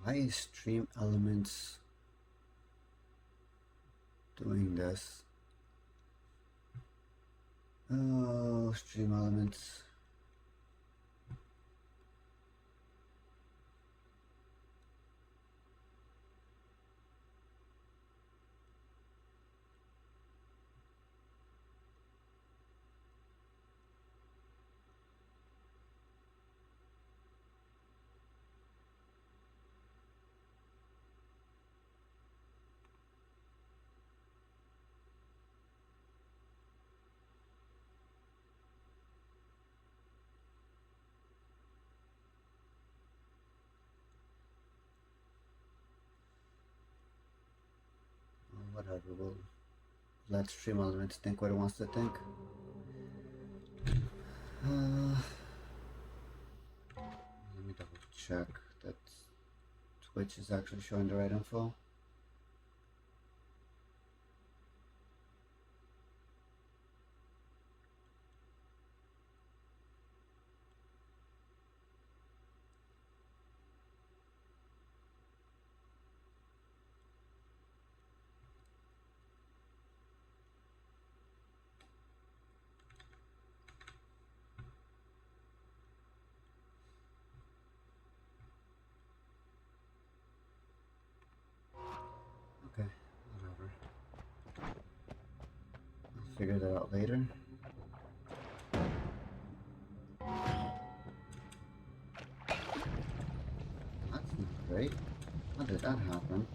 Why is stream elements doing this? Oh, stream elements. Whatever, we'll let stream elements think what it wants to think. Let me double check that Twitch is actually showing the right info. Okay, whatever. I'll figure that out later. That's not great. How did that happen?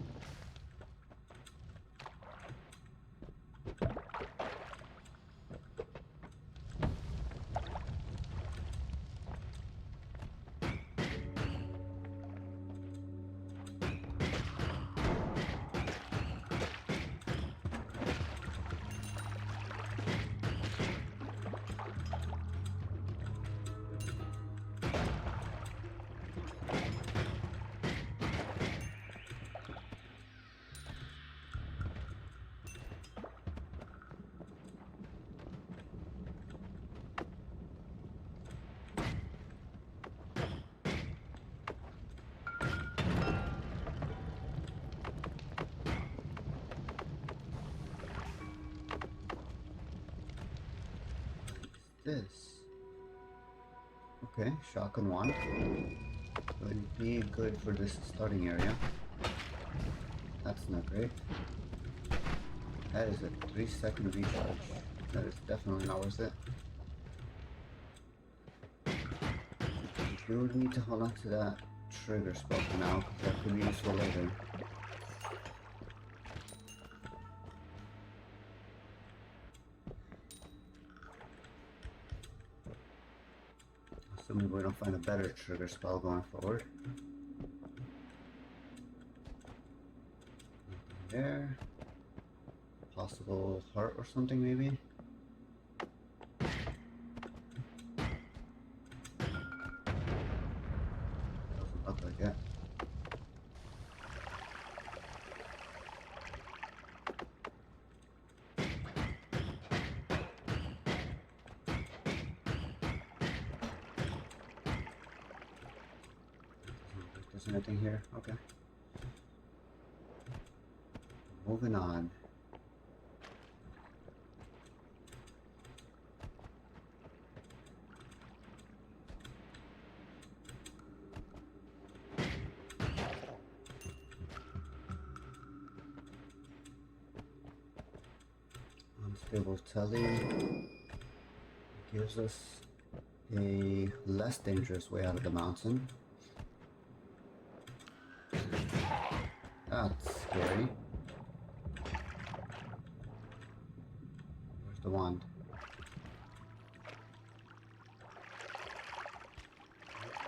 This. Okay, shotgun wand. Would be good for this starting area. That's not great. That is a 3-second recharge. That is definitely not worth it. We would need to hold on to that trigger spell for now, because that could be useful later. Assuming we don't find a better trigger spell going forward. Nothing there. Possible heart or something maybe? Doesn't look like it. There's anything here? Okay. Moving on. Unstable telly gives us a less dangerous way out of the mountain. That's scary. Where's the wand?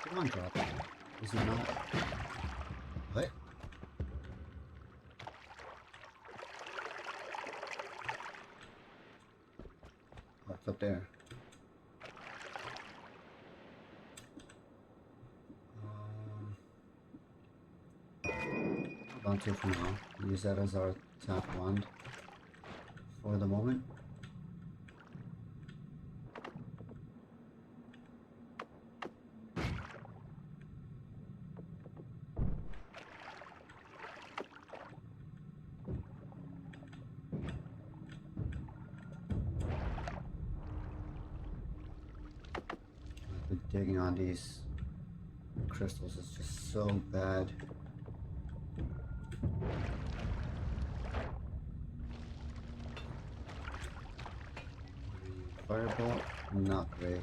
The wand drop. Is it not? What? Oh, it's up there. Hold on to it for now. Use that as our tap wand for the moment. Digging on these crystals is just so bad. Fireball, not great.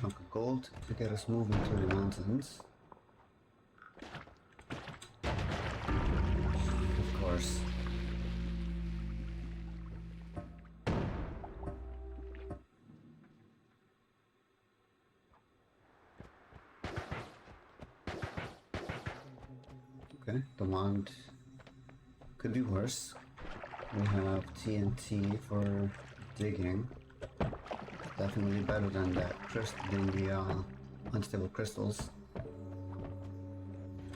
Chunk of gold to get us moving through the mountains. Of course. Okay, the wand could be worse. We have TNT for digging. Definitely better than that than the unstable crystals.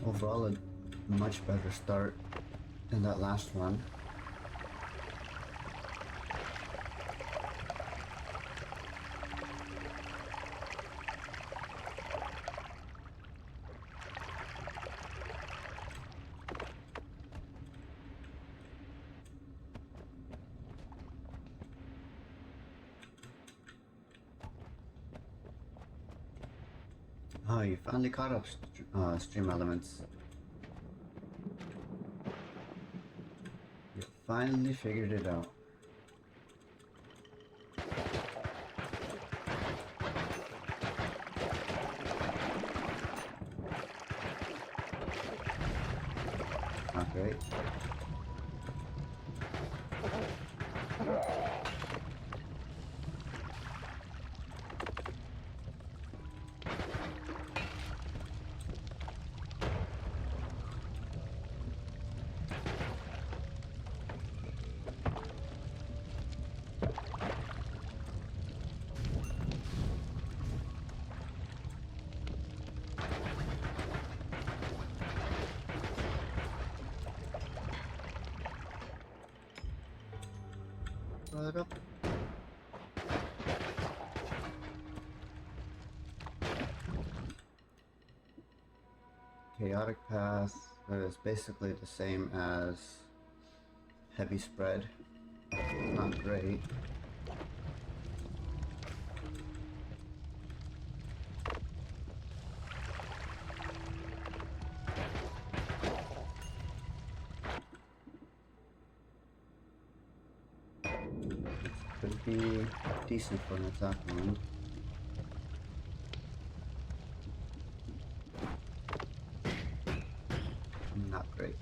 Overall, a much better start than that last one. Oh, you finally caught up, stream elements. You finally figured it out. Not great. Up. Chaotic path is basically the same as heavy spread. Not great. Could be decent for an attack round. Not great.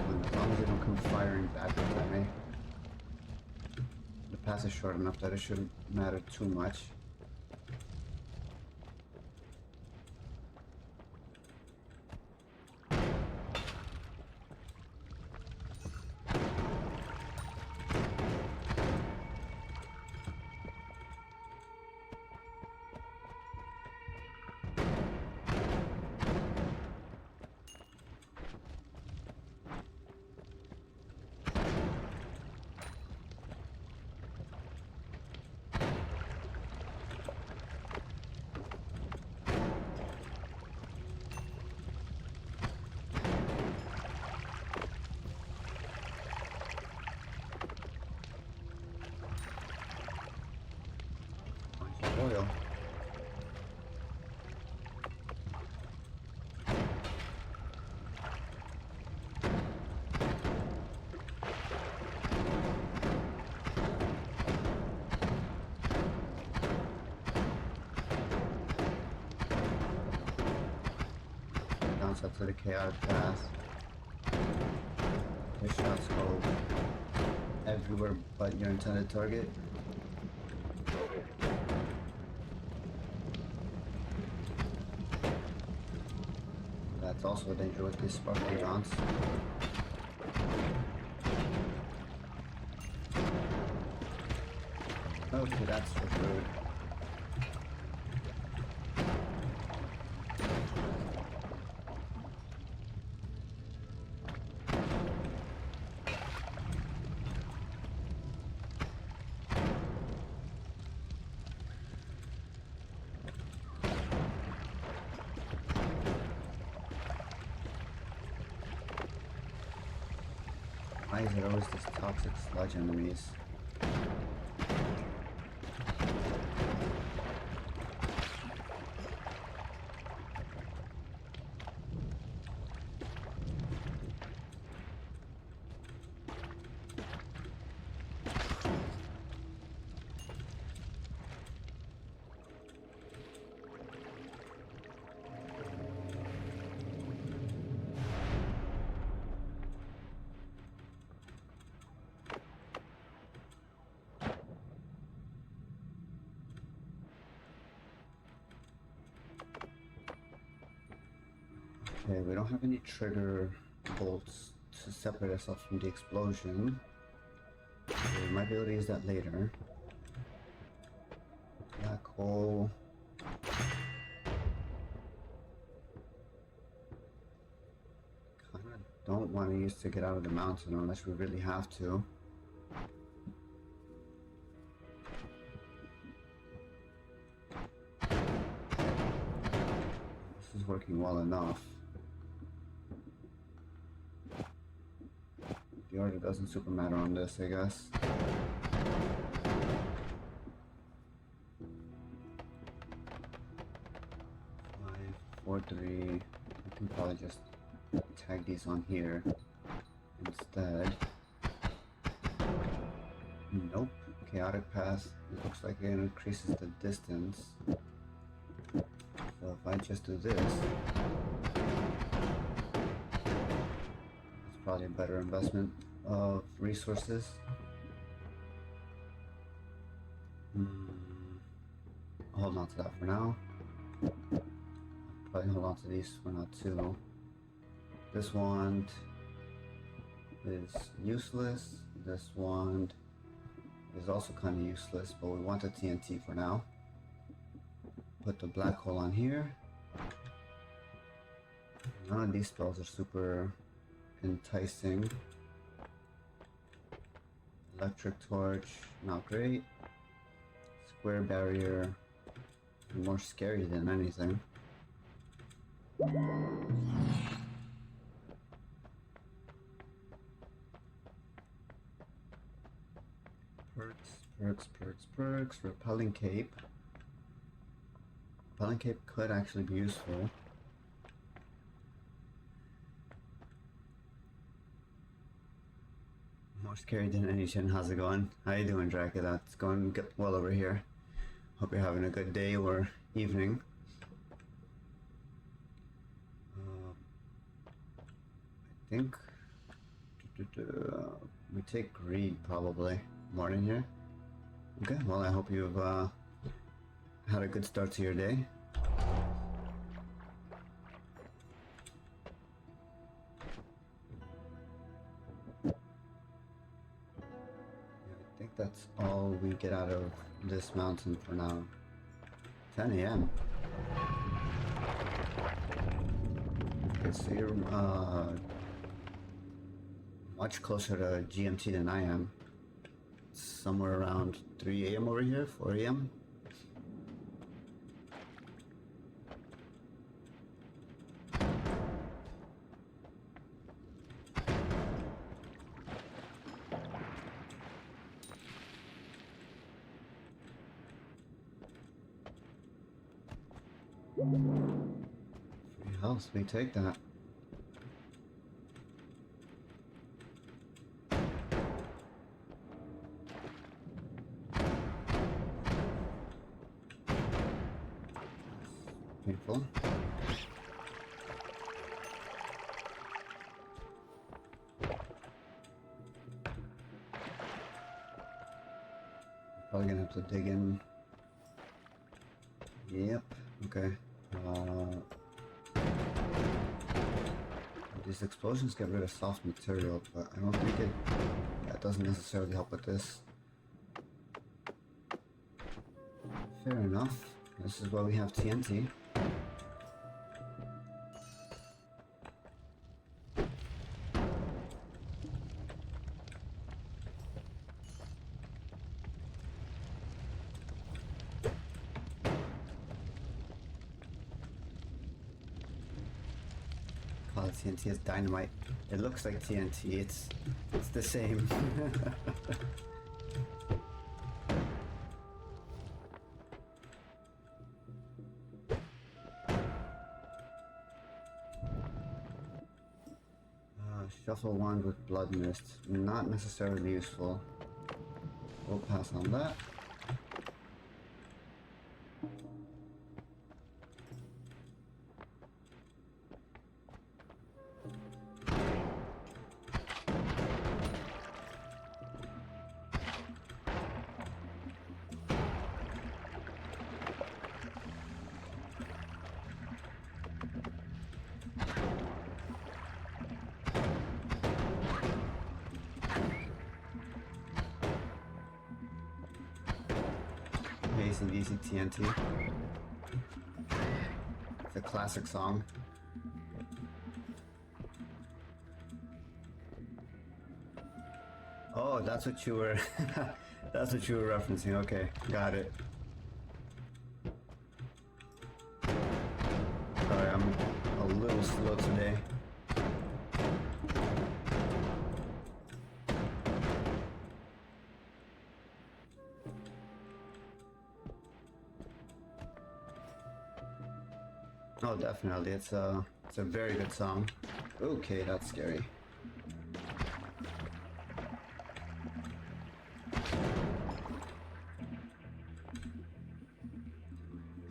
As long as they don't come firing backwards at me. The pass is short enough that it shouldn't matter too much. Oil. Downside to the chaotic path. Your shots go everywhere but your intended target. That's also a danger with these sparkly rounds. Okay, that's for rude. Why is it always these toxic sludge enemies? Okay, we don't have any trigger bolts to separate ourselves from the explosion. So we might be able to use that later. Black hole. Kinda don't want to use to get out of the mountain unless we really have to. This is working well enough. The order doesn't super matter on this, I guess. 5, 4, 3. We can probably just tag these on here instead. Nope. Chaotic path. It looks like it increases the distance. So if I just do this, it's probably a better investment of resources. I'll hold on to that for now. Probably hold on to these for now too. This wand is useless. This wand is also kind of useless, but we want the TNT for now. Put the black hole on here. None of these spells are super enticing. Electric torch, not great. Square barrier, more scary than anything. Perks. Repelling cape. Repelling cape could actually be useful. More scary than anything. How's it going? How you doing, Dracula? It's going well over here. Hope you're having a good day or evening. I think we take greed probably more in here. Okay, well I hope you've had a good start to your day. Yeah, I think that's all we get out of this mountain for now. 10 a.m. Okay, so you're much closer to GMT than I am. It's somewhere around 3 a.m. over here, 4 a.m. Free health, we take that. Painful. Probably gonna have to dig in. Yep, okay. These explosions get rid of soft material, but I don't think it doesn't necessarily help with this. Fair enough. This is why we have TNT. Oh, TNT is dynamite. It looks like TNT. It's the same. Shuffle wand with blood mist. Not necessarily useful. We'll pass on that. AC/DC TNT. It's a classic song. Oh, that's what you were that's what you were referencing. Okay, got it. Sorry, I'm a little slow today. Oh, definitely. It's a very good song. Okay, that's scary.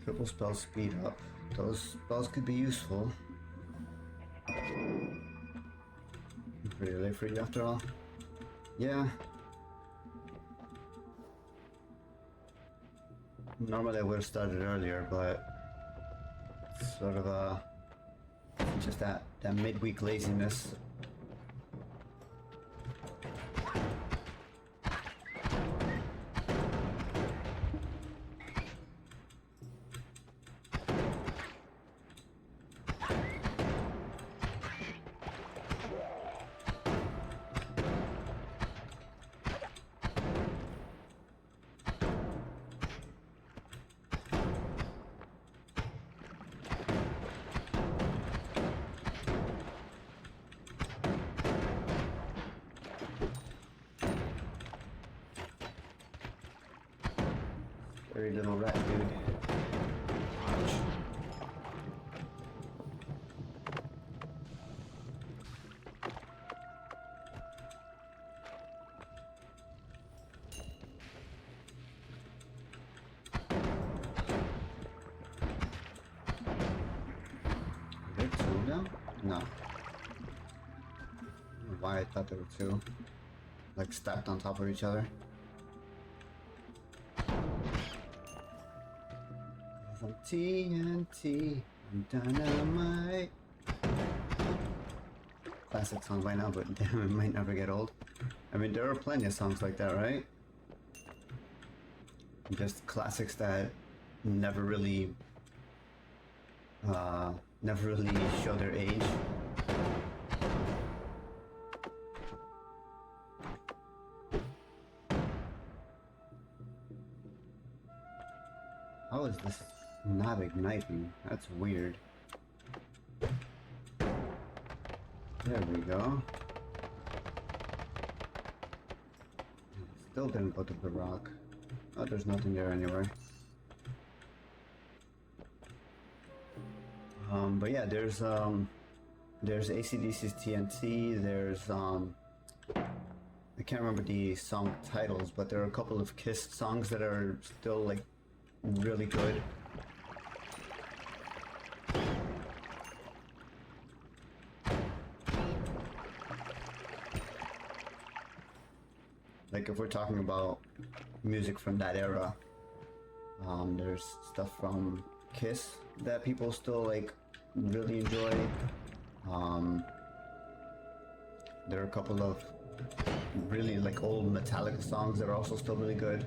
Triple spell speed up. Those spells could be useful. Pretty late for you after all. Yeah. Normally I would have started earlier, but sort of just that midweek laziness. Very little rat dude. Ouch. Are there two of them? No. I don't know why I thought there were two. Like stacked on top of each other. I'm TNT, I'm dynamite. Classic song by now, but damn, it might never get old. I mean, there are plenty of songs like that, right? Just classics that never really show their age. How is this not igniting? That's weird. There we go. Still didn't go to the rock. Oh, there's nothing there anyway. But yeah, there's AC/DC's TNT, there's I can't remember the song titles, but there are a couple of Kiss songs that are still like really good. Like if we're talking about music from that era, there's stuff from Kiss that people still like really enjoy. There are a couple of really like old Metallica songs that are also still really good.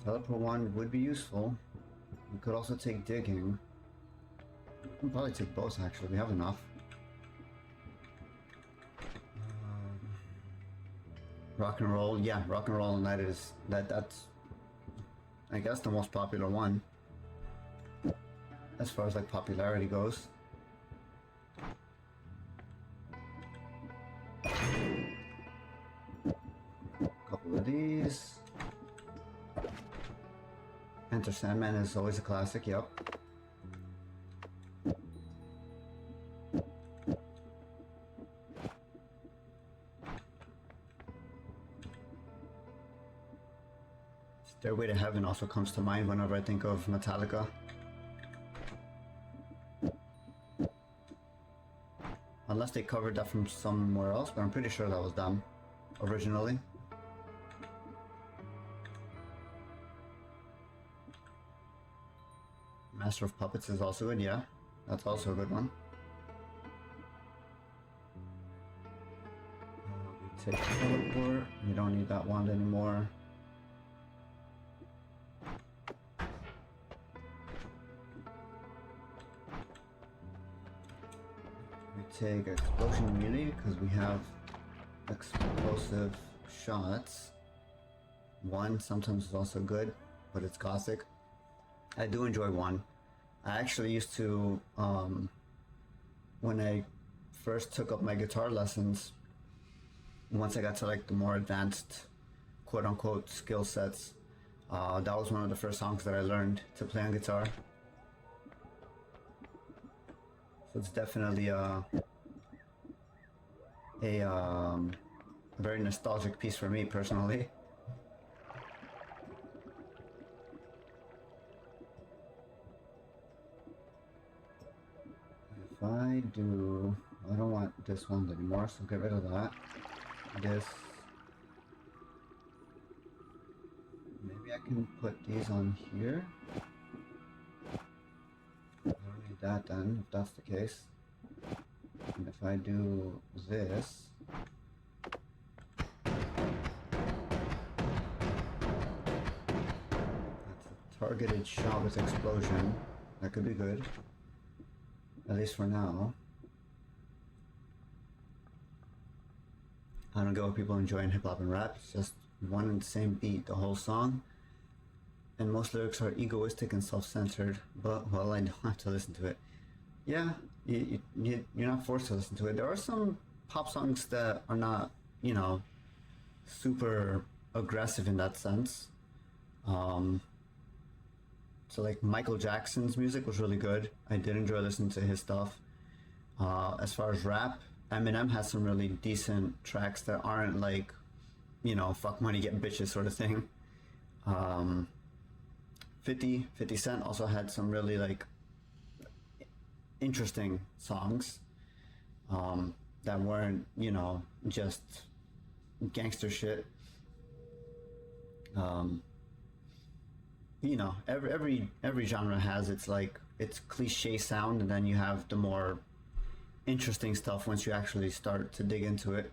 Teleport wand would be useful. We could also take digging. We can probably take both actually, we have enough. Rock and roll, yeah, rock and roll night is that's I guess the most popular one as far as like popularity goes. Couple of these. Enter Sandman is always a classic, yep. Stairway to Heaven also comes to mind whenever I think of Metallica. Unless they covered that from somewhere else, but I'm pretty sure that was them originally. Master of Puppets is also good, yeah. That's also a good one. We take Teleport. We don't need that wand anymore. We take Explosion Immunity because we have explosive shots. One sometimes is also good, but it's Gothic. I do enjoy one. I actually used to, when I first took up my guitar lessons, once I got to like the more advanced quote-unquote skill sets, that was one of the first songs that I learned to play on guitar. So it's definitely a very nostalgic piece for me personally. If I do, I don't want this one anymore, so get rid of that. This, maybe I can put these on here. I don't need that then, if that's the case. And if I do this, that's a targeted shot with explosion. That could be good. At least for now. I don't get what people enjoy in hip hop and rap. It's just one and the same beat, the whole song. And most lyrics are egoistic and self-centered. But, well, I don't have to listen to it. Yeah, you're not forced to listen to it. There are some pop songs that are not, you know, super aggressive in that sense. So like Michael Jackson's music was really good. I did enjoy listening to his stuff. As far as rap, Eminem has some really decent tracks that aren't like, you know, fuck money, get bitches sort of thing. 50 Cent also had some really like interesting songs that weren't, you know, just gangster shit. You know, every genre has its like its cliche sound, and then you have the more interesting stuff once you actually start to dig into it.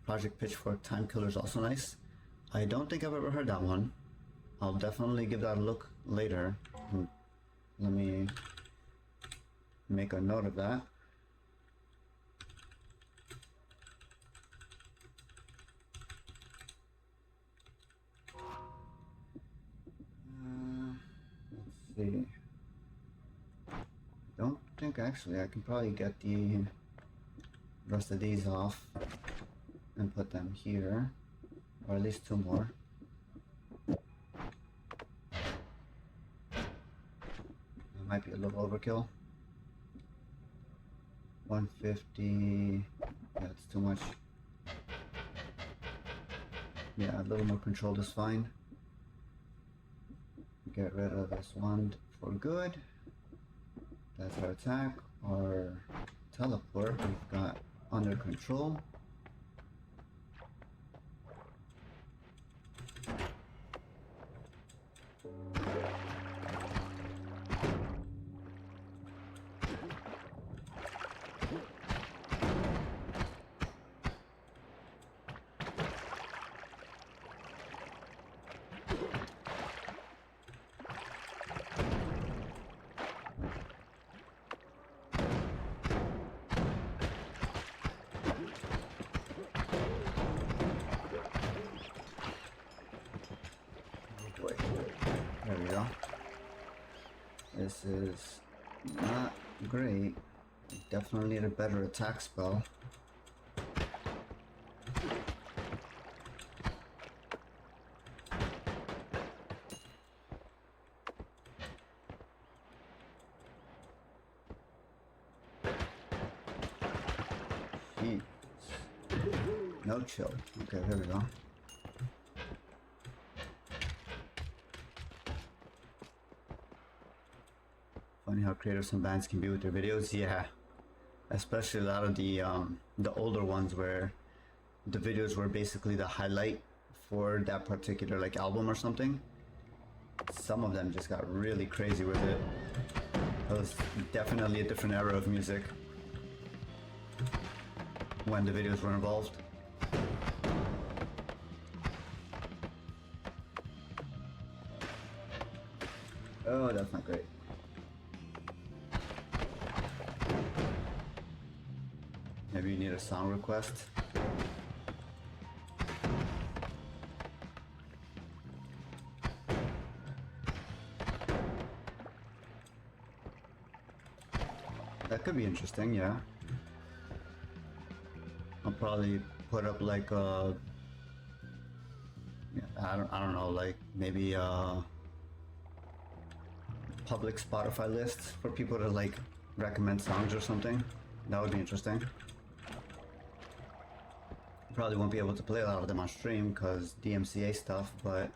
Project Pitchfork Time Killer is also nice. I don't think I've ever heard that one. I'll definitely give that a look later. Let me make a note of that. Let's see. I don't think actually I can probably get the rest of these off and put them here, or at least two more. It might be a little overkill. 150, yeah, it's too much. Yeah, a little more controlled is fine. Get rid of this wand for good. That's our attack. Our teleport we've got under control. This is not great. Definitely need a better attack spell. Jeez. No chill. Okay, there we go. Funny how creative some bands can be with their videos. Yeah, especially a lot of the older ones where the videos were basically the highlight for that particular like album or something. Some of them just got really crazy with it. It was definitely a different era of music when the videos were involved. Oh, that's not great. Maybe you need a song request. That could be interesting, yeah. I'll probably put up like a, yeah, I don't know, like maybe a public Spotify list for people to like recommend songs or something. That would be interesting. Probably won't be able to play a lot of them on stream because DMCA stuff, but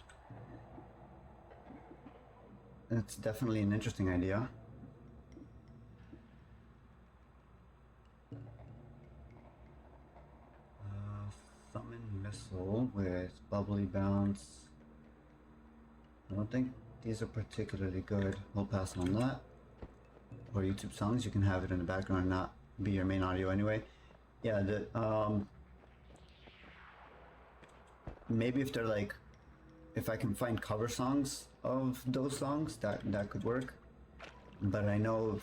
it's definitely an interesting idea. Summon Missile with Bubbly Bounce. I don't think these are particularly good. We'll pass on that. Or YouTube songs, you can have it in the background and not be your main audio anyway. Yeah, maybe if they're like, if I can find cover songs of those songs, that could work. But I know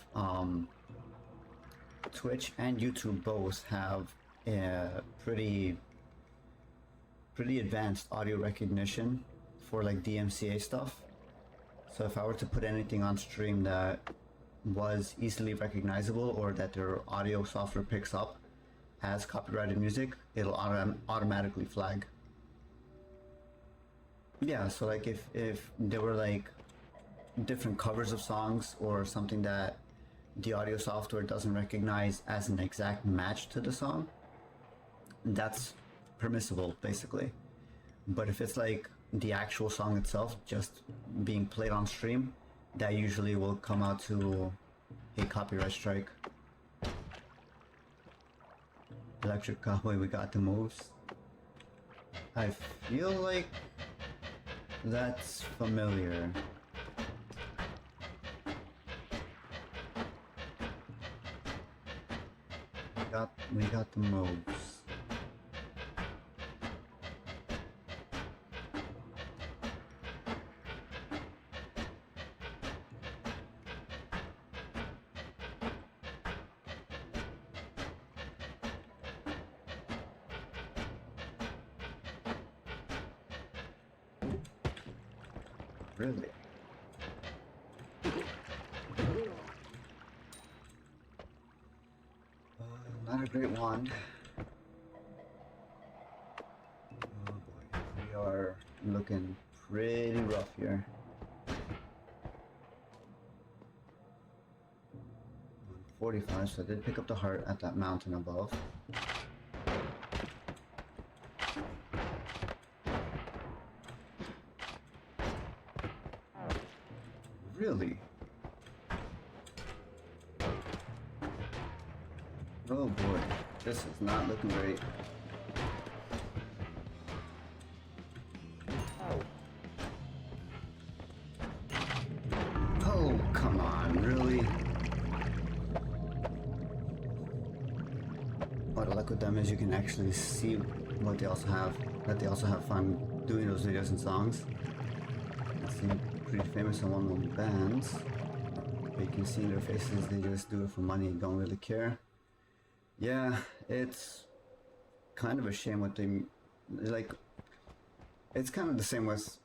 Twitch and YouTube both have pretty advanced audio recognition for like DMCA stuff. So if I were to put anything on stream that was easily recognizable or that their audio software picks up as copyrighted music, it'll automatically flag. Yeah, so like if there were like different covers of songs or something that the audio software doesn't recognize as an exact match to the song, that's permissible basically. But if it's like the actual song itself just being played on stream, that usually will come out to a copyright strike. Electric Cowboy, we got the moves. I feel like that's familiar. We got the moves. Really? Not a great wand. Oh boy, we are looking pretty rough here. 45, so I did pick up the heart at that mountain above. Really? Oh boy, this is not looking great. Oh, come on, really? What I like with them is you can actually see what they also have, that they also have fun doing those videos and songs. They seem pretty famous in one of the bands. But you can see in their faces, they just do it for money, don't really care. Yeah, it's kind of a shame what they, like, it's kind of the same with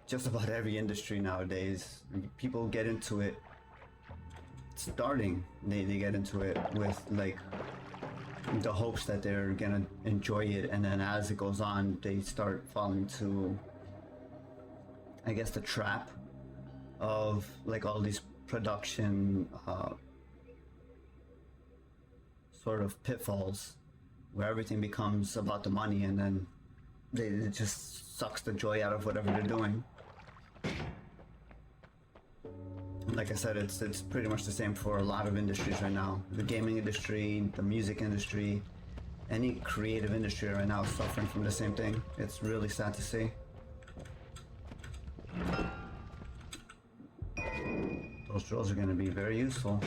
just about every industry nowadays. People get into it starting, they get into it with like the hopes that they're gonna enjoy it, and then as it goes on, they start falling to, I guess, the trap of like all these production sort of pitfalls where everything becomes about the money, and then it just sucks the joy out of whatever they're doing. Like I said, it's pretty much the same for a lot of industries right now. The gaming industry, the music industry, any creative industry right now is suffering from the same thing. It's really sad to see. Those drills are going to be very useful.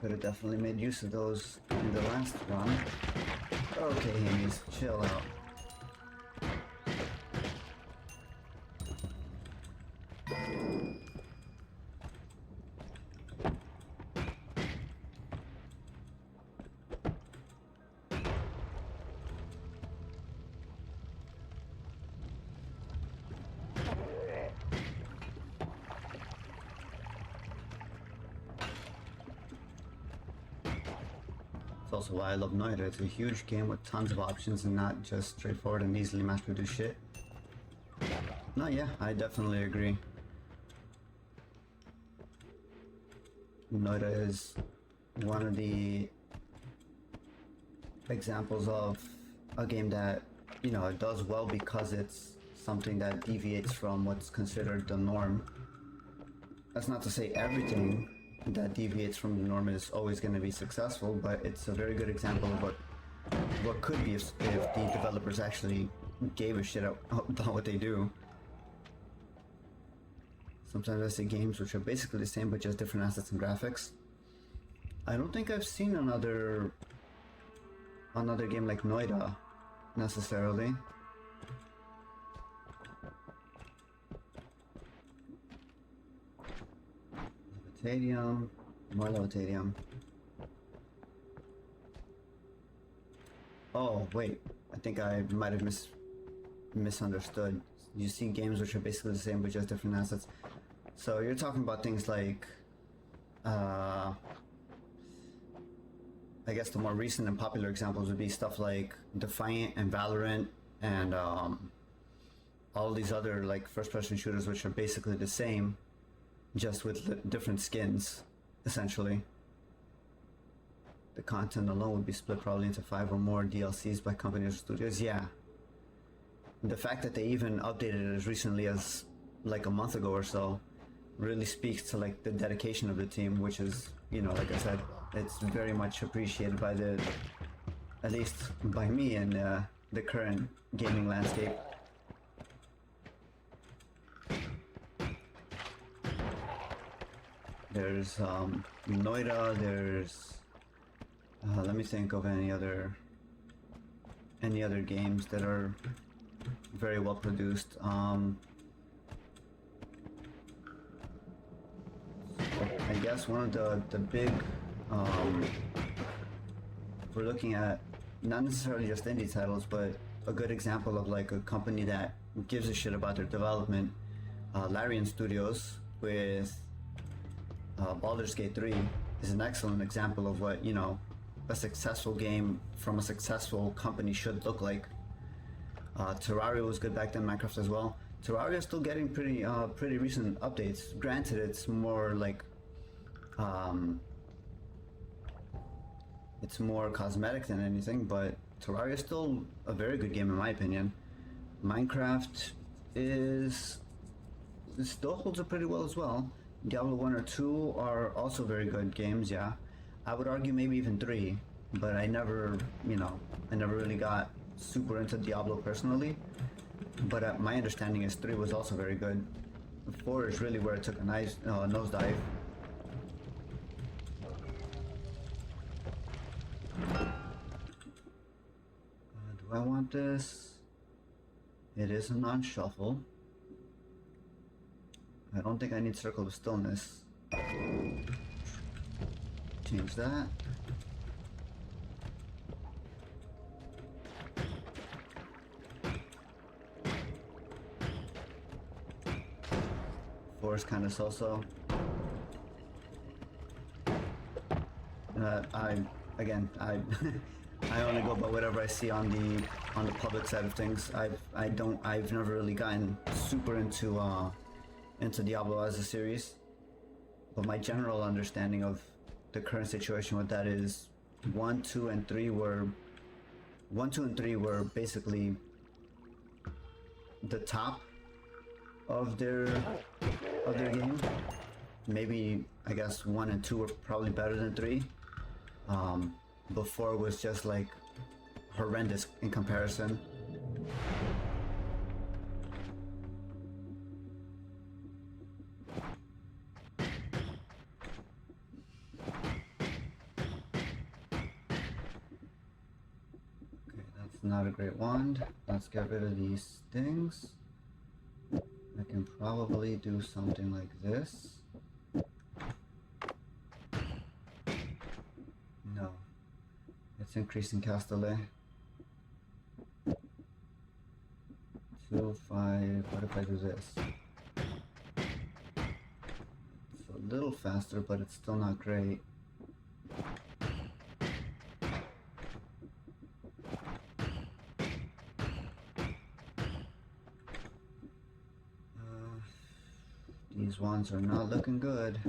Could have definitely made use of those in the last run. Okay, Hamies, chill out. It's also why I love Noita'd. It's a huge game with tons of options and not just straightforward and easily mass-produced shit. No, yeah, I definitely agree. Noita'd is one of the examples of a game that, you know, it does well because it's something that deviates from what's considered the norm. That's not to say everything that deviates from the norm is always going to be successful, but it's a very good example of what could be if the developers actually gave a shit about what they do. Sometimes I see games which are basically the same but just different assets and graphics. I don't think I've seen another game like Noita'd necessarily. Levitadium, more Levitadium. Oh wait, I think I might have misunderstood. You see games which are basically the same but just different assets. So you're talking about things like, I guess the more recent and popular examples would be stuff like Defiant and Valorant and all these other like first-person shooters which are basically the same, just with different skins, essentially. The content alone would be split probably into 5 or more DLCs by companies or studios. Yeah. The fact that they even updated it as recently as like a month ago or so really speaks to like the dedication of the team, which is, you know, like I said, it's very much appreciated by at least by me in the current gaming landscape. There's Noita'd, there's let me think of any other games that are very well produced. I guess one of the big, we're looking at not necessarily just indie titles, but a good example of like a company that gives a shit about their development. Larian Studios with Baldur's Gate 3 is an excellent example of what, you know, a successful game from a successful company should look like. Terraria was good back then, Minecraft as well. Terraria is still getting pretty recent updates. Granted, it's more like it's more cosmetic than anything, but Terraria is still a very good game in my opinion. Minecraft still holds up pretty well as well. Diablo 1 or 2 are also very good games, yeah. I would argue maybe even 3, but I never really got super into Diablo personally. But my understanding is 3 was also very good. 4 is really where it took a nice nosedive. Do I want this? It is a non-shuffle. I don't think I need Circle of Stillness. Change that. is kind of so-so. Again, I I only go by whatever I see on the public side of things. I've never really gotten super into Diablo as a series, but my general understanding of the current situation with that is 1, 2, and 3 were basically the top of their game. Maybe I guess 1 and 2 were probably better than 3. Before it was just like horrendous in comparison. Okay, that's not a great wand. Let's get rid of these things. I can probably do something like this. No. It's increasing cast delay. 2, 5, what if I do this? It's a little faster, but it's still not great. These ones are not looking good.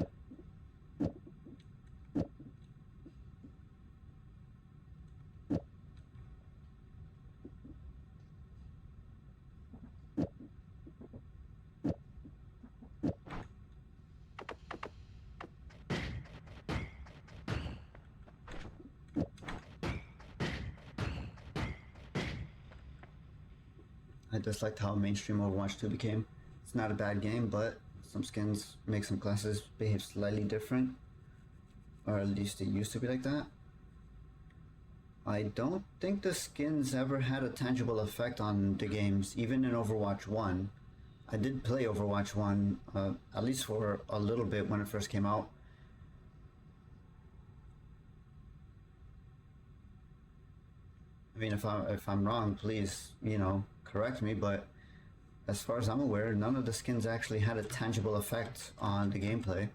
I disliked how mainstream Overwatch 2 became. It's not a bad game, but some skins make some classes behave slightly different. Or at least it used to be like that. I don't think the skins ever had a tangible effect on the games, even in Overwatch 1. I did play Overwatch 1, at least for a little bit when it first came out. I mean, if I'm wrong, please, correct me, but as far as I'm aware, none of the skins actually had a tangible effect on the gameplay.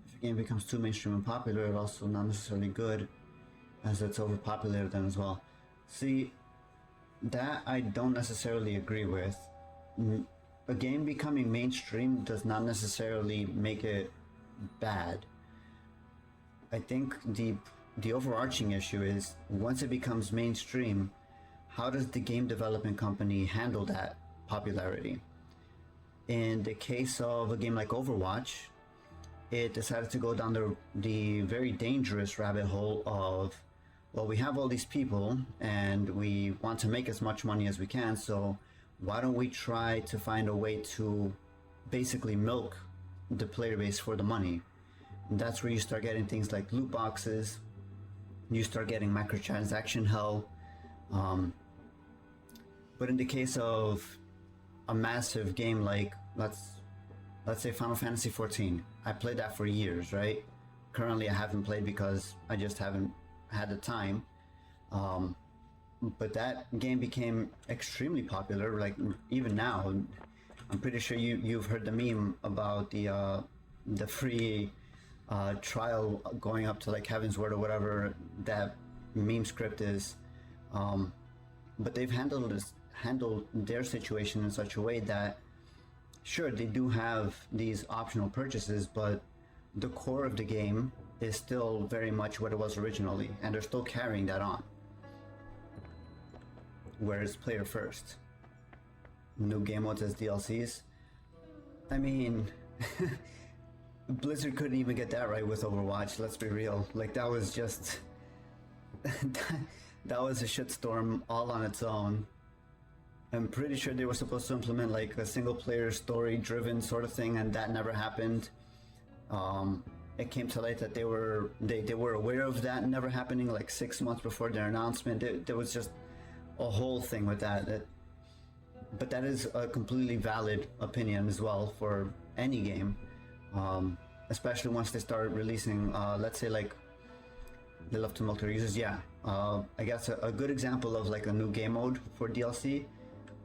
If a game becomes too mainstream and popular, it's also not necessarily good, as it's overpopulated then as well. See, that I don't necessarily agree with. A game becoming mainstream does not necessarily make it bad. I think the overarching issue is, once it becomes mainstream, how does the game development company handle that popularity? In the case of a game like Overwatch, it decided to go down the very dangerous rabbit hole of, well, we have all these people and we want to make as much money as we can, so why don't we try to find a way to basically milk the player base for the money? And that's where you start getting things like loot boxes, you start getting microtransaction hell. But in the case of a massive game like, let's say Final Fantasy XIV, I played that for years, right? Currently I haven't played because I just haven't had the time. But that game became extremely popular. Like, even now, I'm pretty sure you've heard the meme about the free trial going up to like Heaven's Word or whatever that meme script is. But they've handled their situation in such a way that, sure, they do have these optional purchases, but the core of the game is still very much what it was originally, and they're still carrying that on. Whereas player first, new game modes as DLCs. I mean, Blizzard couldn't even get that right with Overwatch, let's be real. Like, that was just that was a shitstorm all on its own. I'm pretty sure they were supposed to implement like a single player story driven sort of thing, and that never happened. It came to light that they were aware of that never happening like 6 months before their announcement. There was just a whole thing with that. But that is a completely valid opinion as well for any game. especially once they start releasing, let's say like they love to multiplayer users. Yeah, I guess a good example of like a new game mode for DLC,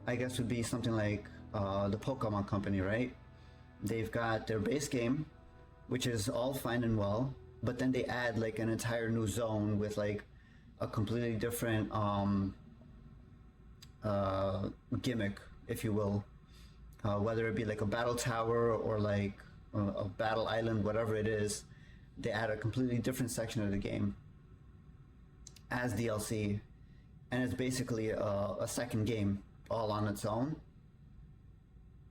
I guess would be something like the Pokemon Company, right? They've got their base game, which is all fine and well, but then they add like an entire new zone with like a completely different gimmick, if you will, whether it be like a battle tower or like a battle island, whatever it is. They add a completely different section of the game as DLC, and it's basically a second game all on its own.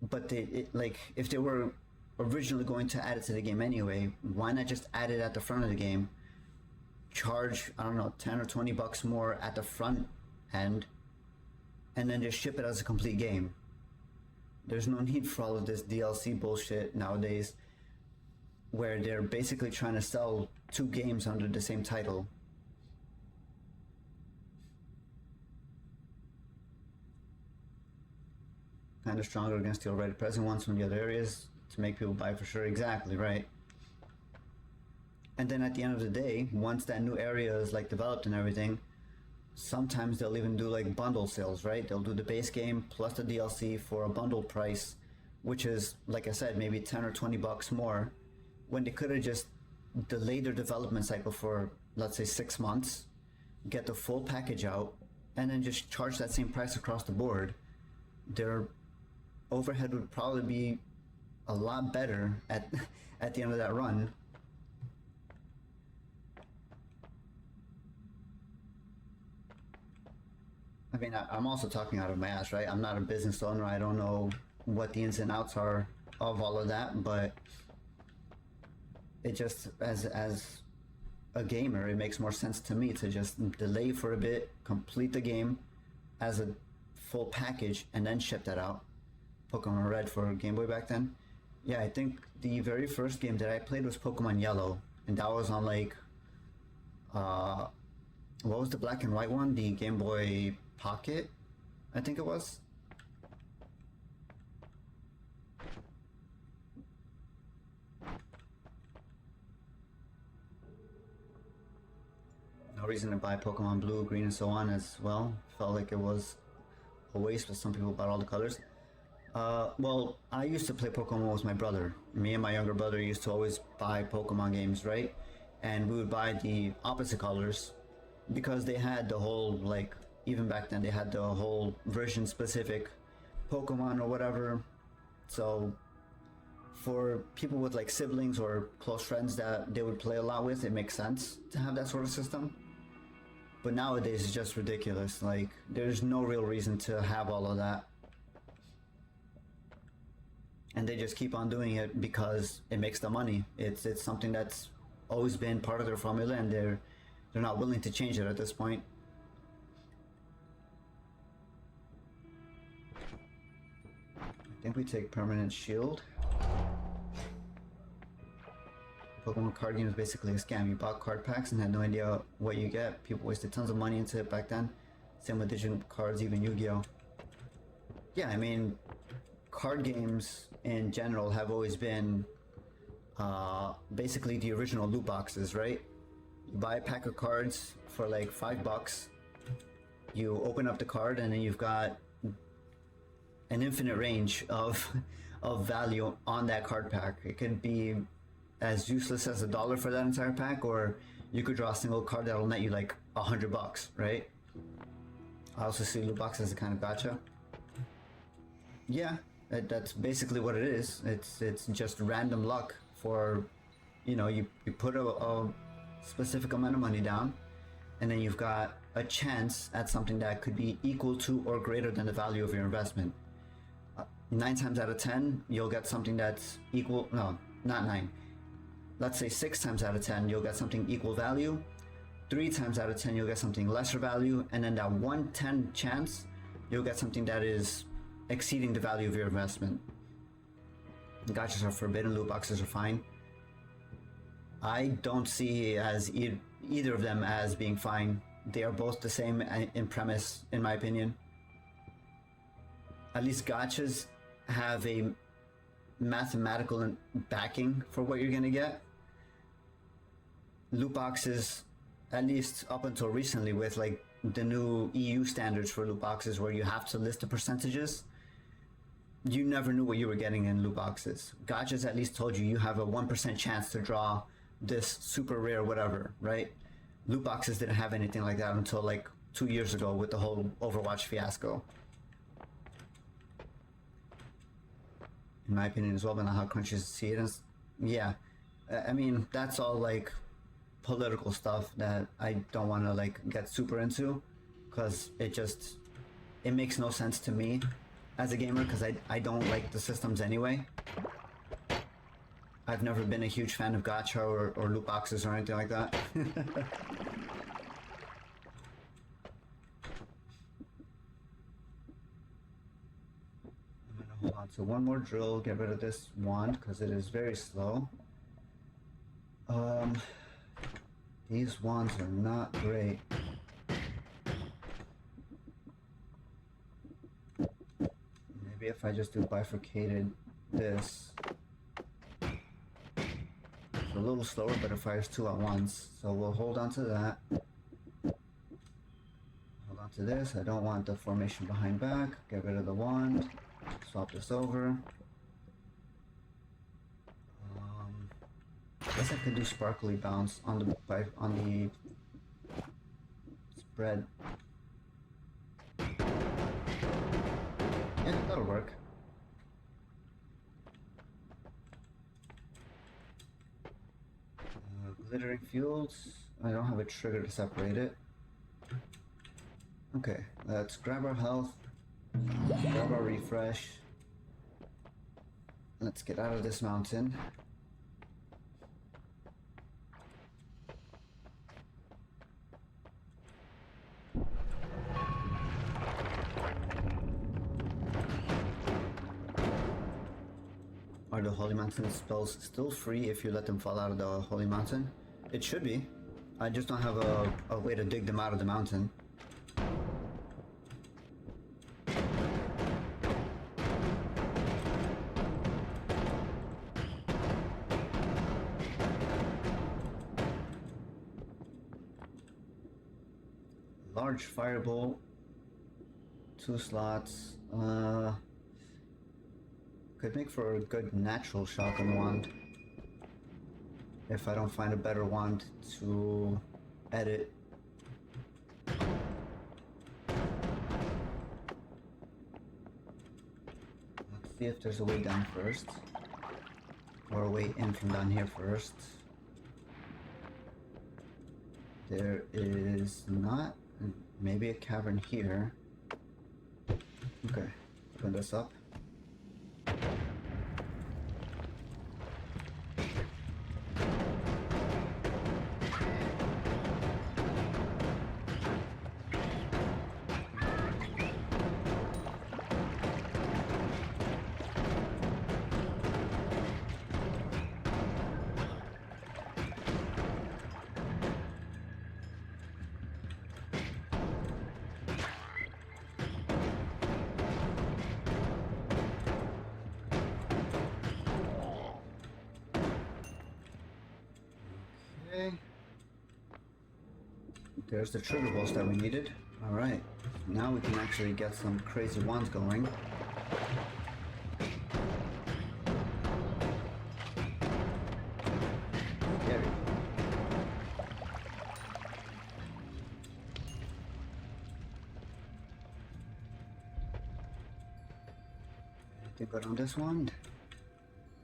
But like if they were originally going to add it to the game anyway, why not just add it at the front of the game, charge, I don't know, 10 or 20 bucks more at the front end, and then just ship it as a complete game? There's no need for all of this DLC bullshit nowadays, where they're basically trying to sell two games under the same title. Kind of stronger against the already present ones from the other areas to make people buy for sure. Exactly, right. And then at the end of the day, once that new area is like developed and everything, sometimes they'll even do like bundle sales, right? They'll do the base game plus the DLC for a bundle price, which is, like I said, maybe 10 or 20 bucks more, when they could have just delayed their development cycle for, let's say, 6 months, get the full package out, and then just charge that same price across the board. Their overhead would probably be a lot better at the end of that run. I mean, I'm also talking out of my ass, right? I'm not a business owner. I don't know what the ins and outs are of all of that, but it just, as a gamer, it makes more sense to me to just delay for a bit, complete the game as a full package, and then ship that out. Pokemon Red for Game Boy back then. Yeah, I think the very first game that I played was Pokemon Yellow, and that was on like, what was the black and white one? The Game Boy Pocket, I think it was. No reason to buy Pokemon Blue, Green, and so on as well. Felt like it was a waste, but some people bought all the colors. Well, I used to play Pokemon with my brother. Me and my younger brother used to always buy Pokemon games, right? And we would buy the opposite colors because they had the whole, like, even back then, they had the whole version specific Pokemon or whatever. So for people with like siblings or close friends that they would play a lot with, it makes sense to have that sort of system. But nowadays it's just ridiculous. Like, there's no real reason to have all of that. And they just keep on doing it because it makes them money. It's something that's always been part of their formula, and they're not willing to change it at this point. I think we take permanent shield. Pokemon card game is basically a scam. You bought card packs and had no idea what you get. People wasted tons of money into it back then. Same with digital cards, even Yu-Gi-Oh! Yeah, I mean, card games in general have always been basically the original loot boxes, right? You buy a pack of cards for like $5. You open up the card and then you've got an infinite range of value on that card pack. It could be as useless as $1 for that entire pack, or you could draw a single card that'll net you like $100, right? I also see loot boxes as a kind of gotcha. Yeah, that's basically what it is. It's just random luck for, you know, you put a specific amount of money down, and then you've got a chance at something that could be equal to or greater than the value of your investment. 9 times out of 10, you'll get something that's equal, no, not 9. Let's say 6 times out of 10, you'll get something equal value. 3 times out of 10, you'll get something lesser value. And then that 1/10 chance, you'll get something that is exceeding the value of your investment. Gotchas are forbidden, loot boxes are fine. I don't see as either of them as being fine. They are both the same in premise, in my opinion. At least gotchas have a mathematical backing for what you're gonna get. Loot boxes, at least up until recently, with like the new EU standards for loot boxes, where you have to list the percentages, you never knew what you were getting in loot boxes. Gachas at least told you you have a 1% chance to draw this super rare whatever, right? Loot boxes didn't have anything like that until like 2 years ago with the whole Overwatch fiasco. In my opinion as well, but not how countries see it. And yeah, I mean, that's all like political stuff that I don't want to like get super into, because it makes no sense to me as a gamer, because I don't like the systems anyway. I've never been a huge fan of gacha or loot boxes or anything like that. Hold on, so one more drill, get rid of this wand because it is very slow. These wands are not great. Maybe if I just do bifurcated this. It's a little slower, but it fires two at once. So we'll hold on to that. Hold on to this. I don't want the formation behind back. Get rid of the wand. Swap this over. I guess I could do sparkly bounce on the spread. Yeah, that'll work. Glittering fields. I don't have a trigger to separate it. Okay, let's grab our health. Grab our refresh. Let's get out of this mountain. Are the Holy Mountain spells still free if you let them fall out of the Holy Mountain? It should be. I just don't have a way to dig them out of the mountain. Large firebolt, 2 slots. Could make for a good natural shotgun wand if I don't find a better wand to edit. Let's see if there's a way down first, or a way in from down here first. There is not. Maybe a cavern here. Okay, open this up. There's the trigger bolts that we needed. Alright, now we can actually get some crazy wands going. There we go. Anything good on this wand?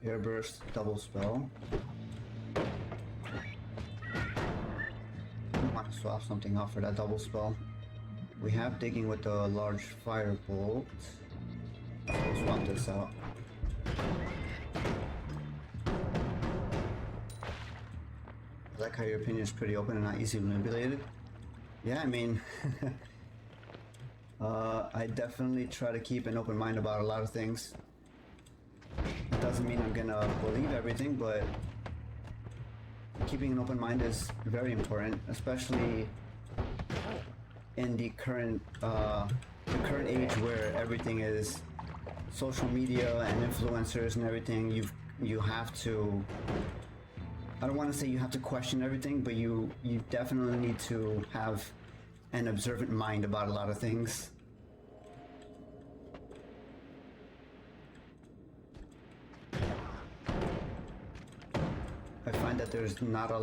Airburst, double spell. Swap something off for that double spell. We have digging with the large firebolt. So we'll swap this out. I like how your opinion is pretty open and not easily manipulated. Yeah, I mean, I definitely try to keep an open mind about a lot of things. It doesn't mean I'm gonna believe everything, but keeping an open mind is very important, especially in the current age where everything is social media and influencers and everything, you have to, I don't want to say you have to question everything, but you definitely need to have an observant mind about a lot of things. I find that there's not a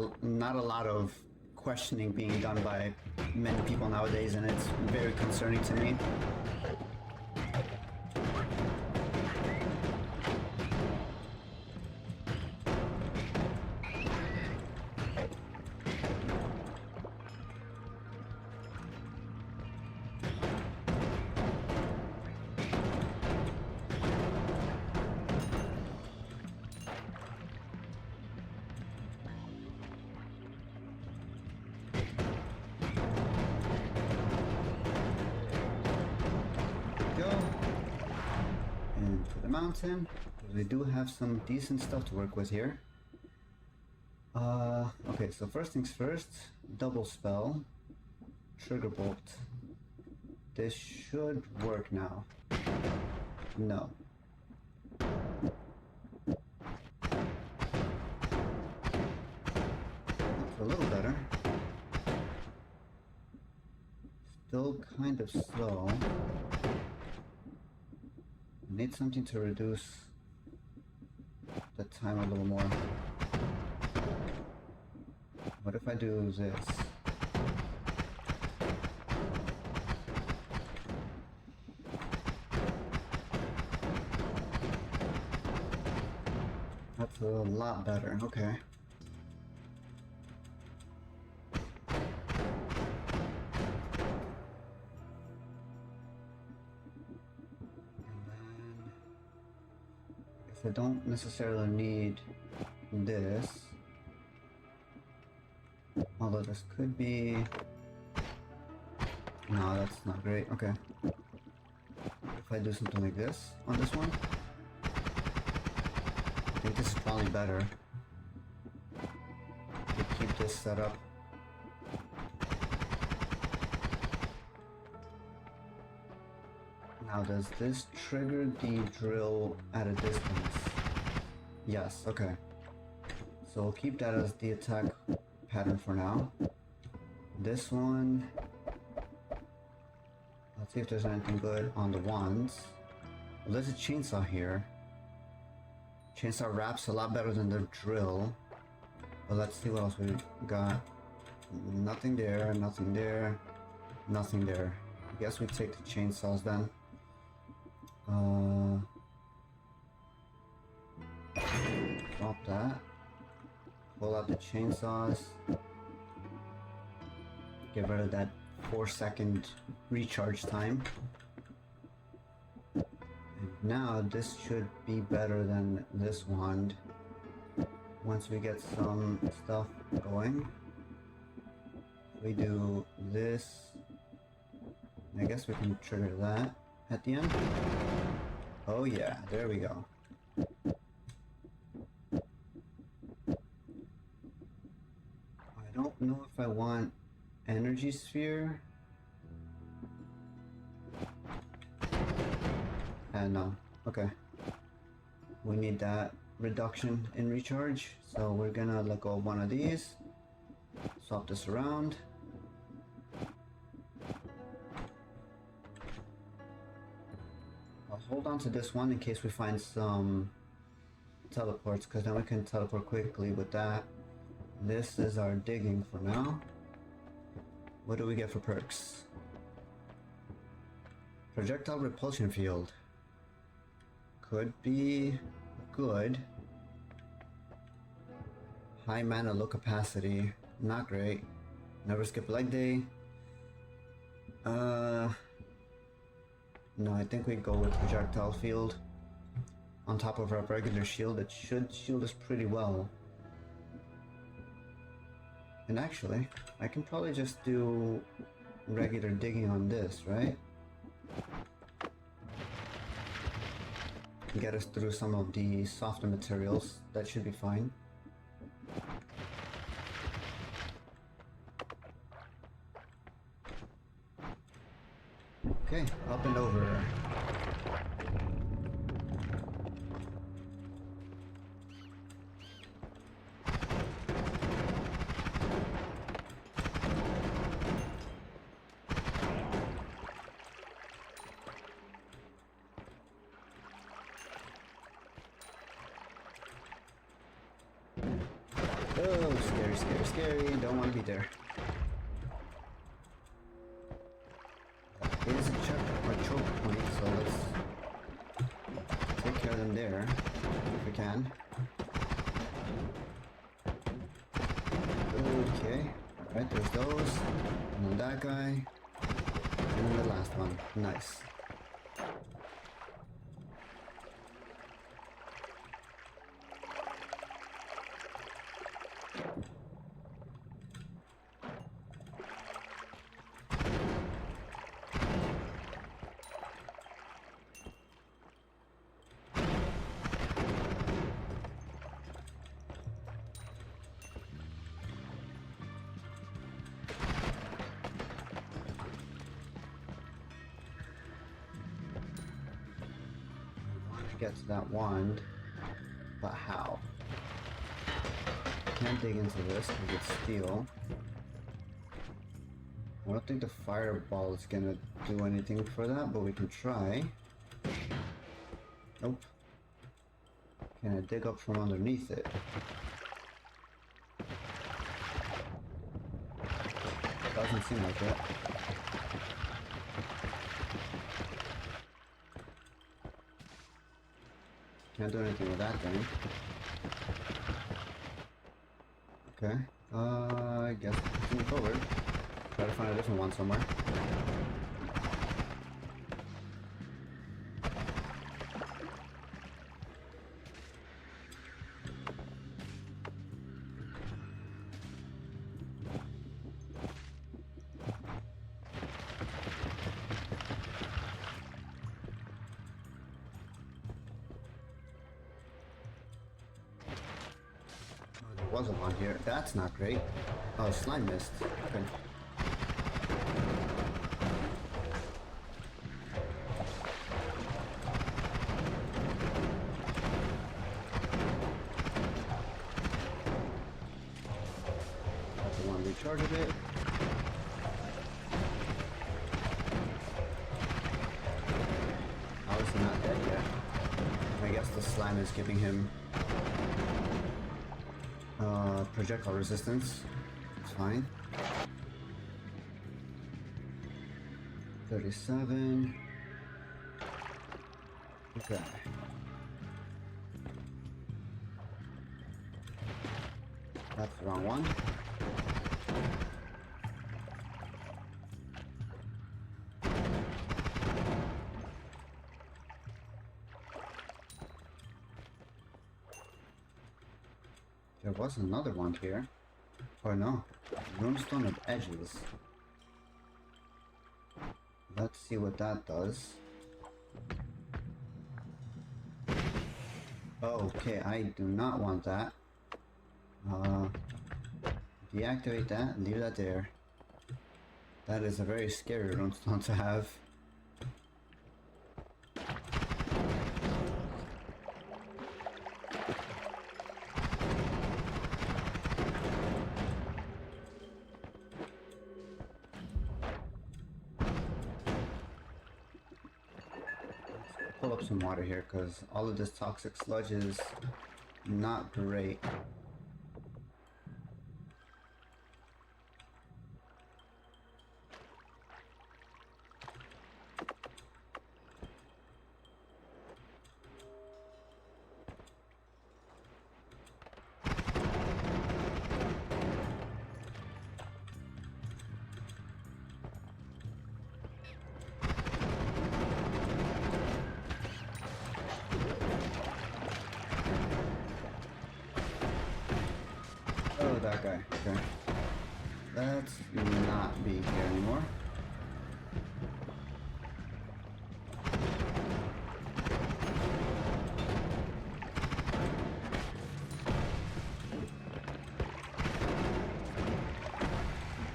lot of questioning being done by many people nowadays, and it's very concerning to me. Mountain. We do have some decent stuff to work with here. Okay, so first things first, double spell, trigger bolt. This should work now. No. That's a little better. Still kind of slow. Need something to reduce the time a little more. What if I do this? That's a lot better, okay. I don't necessarily need this, although this could be, no, that's not great. Okay, if I do something like this on this one, I think this is probably better to keep this set up. Now, does this trigger the drill at a distance? Yes, okay. So we'll keep that as the attack pattern for now. This one, let's see if there's anything good on the wands. Well, there's a chainsaw here. Chainsaw wraps a lot better than the drill. But let's see what else we got. Nothing there, nothing there, nothing there. I guess we take the chainsaws then. Drop that. Pull out the chainsaws. Get rid of that 4-second recharge time. And now this should be better than this wand. Once we get some stuff going, we do this. I guess we can trigger that at the end. Oh yeah, there we go. I don't know if I want energy sphere. No. Okay. We need that reduction in recharge, so we're gonna let go of one of these. Swap this around. I'll hold on to this one in case we find some teleports, because then we can teleport quickly with that. This is our digging for now. What do we get for perks? Projectile repulsion field. Could be good. High mana, low capacity. Not great. Never skip leg day. No, I think we go with projectile field. On top of our regular shield, it should shield us pretty well. And actually, I can probably just do regular digging on this, right? Get us through some of the softer materials. That should be fine. Okay, up and over. Oh, scary, scary, scary. Don't want to be there. It is a choke point, so let's take care of them there if we can. Okay, alright, there's those. And then that guy. And then the last one. Nice. Get to that wand, but how? Can't dig into this because it's steel. I don't think the fireball is gonna do anything for that, but we can try. Nope. Can I dig up from underneath it? Doesn't seem like it. Can't do anything with that thing. Okay. I guess move forward. Try to find a different one somewhere. Was a one here. That's not great. Oh, slime mist. Okay. That's the one recharge a bit. Obviously not dead yet. I guess the slime is giving him projectile resistance. It's fine. 37. Okay. That's the wrong one. There was another one here. Or no. Runestone of edges. Let's see what that does. Okay, I do not want that. Deactivate that and leave that there. That is a very scary runestone to have. Pull up some water here because all of this toxic sludge is not great. Oh, that guy. Okay. Let's not be here anymore.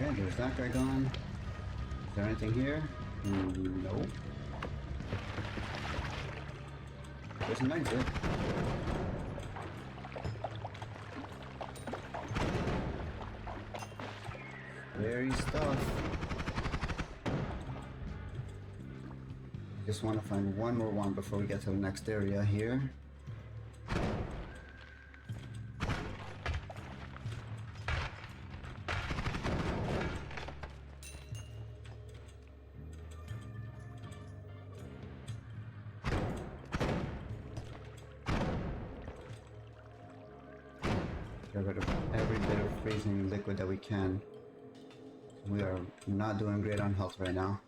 Okay, there's that guy gone. Is there anything here? No. There's an exit. Scary stuff. Just want to find one more one before we get to the next area here. Get rid of every bit of freezing liquid that we can. We are not doing great on health right now.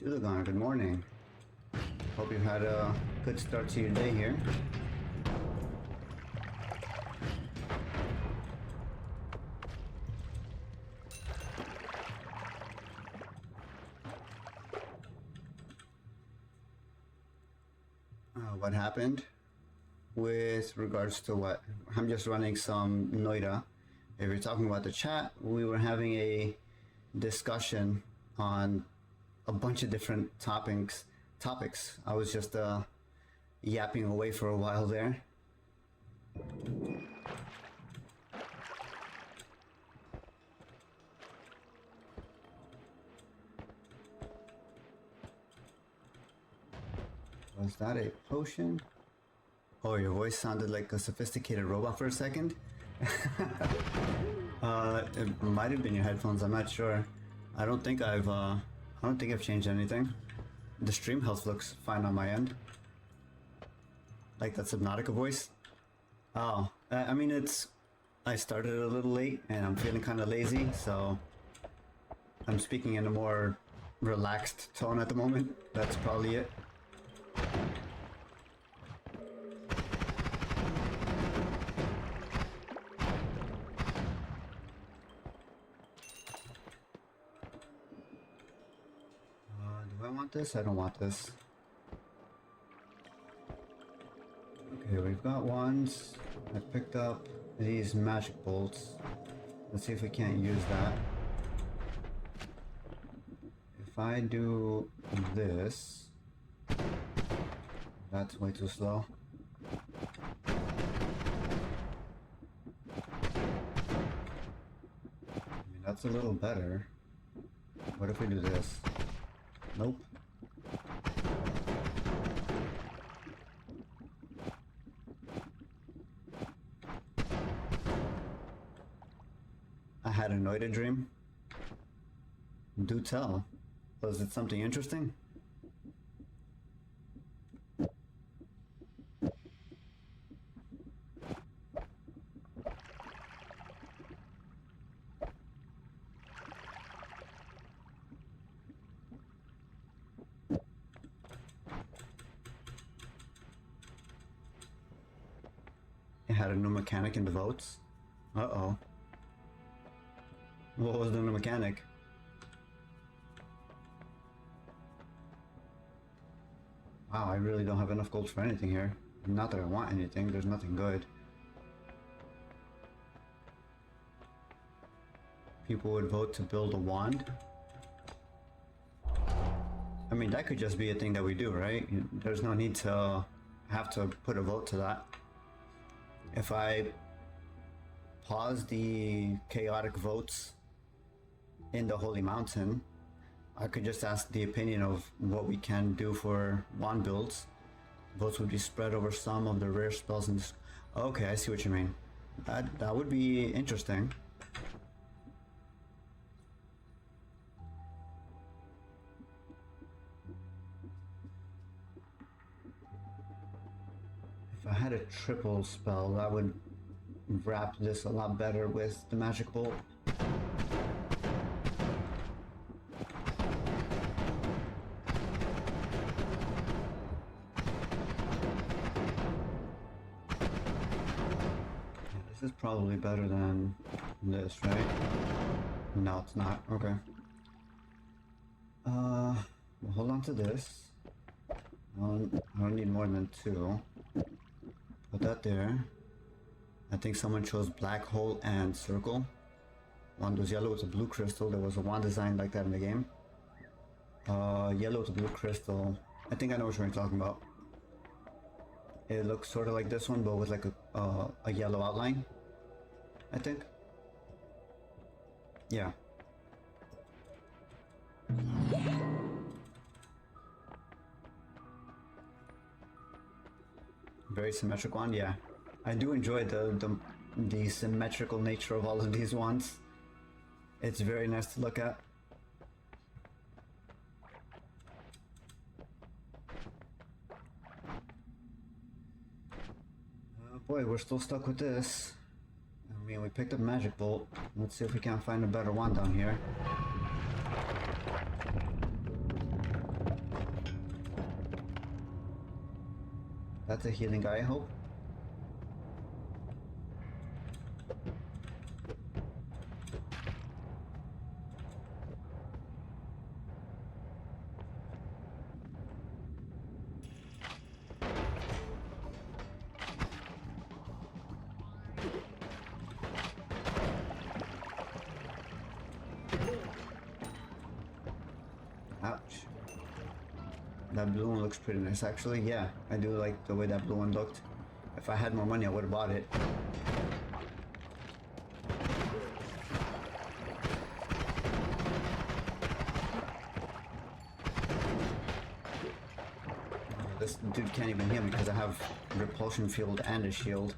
Juligan, good morning. Hope you had a good start to your day here. What happened with regards to what? I'm just running some Noita'd. If you're talking about the chat, we were having a discussion on a bunch of different topics. I was just yapping away for a while there. Was that a potion? Oh, your voice sounded like a sophisticated robot for a second. It might have been your headphones. I'm not sure. I don't think I've changed anything. The stream health looks fine on my end. Like that Subnautica voice. Oh, I mean I started a little late and I'm feeling kind of lazy, so I'm speaking in a more relaxed tone at the moment. That's probably it. Do I want this? I don't want this. Okay, we've got wands. I picked up these magic bolts. Let's see if we can't use that. If I do this, that's way too slow. I mean, that's a little better. What if we do this? Nope. I had a Noita'd dream. Do tell. Was it something interesting? It had a new mechanic in the votes. Uh-oh. What was the new mechanic? Wow, I really don't have enough gold for anything here. Not that I want anything, there's nothing good. People would vote to build a wand. I mean, that could just be a thing that we do, right? There's no need to have to put a vote to that. If I pause the chaotic votes in the Holy Mountain, I could just ask the opinion of what we can do for wand builds. Votes would be spread over some of the rare spells in this. Okay, I see what you mean. That would be interesting. If I had a triple spell, that would wrap this a lot better with the magic bolt. This is probably better than this, right? No, it's not. Okay. We'll hold on to this. I don't need more than 2. Put that there. I think someone chose black hole and circle. One was yellow with a blue crystal. There was a wand design like that in the game. Yellow with a blue crystal. I think I know what you're talking about. It looks sort of like this one, but with like a yellow outline. I think. Yeah. Very symmetric wand, yeah. I do enjoy the symmetrical nature of all of these wands. It's very nice to look at. Oh boy, we're still stuck with this. I mean, we picked up Magic Bolt. Let's see if we can't find a better wand down here. That's a healing guy, I hope. Ouch. That blue one looks pretty nice, actually. Yeah, I do like the way that blue one looked. If I had more money, I would have bought it. This dude can't even heal me because I have repulsion field and a shield.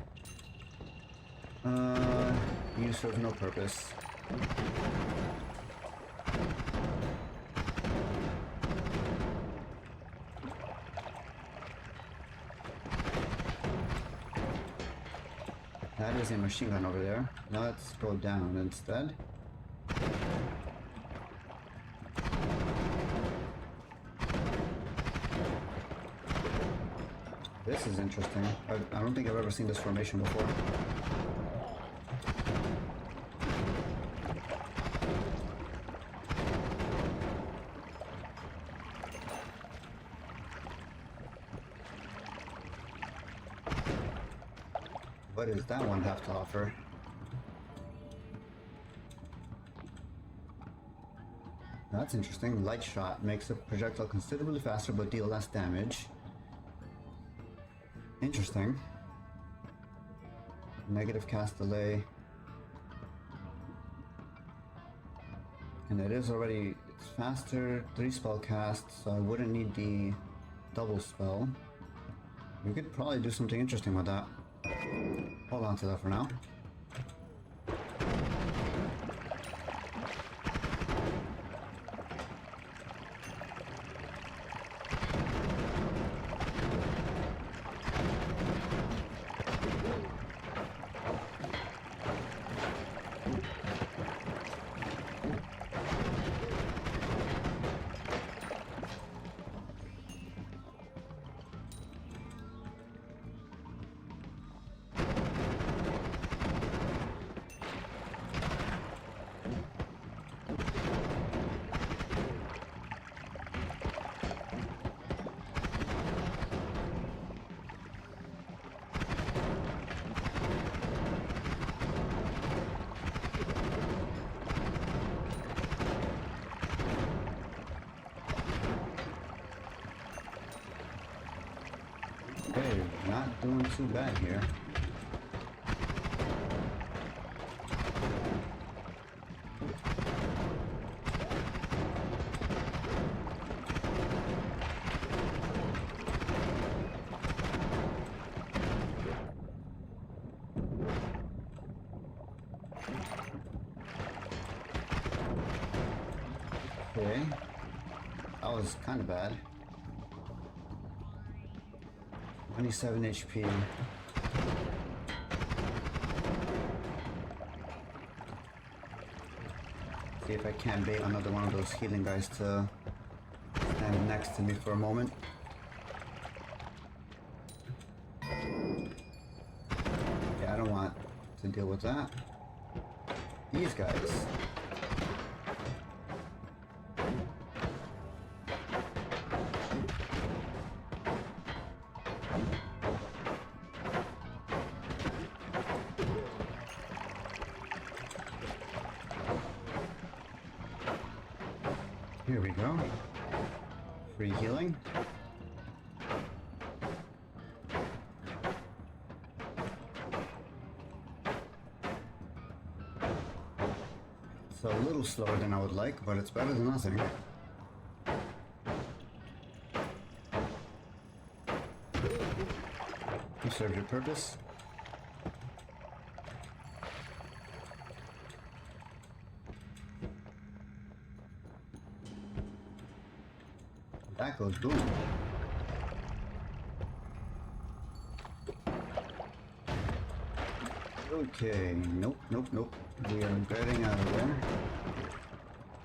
You serve no purpose. That is a machine gun over there. Now let's go down instead. This is interesting. I don't think I've ever seen this formation before. What does that one have to offer? That's interesting. Light shot makes a projectile considerably faster but deal less damage. Interesting. Negative cast delay. And it is already, it's faster, 3 spell cast, so I wouldn't need the double spell. We could probably do something interesting with that. Hold on to that for now. Okay, not doing too bad here. Okay, that was kind of bad. 27 HP. See if I can bait another one of those healing guys to stand next to me for a moment. Yeah, I don't want to deal with that. These guys. Here we go. Free healing. little slower than I would like, but it's better than nothing. You served your purpose. That goes boom. Okay, nope. We are getting out of there.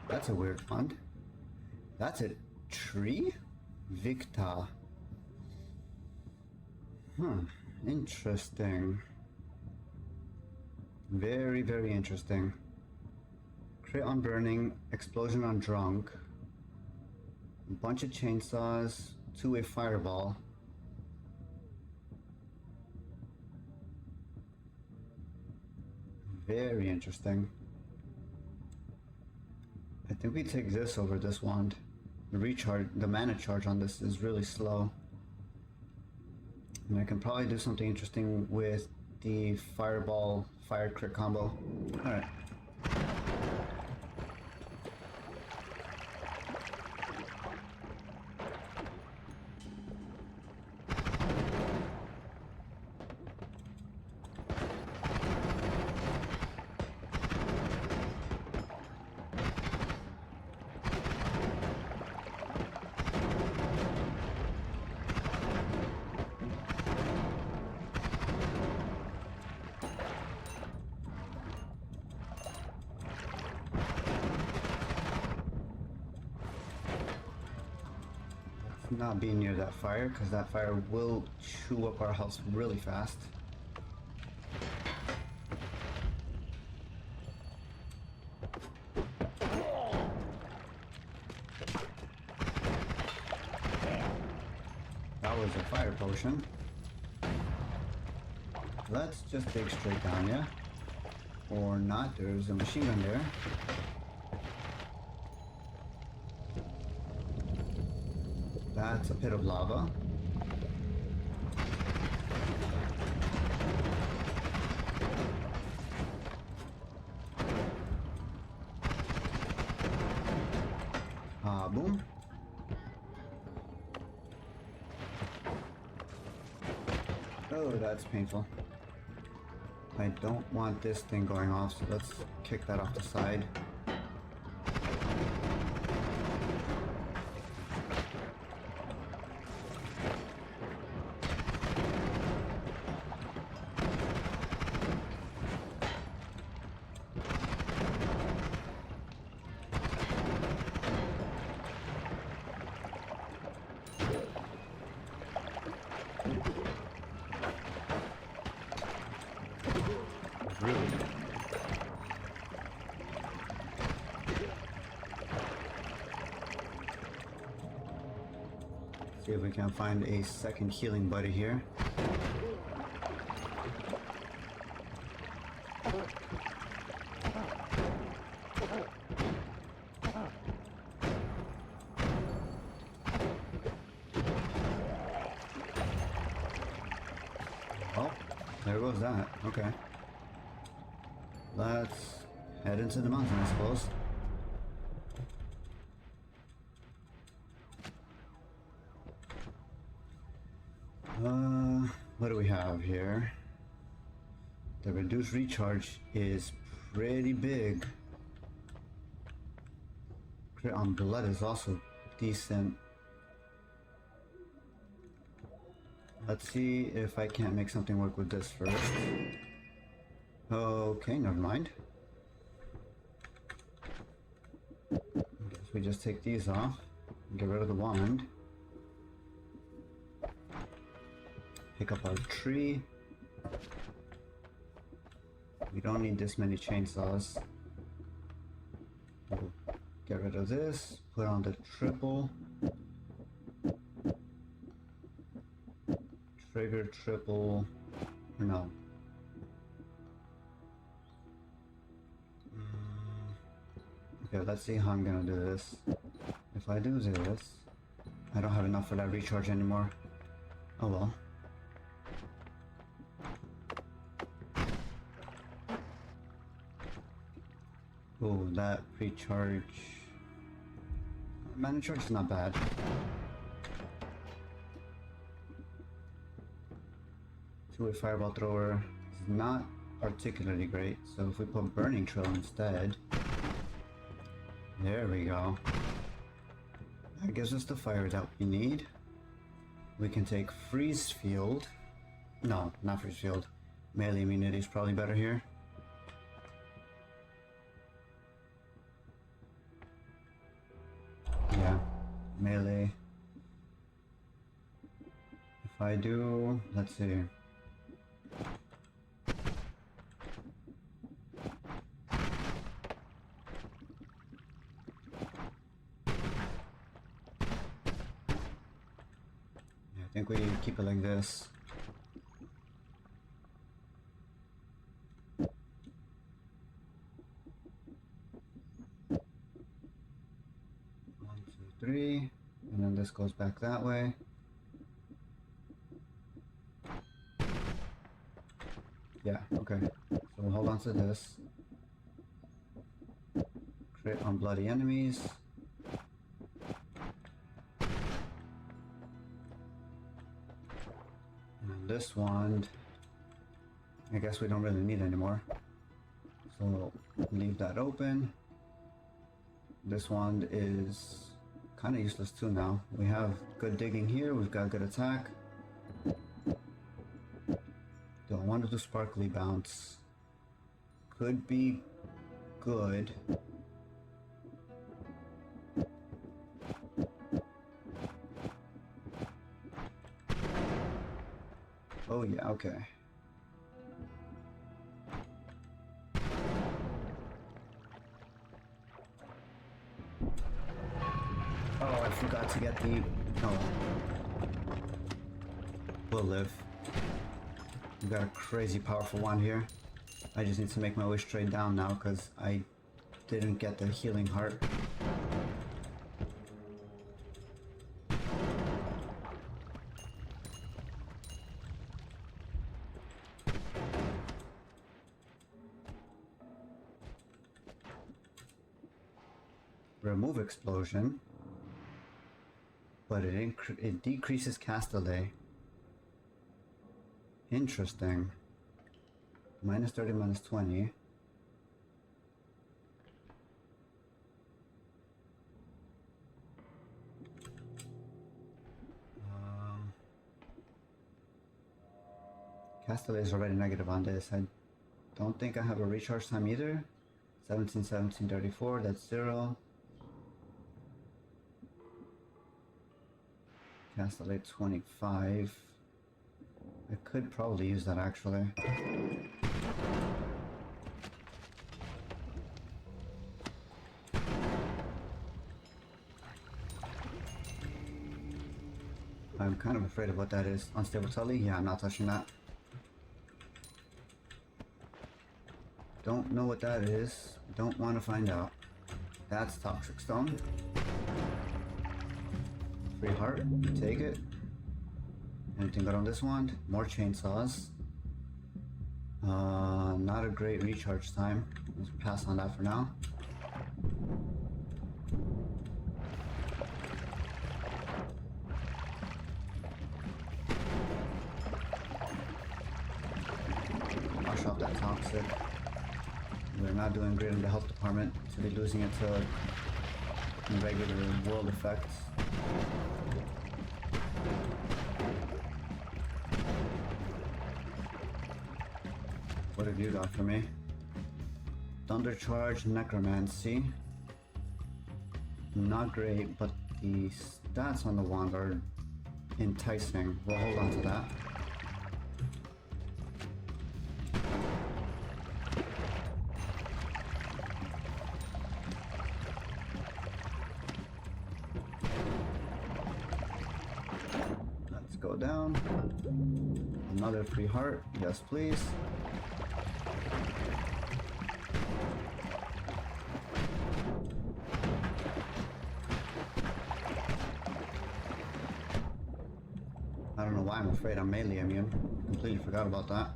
That's a weird font. That's a tree? Victa. Interesting. Very, very interesting. Crit on burning, explosion on drunk. A bunch of chainsaws, two-way fireball. Very interesting. I think we take this over this wand. The mana charge on this is really slow. And I can probably do something interesting with the fireball fire crit combo. Alright. Not be near that fire, because that fire will chew up our health really fast. That was a fire potion. Let's just dig straight down, yeah? Or not, there's a machine gun there. That's a pit of lava. Boom. Oh, that's painful. I don't want this thing going off, so let's kick that off the side. See if we can find a second healing buddy here. Oh, there goes that. Okay. Let's head into the mountain, I suppose. What do we have here? The reduced recharge is pretty big. Crit on blood is also decent. Let's see if I can't make something work with this first. Okay, never mind. Guess we just take these off and get rid of the wand. Pick up our tree. We don't need this many chainsaws. We'll get rid of this, put on the triple. Trigger triple, no. Okay, let's see how I'm gonna do this. If I do this, I don't have enough for that recharge anymore. Oh well. Oh, that recharge. Mana charge is not bad. Two-way fireball thrower is not particularly great, so if we put burning trail instead, there we go. That gives us the fire that we need. We can take freeze field. No, not freeze field. Melee immunity is probably better here. Yeah, melee. If I do, let's see. I think we keep it like this. One, two, three, and then this goes back that way. Yeah, okay. So we'll hold on to this. Crit on bloody enemies. And this wand, I guess we don't really need anymore. So we'll leave that open. This wand is kind of useless too now. We have good digging here, we've got good attack. Don't want to do sparkly bounce. Could be good. Oh yeah, okay. Oh, I forgot to get the... Oh. We'll live. We've got a crazy powerful one here. I just need to make my way straight down now because I didn't get the healing heart. Remove explosion, but it decreases cast delay. Interesting. Minus 30, minus 20. Cast delay is already negative on this. I don't think I have a recharge time either. 17, 17, 34, that's 0. Cast delay 25. I could probably use that actually. I'm kind of afraid of what that is. Unstable Tully? Yeah, I'm not touching that. Don't know what that is. Don't want to find out. That's Toxic Stone. Free heart, take it. Anything good on this wand? More chainsaws. Not a great recharge time. Let's pass on that for now. Wash off that toxic. We're not doing great in the health department to be losing it to regular world effects. What have you got for me? Thunder Charge, Necromancy. Not great, but the stats on the wand are enticing. We'll hold on to that. Let's go down. Another free heart. Yes, please. I don't know why I'm afraid I'm melee immune. Completely forgot about that.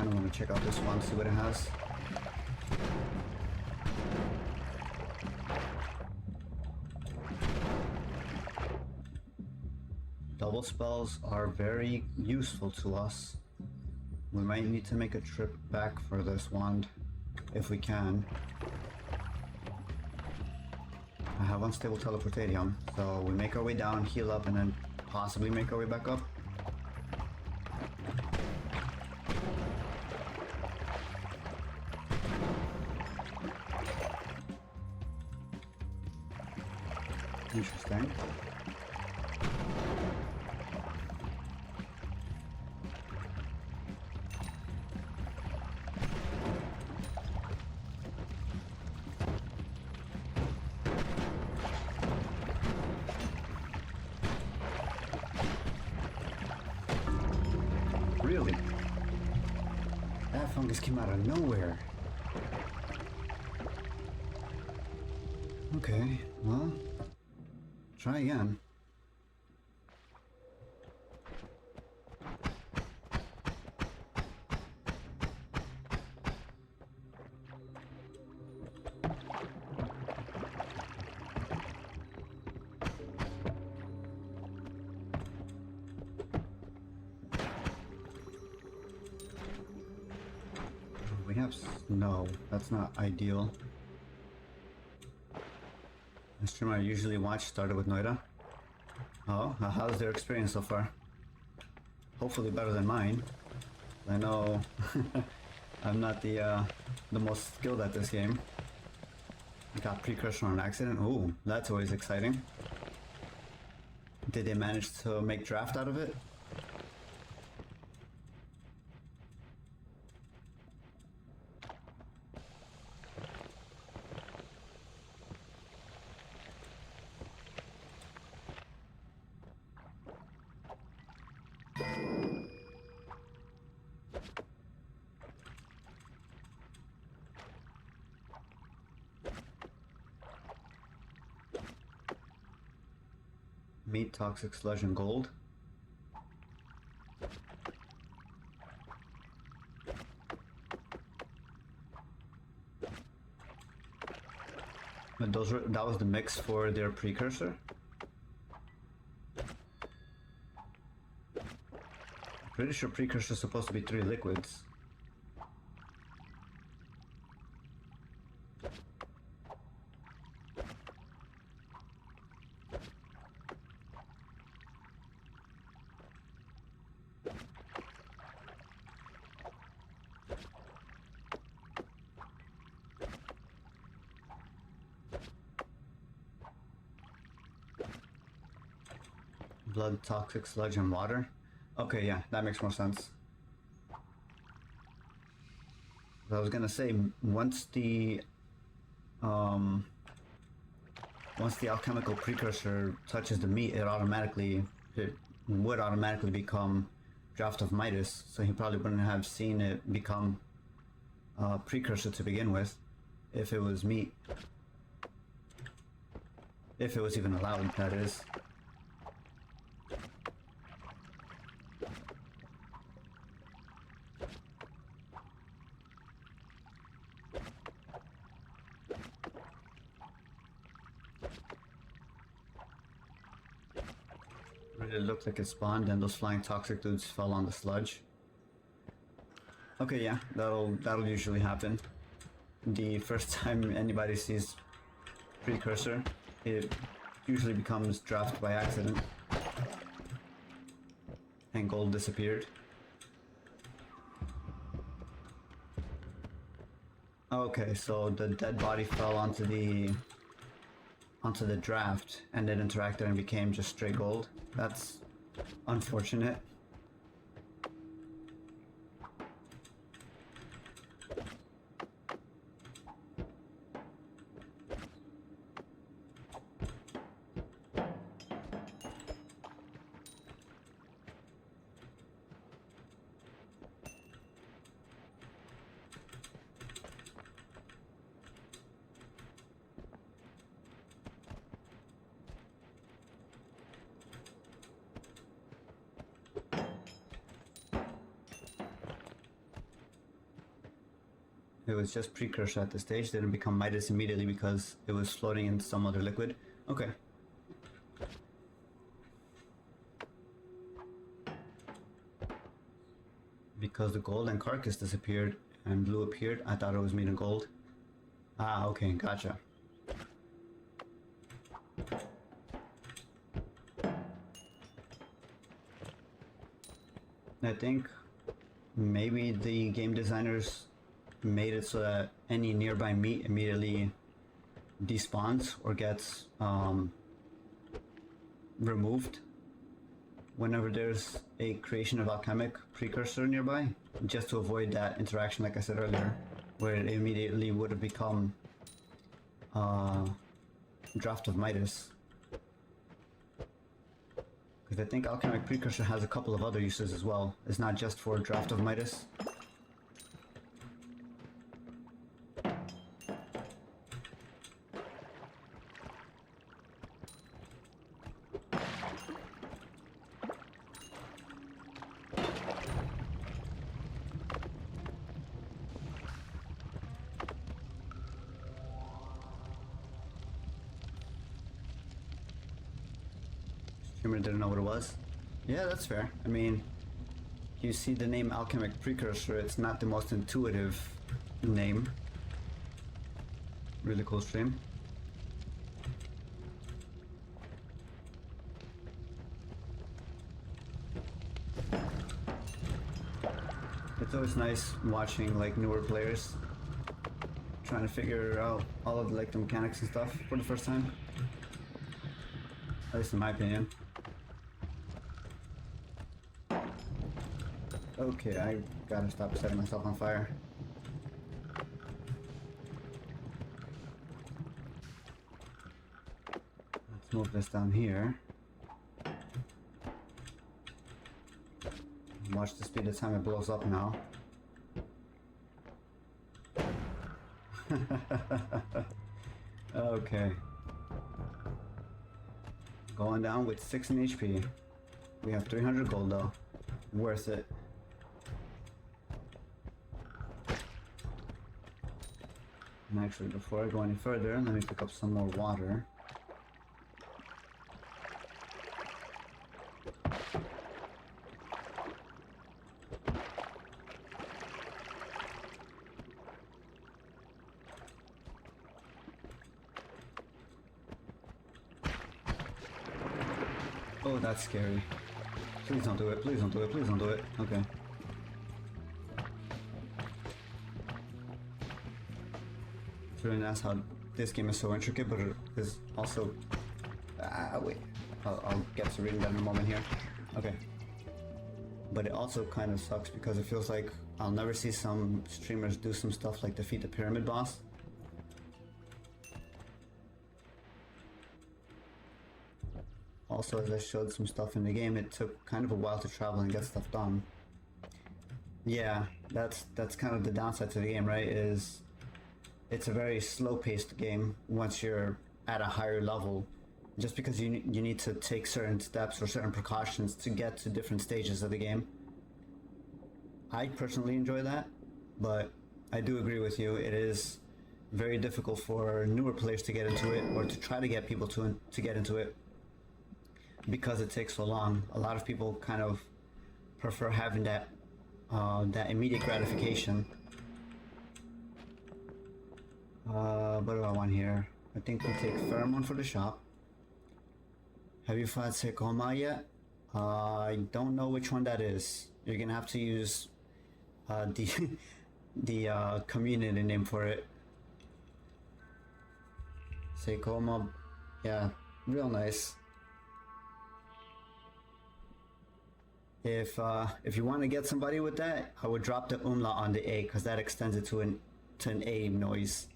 kind of want to check out this one, see what it has. Double spells are very useful to us. We might need to make a trip back for this wand, if we can. I have unstable teleportatium, so we make our way down, heal up, and then possibly make our way back up. Interesting. Really? That fungus came out of nowhere. Okay, well, try again. We have snow. That's not ideal. The streamer I usually watch started with Noita'd. Oh, how's their experience so far? Hopefully better than mine. I know I'm not the most skilled at this game. Got precursor on accident. Ooh, that's always exciting. Did they manage to make draft out of it? Meat, toxic sludge, and gold. But that was the mix for their precursor. Pretty sure precursor is supposed to be 3 liquids. Blood, toxic sludge, and water. Okay, yeah, that makes more sense. I was gonna say, once the alchemical precursor touches the meat, it would automatically become Draft of Midas. So he probably wouldn't have seen it become precursor to begin with, if it was meat. If it was even allowed, that is. It looked like it spawned and those flying toxic dudes fell on the sludge. Okay, yeah, that'll usually happen. The first time anybody sees precursor, it usually becomes draft by accident. And gold disappeared. Okay, so the dead body fell onto the draft and it interacted and became just straight gold. That's unfortunate. It was just precursor at this stage, didn't become Midas immediately because it was floating in some other liquid. Okay. Because the gold and carcass disappeared and blue appeared, I thought it was made in gold. Ah, okay, gotcha. I think maybe the game designers made it so that any nearby meat immediately despawns or gets removed whenever there's a creation of alchemic precursor nearby, just to avoid that interaction like I said earlier, where it immediately would have become Draft of Midas. Because I think alchemic precursor has a couple of other uses as well. It's not just for Draft of Midas. Streamer didn't know what it was. Yeah, that's fair. I mean, you see the name alchemic precursor, it's not the most intuitive name. Really cool stream. It's always nice watching like newer players trying to figure out all of like the mechanics and stuff for the first time. At least in my opinion. Okay, I gotta stop setting myself on fire. Let's move this down here. Watch the speed of time it blows up now. Okay. Going down with 6 in HP. We have 300 gold though. Worth it. And actually, before I go any further, let me pick up some more water. Oh, that's scary. Please don't do it, please don't do it, please don't do it. Okay. It's really nice how this game is so intricate, but it is also... wait. I'll get to reading that in a moment here. Okay. But it also kind of sucks because it feels like I'll never see some streamers do some stuff like defeat the pyramid boss. Also, as I showed some stuff in the game, it took kind of a while to travel and get stuff done. Yeah, that's kind of the downside to the game, right? Is it's a very slow-paced game once you're at a higher level, just because you need to take certain steps or certain precautions to get to different stages of the game. I personally enjoy that, but I do agree with you. It is very difficult for newer players to get into it, or to try to get people to get into it, because it takes so long. A lot of people kind of prefer having that immediate gratification. What do I want here? I think we take Pheromone for the shop. Have you fought Sekoma yet? I don't know which one that is. You're gonna have to use the community name for it. Sekoma, yeah, real nice. If you want to get somebody with that, I would drop the umlaut on the A, because that extends it to an A noise.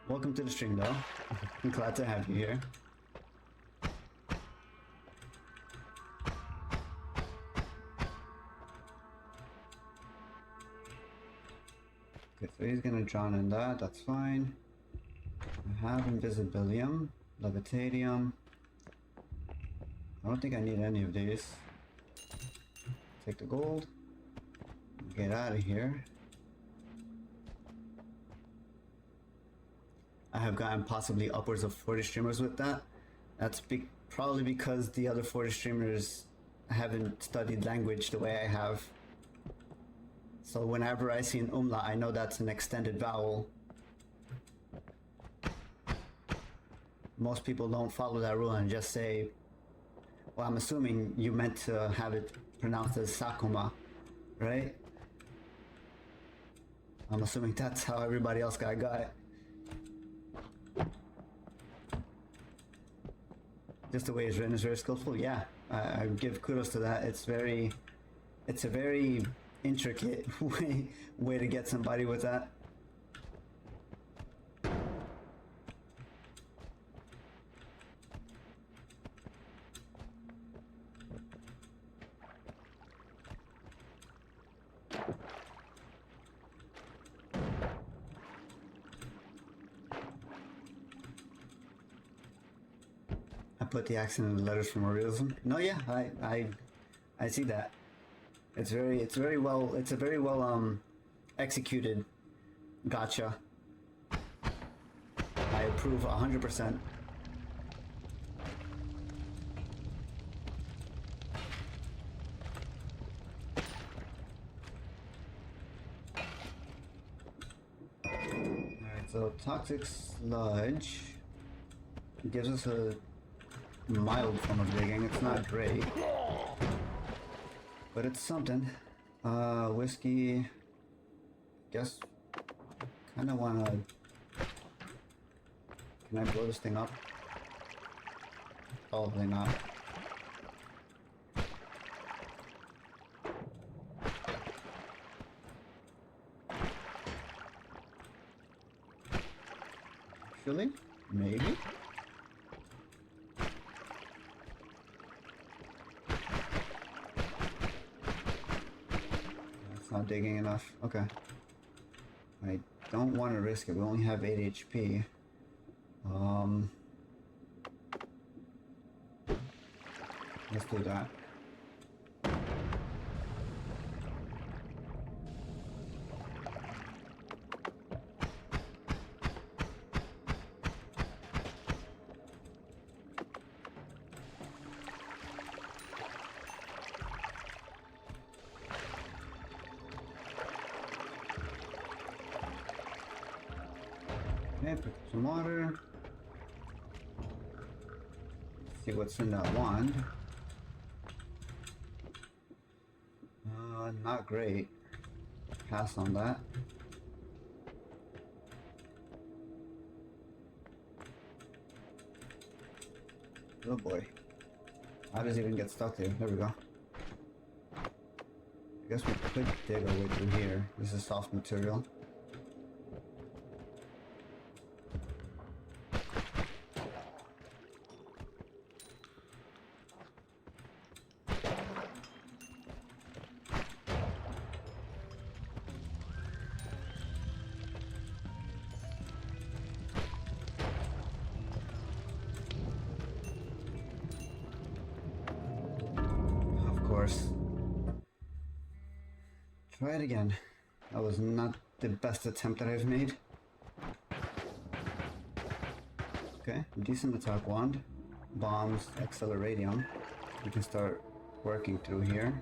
Welcome to the stream though. I'm glad to have you here. Okay, so he's gonna drown in that, that's fine. I have Invisibilium, Levitatium. I don't think I need any of these. take the gold. Get out of here. I have gotten possibly upwards of 40 streamers with that. That's probably because the other 40 streamers haven't studied language the way I have. So whenever I see an umlaut, I know that's an extended vowel. Most people don't follow that rule and just say, well, I'm assuming you meant to have it pronounced as Sakuma, right? I'm assuming that's how everybody else got it. Just the way it's written is very skillful. Yeah, I give kudos to that. It's a very intricate way to get somebody with that. Put the accent in the letters for more realism. No, yeah, I see that. It's a very well executed gotcha. I approve 100%. Alright, so toxic sludge gives us a mild form of digging. It's not great, but it's something. Whiskey. Guess. Kind of wanna. Can I blow this thing up? Probably not. Actually, maybe. Not digging enough. Okay. I don't want to risk it. We only have 8 HP. Let's do that. Okay, put some water. See what's in that wand. Not great. Pass on that. Oh boy. How does it even get stuck there? There we go. I guess we could dig our way through here. This is soft material. Try it again. That was not the best attempt that I've made. Okay, decent attack wand. Bombs, acceleradium. We can start working through here.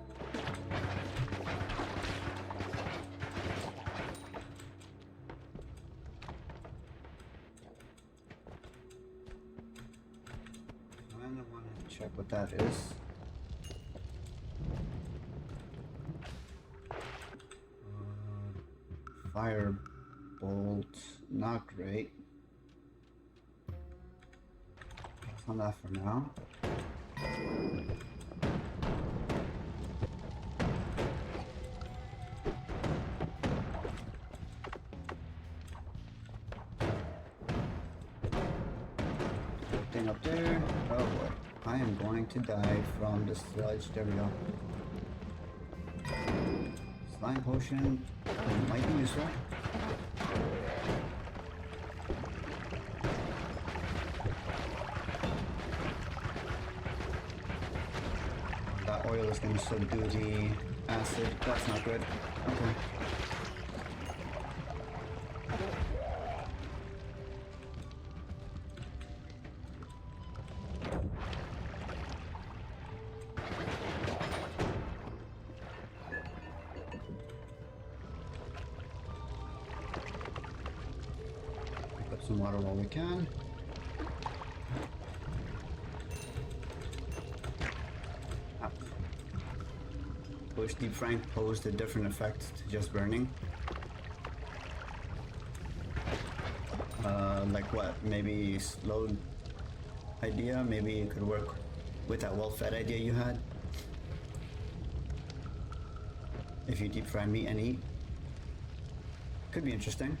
I don't want to check what that is. Firebolt, not great. Pass on that for now. Thing up there. Oh boy, I am going to die from the sludge. There we go. Slime potion might be useful. That oil is going to subdue the Acid, that's not good. Okay. Pick up some water while we can. Wish deep frying posed a different effect to just burning. Like what? Maybe slow idea? Maybe it could work with that well-fed idea you had. If you deep fry meat and eat. Could be interesting.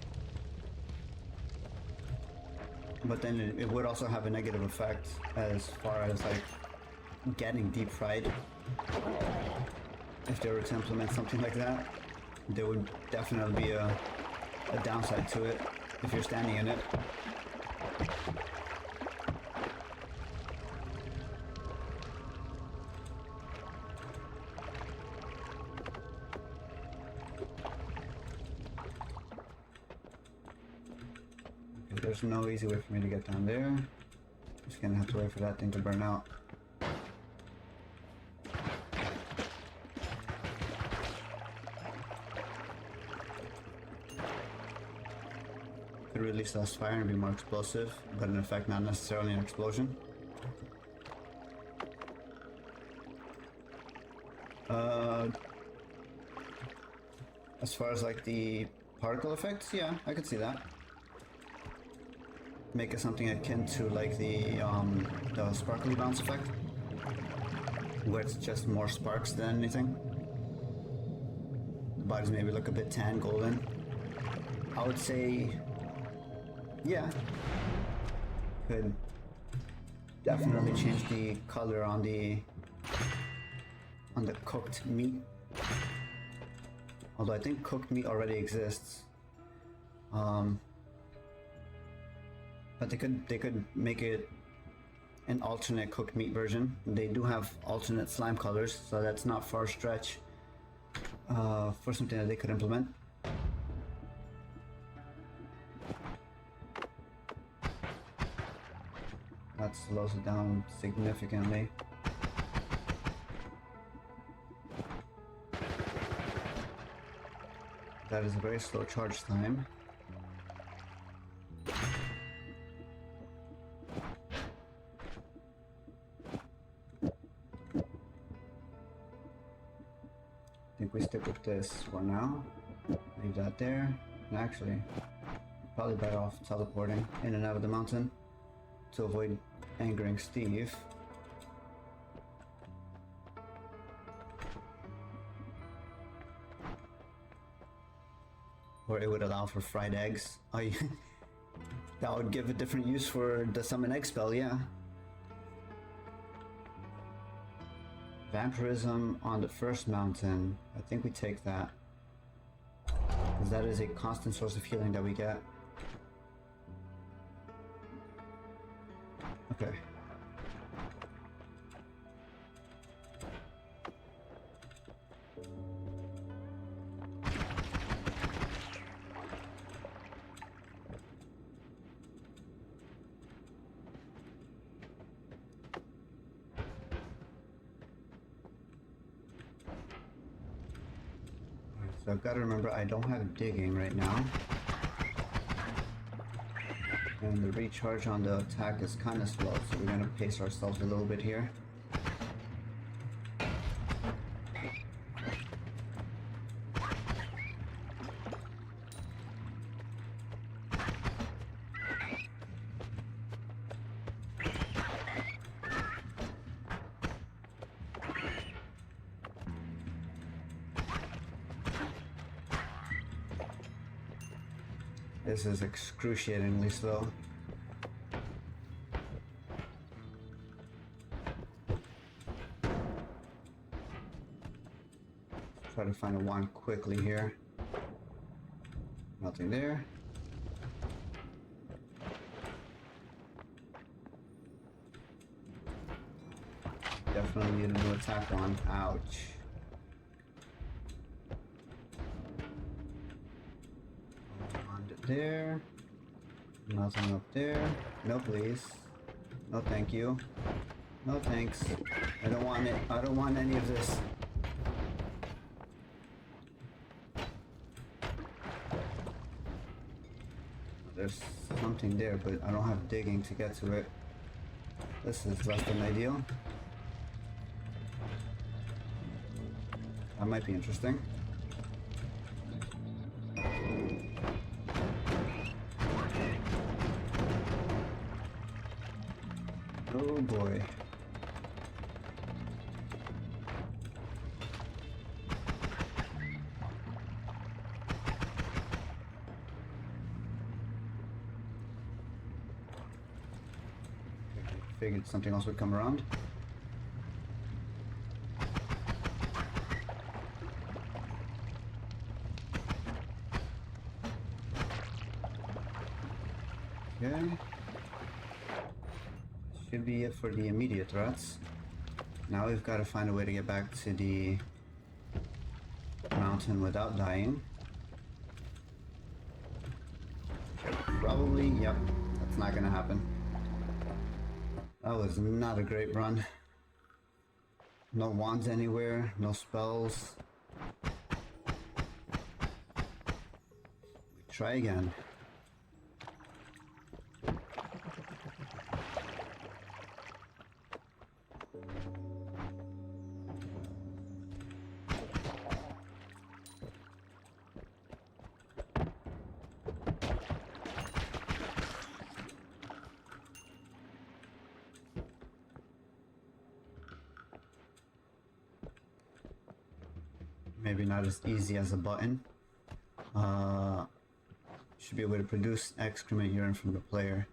But then it would also have a negative effect as far as like getting deep fried. If they were to implement something like that, there would definitely be a downside to it if you're standing in it. Okay, there's no easy way for me to get down there. Just gonna have to wait for that thing to burn out. Could release less fire and be more explosive, but in effect not necessarily an explosion. As far as like the particle effects, yeah, I could see that. Make it something akin to like the sparkly bounce effect, where it's just more sparks than anything. The bodies maybe look a bit tan, golden. I would say, yeah, could definitely change the color on the cooked meat. Although I think cooked meat already exists. But they could make it an alternate cooked meat version. They do have alternate slime colors, so that's not far stretch for something that they could implement. That slows it down significantly. That is a very slow charge time. I think we stick with this for now. Leave that there. And actually, probably better off teleporting in and out of the mountain to avoid angering Steve. Or it would allow for fried eggs. Oh, yeah. That would give a different use for the summon egg spell, yeah. Vampirism on the first mountain. I think we take that, because that is a constant source of healing that we get. Okay. So I've got to remember I don't have digging right now. And the recharge on the attack is kind of slow, so we're going to pace ourselves a little bit here. This is excruciatingly slow. Try to find a wand quickly here. Nothing there. Definitely need a new attack wand. Ouch. there. Nothing up there. No, please. No, thank you. No, thanks. I don't want it. I don't want any of this. There's something there, but I don't have digging to get to it. This is less than ideal. That might be interesting. Oh boy. Figured something else would come around. Okay. Should be it for the immediate threats. Now we've got to find a way to get back to the mountain without dying. Probably, yep, that's not gonna happen. That was not a great run. No wands anywhere, no spells. Try again. Maybe not as easy as a button. Should be able to produce excrement urine from the player.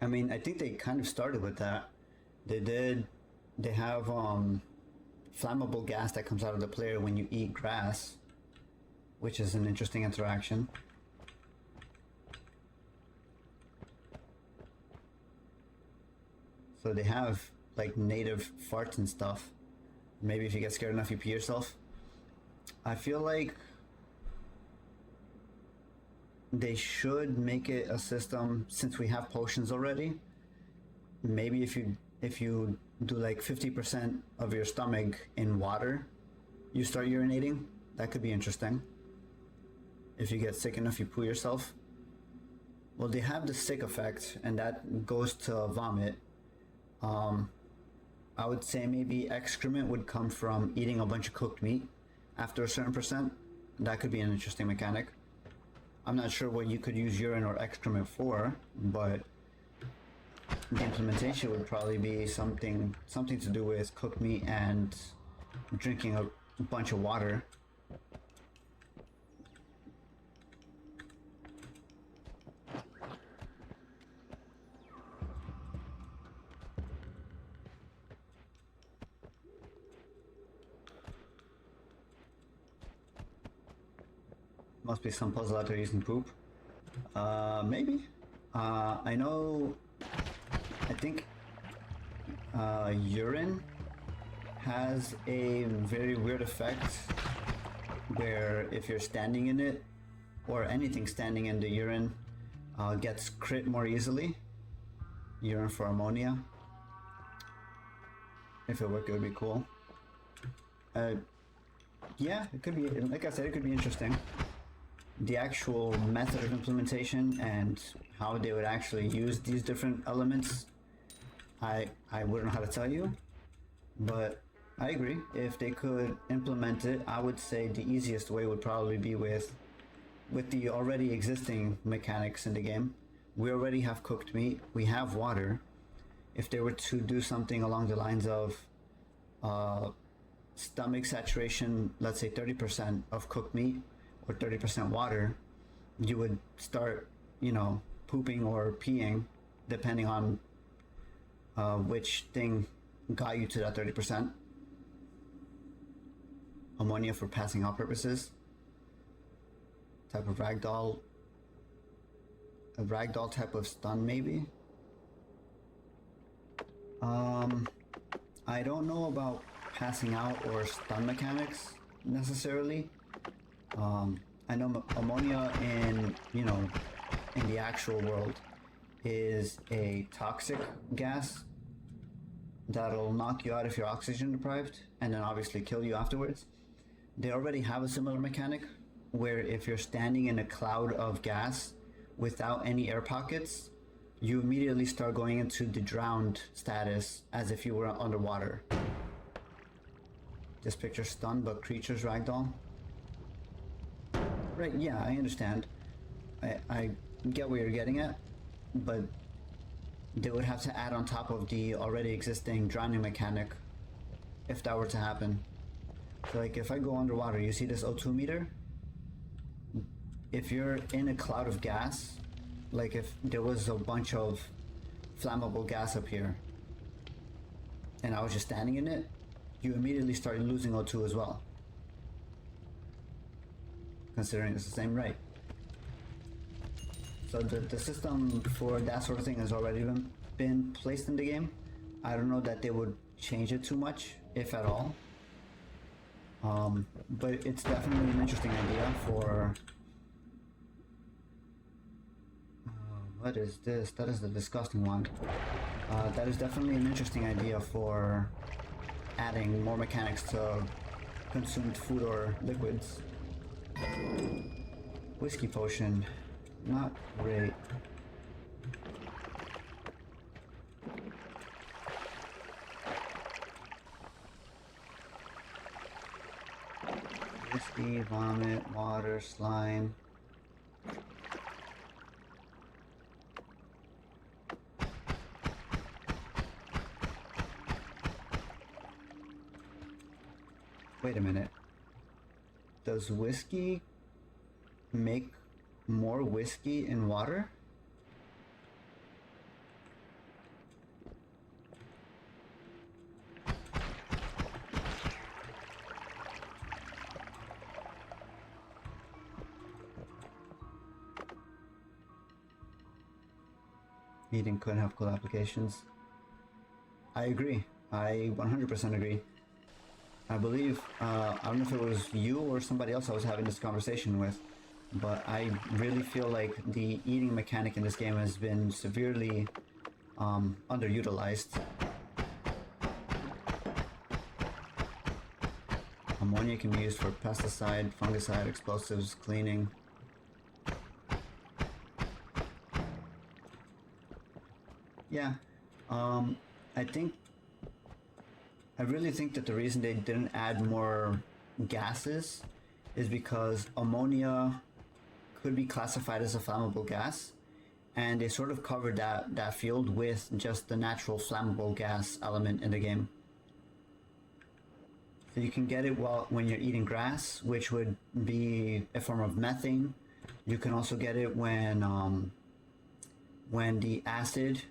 I mean, I think they kind of started with that. They have flammable gas that comes out of the player when you eat grass, which is an interesting interaction. So they have like native farts and stuff. Maybe if you get scared enough, you pee yourself. I feel like they should make it a system, since we have potions already. Maybe if you do like 50% of your stomach in water, you start urinating. That could be interesting. If you get sick enough, you poo yourself. Well, they have the sick effect, and that goes to vomit. I would say maybe excrement would come from eating a bunch of cooked meat after a certain percent. That could be an interesting mechanic. I'm not sure what you could use urine or excrement for, but the implementation would probably be something to do with cooked meat and drinking a bunch of water. Must be some puzzle out there using poop. Maybe. I know. I think urine has a very weird effect where if you're standing in it, or anything standing in the urine, gets crit more easily. Urine for ammonia. If it worked, it would be cool. Yeah, it could be. Like I said, it could be interesting. The actual method of implementation and how they would actually use these different elements, I wouldn't know how to tell you, but I agree. If they could implement it, I would say the easiest way would probably be with the already existing mechanics in the game. We already have cooked meat, we have water. If they were to do something along the lines of stomach saturation, let's say 30% of cooked meat, or 30% water, you would start, pooping or peeing, depending on which thing got you to that 30%. Ammonia for passing out purposes. Type of ragdoll. A ragdoll type of stun, maybe. I don't know about passing out or stun mechanics necessarily. I know ammonia in, in the actual world is a toxic gas that'll knock you out if you're oxygen deprived and then obviously kill you afterwards. They already have a similar mechanic where if you're standing in a cloud of gas without any air pockets, you immediately start going into the drowned status as if you were underwater. This picture's stunned, but creatures ragdoll. Right, yeah, I understand. I get where you're getting at, but they would have to add on top of the already existing drowning mechanic if that were to happen. So like if I go underwater, you see this O2 meter? If you're in a cloud of gas, like if there was a bunch of flammable gas up here and I was just standing in it, you immediately start losing O2 as well. Considering it's the same rate. So the system for that sort of thing has already been placed in the game. I don't know that they would change it too much, if at all. But it's definitely an interesting idea for... what is this? That is the disgusting one. That is definitely an interesting idea for adding more mechanics to consumed food or liquids. Whiskey potion. Not great. Whiskey, vomit, water, slime. Wait a minute. Does whiskey make more whiskey in water? Eating could have cool applications. I agree. I 100% agree. I believe, I don't know if it was you or somebody else I was having this conversation with, but I really feel like the eating mechanic in this game has been severely underutilized. Ammonia can be used for pesticide, fungicide, explosives, cleaning. Yeah, I really think that the reason they didn't add more gases is because ammonia could be classified as a flammable gas, and they sort of covered that field with just the natural flammable gas element in the game. So you can get it when you're eating grass, which would be a form of methane. You can also get it when the acid.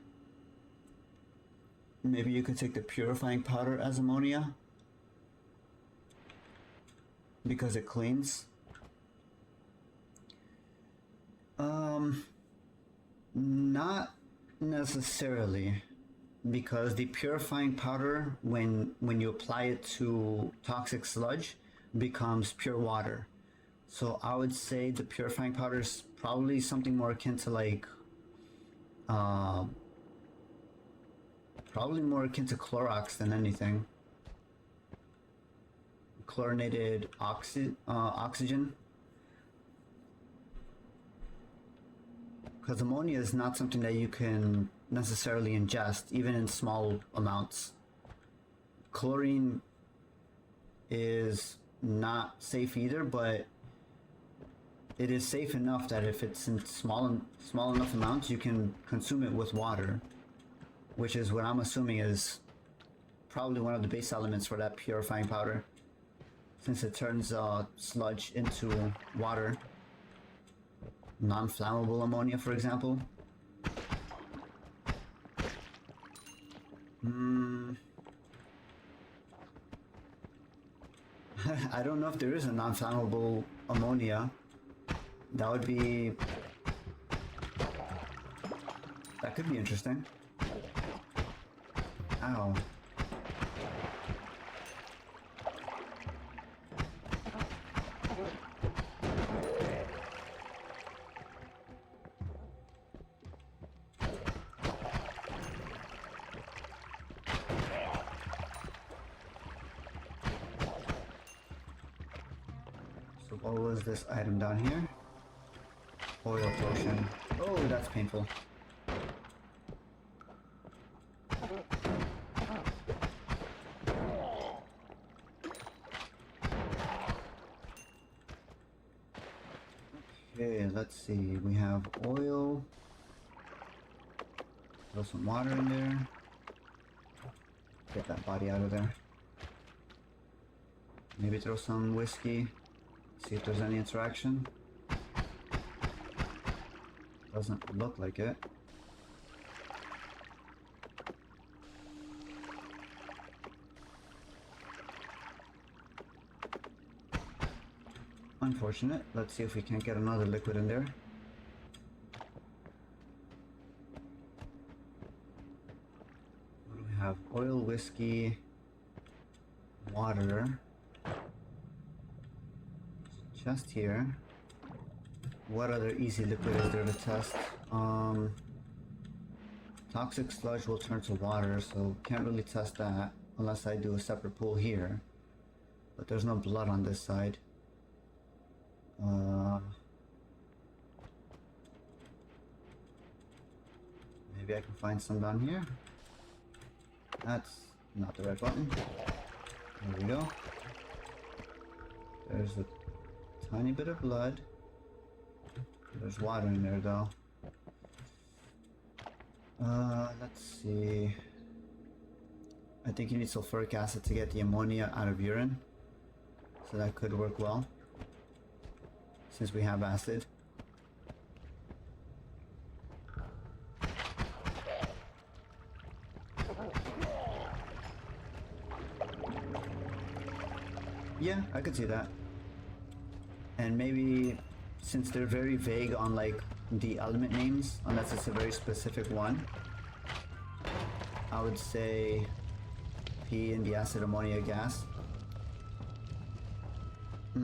Maybe you could take the purifying powder as ammonia because it cleans. Not necessarily, because the purifying powder, when you apply it to toxic sludge, becomes pure water. So I would say the purifying powder is probably something more akin to like probably more akin to Clorox than anything. Chlorinated oxygen. Because ammonia is not something that you can necessarily ingest, even in small amounts. Chlorine is not safe either, but it is safe enough that if it's in small enough amounts, you can consume it with water. Which is what I'm assuming is probably one of the base elements for that purifying powder, since it turns sludge into water. Non-flammable ammonia, for example. I don't know if there is a non-flammable ammonia. That would be... that could be interesting. Ow. What was this item down here? Oil potion. Oh, that's painful. Okay, let's see. We have oil. Throw some water in there. Get that body out of there. Maybe throw some whiskey. See if there's any interaction. Doesn't look like it. Unfortunate. Let's see if we can't get another liquid in there. What do we have? Oil, whiskey, water. Chest here. What other easy liquid is there to test? Toxic sludge will turn to water, so can't really test that unless I do a separate pool here. But there's no blood on this side. Maybe I can find some down here. That's not the right button. There we go. There's a tiny bit of blood. There's water in there though. Let's see. I think you need sulfuric acid to get the ammonia out of urine. So that could work well, since we have acid. Yeah, I could see that. And maybe, since they're very vague on like the element names, unless it's a very specific one, I would say P in the acid ammonia gas. I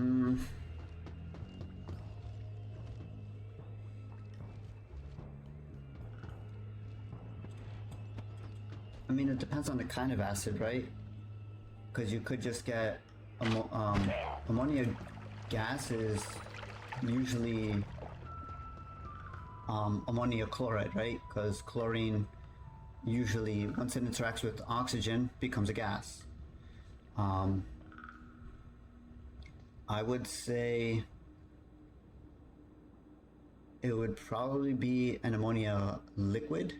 mean, it depends on the kind of acid, right? Because you could just get ammonia gas is usually ammonia chloride, right? Because chlorine usually, once it interacts with oxygen, becomes a gas. I would say it would probably be an ammonia liquid,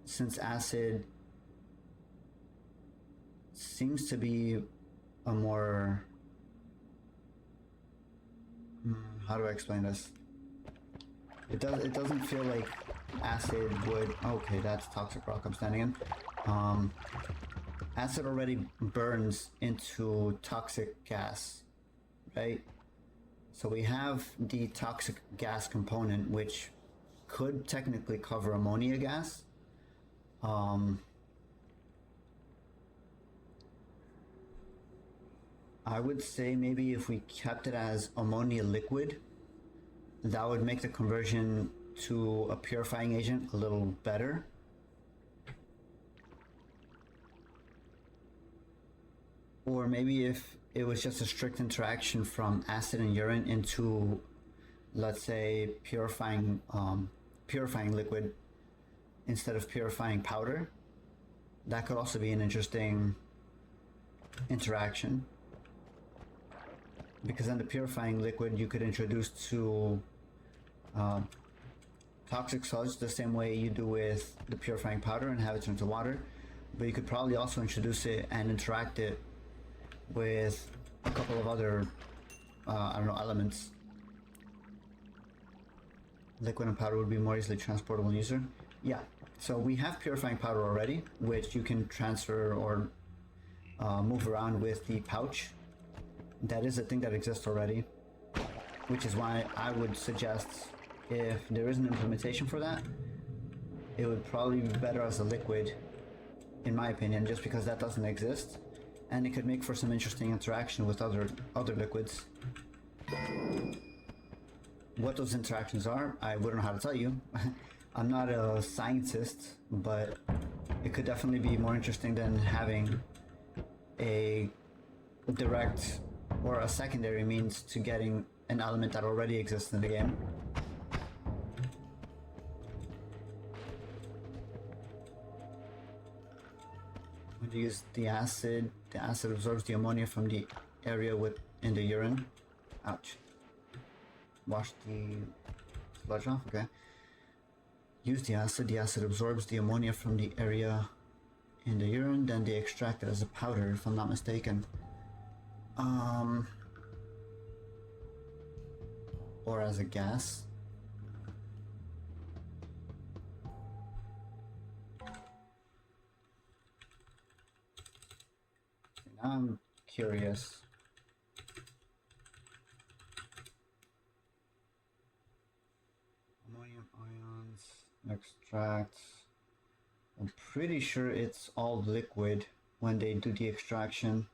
since acid seems to be a more... how do I explain this? It doesn't feel like acid would... Okay, that's toxic rock I'm standing in. Acid already burns into toxic gas, right? So we have the toxic gas component, which could technically cover ammonia gas. I would say maybe if we kept it as ammonia liquid, that would make the conversion to a purifying agent a little better. Or maybe if it was just a strict interaction from acid and urine into, let's say, purifying liquid instead of purifying powder, that could also be an interesting interaction. Because then the purifying liquid you could introduce to toxic sludge the same way you do with the purifying powder and have it turn to water. But you could probably also introduce it and interact it with a couple of other, I don't know, elements. Liquid and powder would be more easily transportable in user. Yeah, so we have purifying powder already, which you can transfer or move around with the pouch. That is a thing that exists already, which is why I would suggest, if there is an implementation for that, it would probably be better as a liquid, in my opinion, just because that doesn't exist. And it could make for some interesting interaction with other liquids. What those interactions are, I wouldn't know how to tell you. I'm not a scientist, but it could definitely be more interesting than having a direct or a secondary means to getting an element that already exists in the game. When you use the acid absorbs the ammonia from the area in the urine. Ouch. Wash the sludge off, okay. Use the acid absorbs the ammonia from the area in the urine, then they extract it as a powder, if I'm not mistaken. Or as a gas. Now I'm curious. Ammonium ions, extracts. I'm pretty sure it's all liquid when they do the extraction.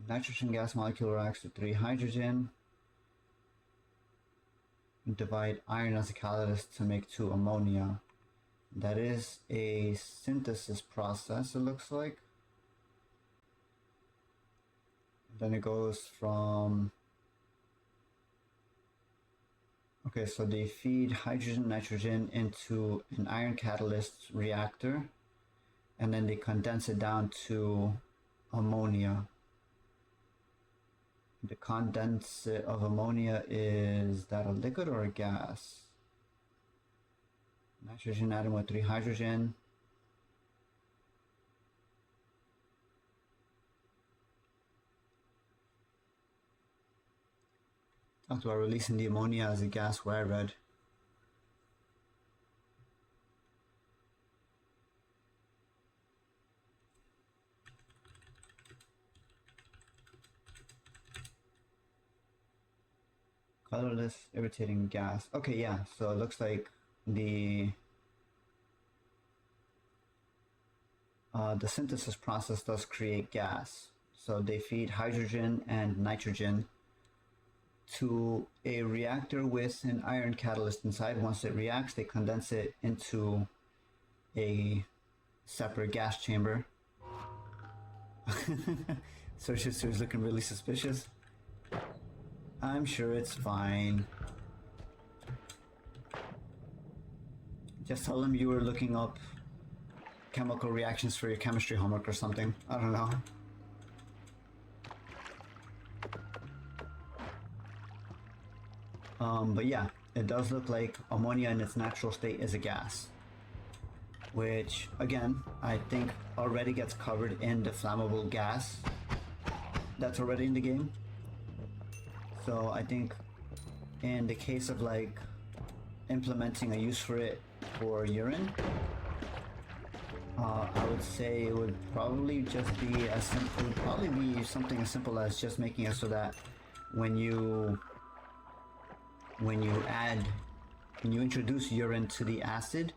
Nitrogen gas molecule reacts with 3 hydrogen. Divide iron as a catalyst to make 2 ammonia. That is a synthesis process, it looks like. Then it goes from... Okay, so they feed hydrogen, nitrogen into an iron catalyst reactor, and then they condense it down to ammonia. The condensate of ammonia, is that a liquid or a gas? Nitrogen atom with 3 hydrogen. Talked about releasing the ammonia as a gas, where I read. Colorless, irritating gas. Okay, yeah, so it looks like the synthesis process does create gas. So they feed hydrogen and nitrogen to a reactor with an iron catalyst inside. Once it reacts, they condense it into a separate gas chamber. Search history is looking really suspicious. I'm sure it's fine. Just tell them you were looking up chemical reactions for your chemistry homework or something. I don't know. But yeah, it does look like ammonia in its natural state is a gas. Which, again, I think already gets covered in the flammable gas that's already in the game. So I think in the case of like implementing a use for it for urine, I would say it would probably just be as simple, it would probably be something as simple as just making it so that when you introduce urine to the acid,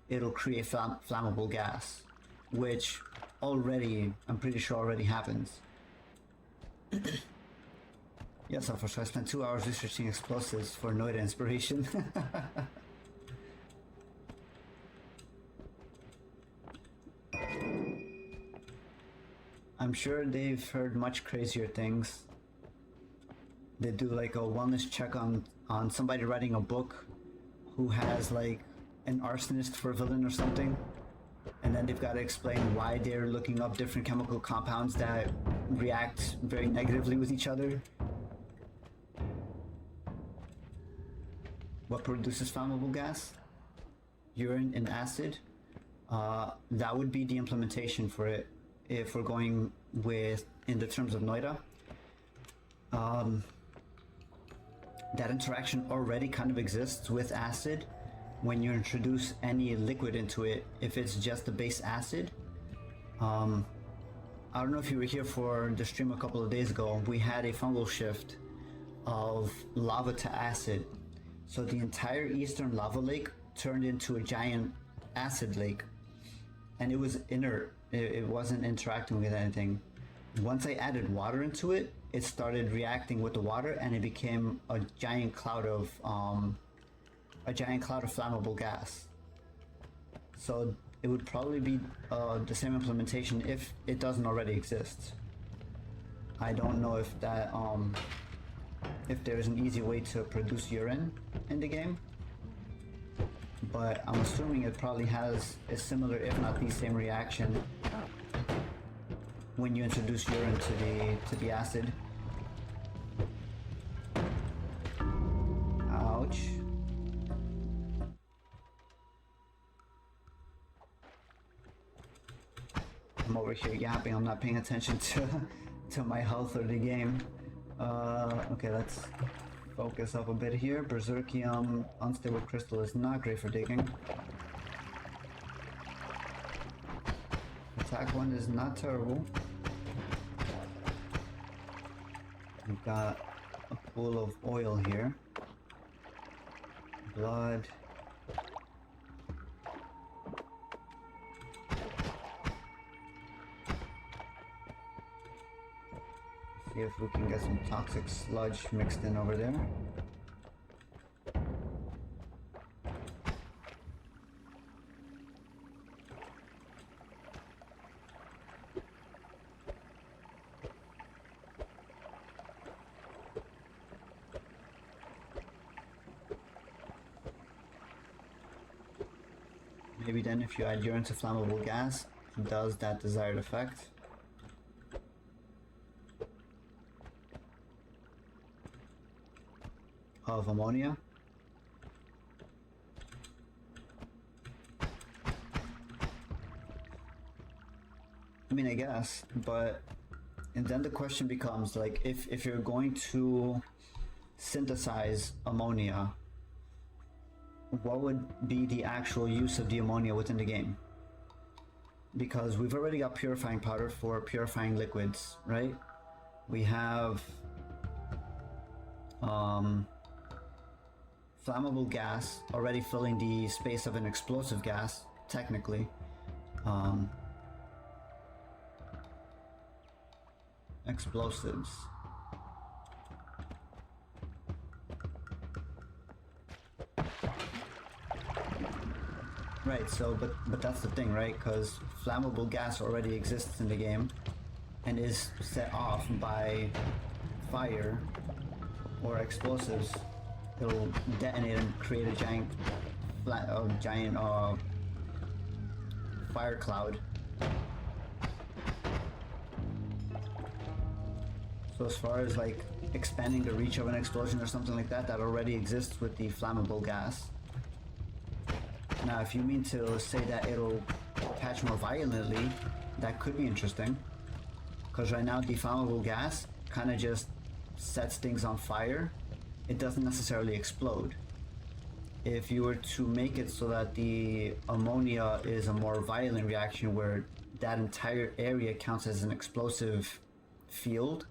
it'll create flammable gas, which already, I'm pretty sure already happens. Yes, so I spent 2 hours researching explosives for Noita'd inspiration. I'm sure they've heard much crazier things. They do like a wellness check on somebody writing a book who has like an arsonist for a villain or something, and then they've got to explain why they're looking up different chemical compounds that react very negatively with each other. What produces flammable gas? Urine and acid. That would be the implementation for it if we're going with in the terms of Noita'd. That interaction already kind of exists with acid when you introduce any liquid into it. If it's just the base acid, I don't know if you were here for the stream a couple of days ago. We had a fungal shift of lava to acid. So the entire eastern lava lake turned into a giant acid lake, and it was inert. It wasn't interacting with anything. Once I added water into it, it started reacting with the water, and it became a giant cloud of flammable gas. So it would probably be the same implementation if it doesn't already exist. I don't know if that if there's an easy way to produce urine in the game, but I'm assuming it probably has a similar, if not the same reaction when you introduce urine to the acid. Ouch. I'm over here yapping, I'm not paying attention to my health or the game. Okay, let's focus up a bit here. Berserkium unstable crystal is not great for digging. Attack 1 is not terrible. We've got a pool of oil here. Blood. See if we can get some toxic sludge mixed in over there. Maybe then if you add urine to flammable gas, it does that desired effect. Of ammonia. I mean, I guess, but and then the question becomes like, if you're going to synthesize ammonia, what would be the actual use of the ammonia within the game? Because we've already got purifying powder for purifying liquids, right? We have flammable gas already filling the space of an explosive gas, technically. Explosives. Right, so, but that's the thing, right? Because flammable gas already exists in the game and is set off by fire or explosives. It'll detonate and create a giant fire cloud. So as far as like expanding the reach of an explosion or something like that, that already exists with the flammable gas. Now, if you mean to say that it'll attach more violently, that could be interesting. Because right now, the flammable gas kind of just sets things on fire. It doesn't necessarily explode. If you were to make it so that the ammonia is a more violent reaction where that entire area counts as an explosive field,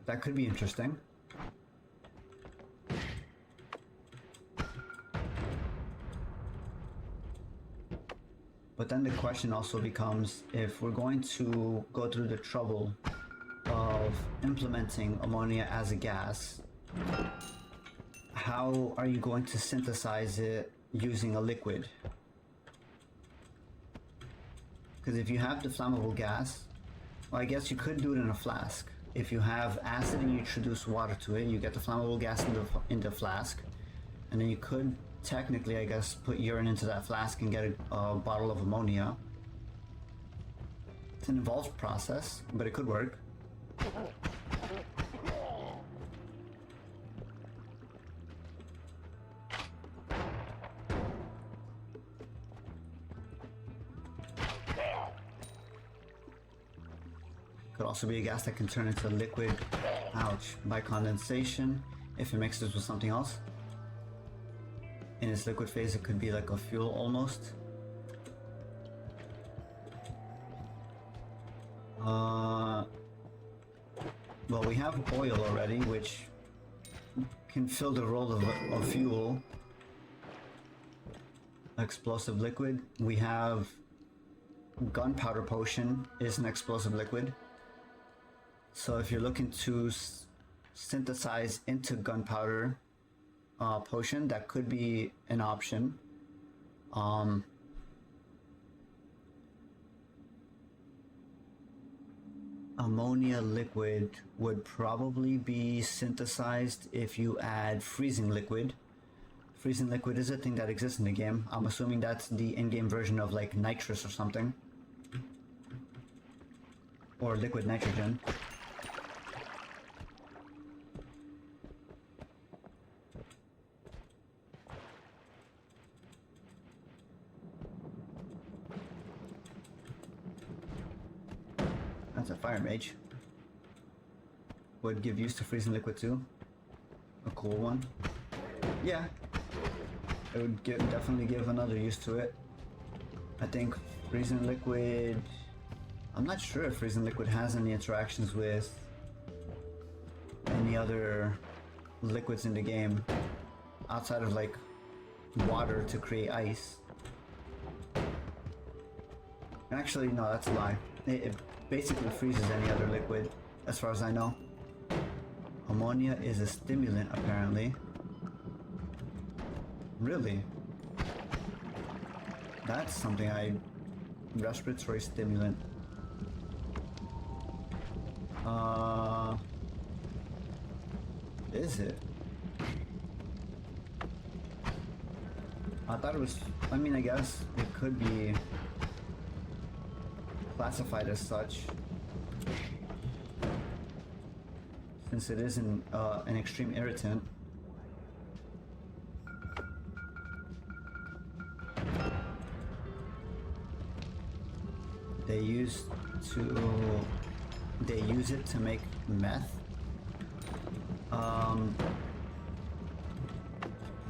that could be interesting. But then the question also becomes, if we're going to go through the trouble of implementing ammonia as a gas, how are you going to synthesize it using a liquid? Because if you have the flammable gas, well, I guess you could do it in a flask. If you have acid and you introduce water to it, you get the flammable gas in the flask, and then you could technically, I guess, put urine into that flask and get a bottle of ammonia. It's an involved process, but it could work. Could also be a gas that can turn into liquid, ouch, by condensation if it mixes with something else. In its liquid phase, it could be like a fuel almost. Well, we have oil already, which can fill the role of fuel. Explosive liquid. We have gunpowder potion is an explosive liquid. So if you're looking to synthesize into gunpowder potion, that could be an option. ammonia liquid would probably be synthesized if you add freezing liquid. Freezing liquid is a thing that exists in the game. I'm assuming that's the in-game version of like nitrous or something. Or liquid nitrogen. That's a fire mage. Would give use to freezing liquid too. A cool one. Yeah. It would definitely give another use to it. I think freezing liquid... I'm not sure if freezing liquid has any interactions with any other liquids in the game outside of like water to create ice. Actually, no, that's a lie. It basically freezes any other liquid, as far as I know. Ammonia is a stimulant, apparently. Really? That's something respiratory stimulant. Is it? I thought it was, I mean, I guess it could be classified as such, since it is an extreme irritant. They use it to make meth.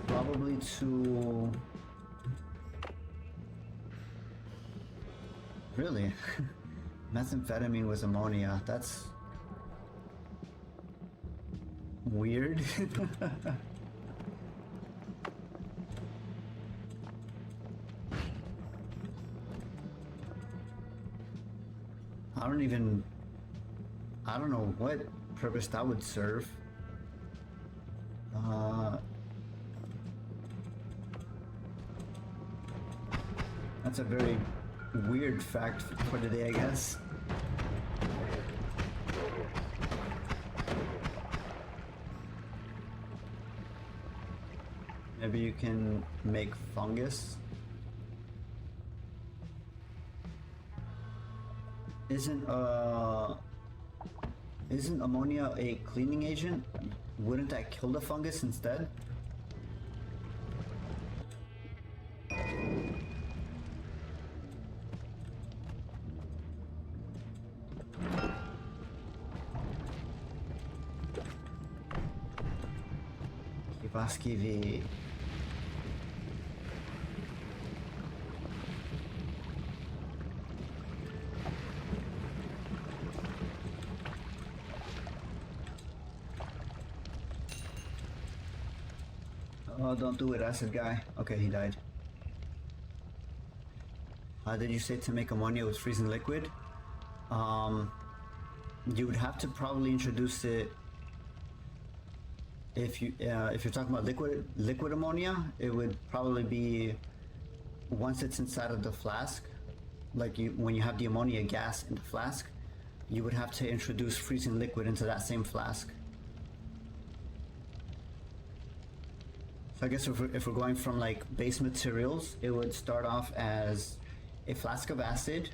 Probably to... Really? Methamphetamine was ammonia. That's... weird. I don't know what purpose that would serve. That's a very weird fact for today, I guess. Maybe you can make fungus. Isn't ammonia a cleaning agent? Wouldn't that kill the fungus instead? Kivaskivi. Oh, don't do it, acid guy. Okay, he died. Did you say to make ammonia with freezing liquid? You would have to probably introduce it if you're talking about liquid ammonia. It would probably be once it's inside of the flask, like when you have the ammonia gas in the flask, you would have to introduce freezing liquid into that same flask. So I guess if we're going from like base materials, it would start off as a flask of acid,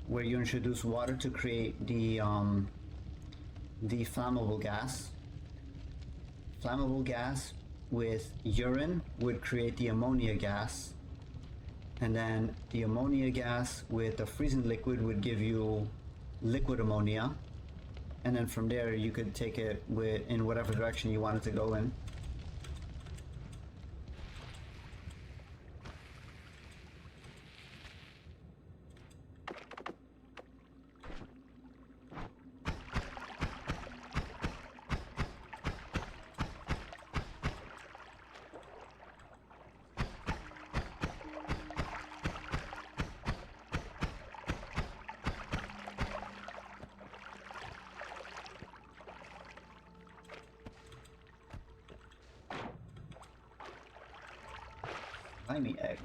where you introduce water to create the flammable gas. Flammable gas with urine would create the ammonia gas, and then the ammonia gas with the freezing liquid would give you liquid ammonia, and then from there you could take it in whatever direction you want it to go in. Slimy egg.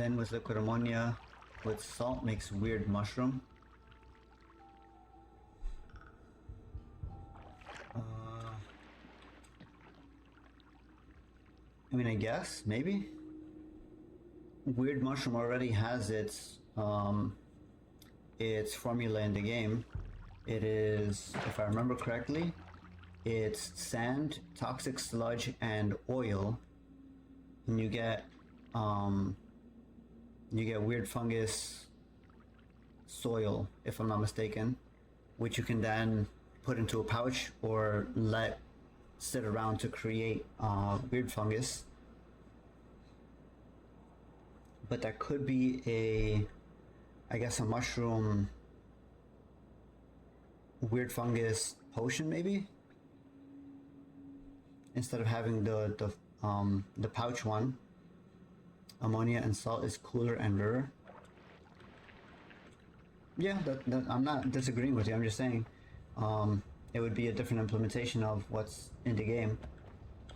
Then with liquid ammonia with salt makes weird mushroom. I mean, I guess, maybe? Weird mushroom already has its formula in the game. It is, if I remember correctly, it's sand, toxic sludge, and oil. And you get weird fungus soil, if I'm not mistaken, which you can then put into a pouch or let sit around to create weird fungus. But that could be I guess a mushroom weird fungus potion, maybe, instead of having the pouch one. Ammonia and salt is cooler and rarer. Yeah, that I'm not disagreeing with you. I'm just saying it would be a different implementation of what's in the game.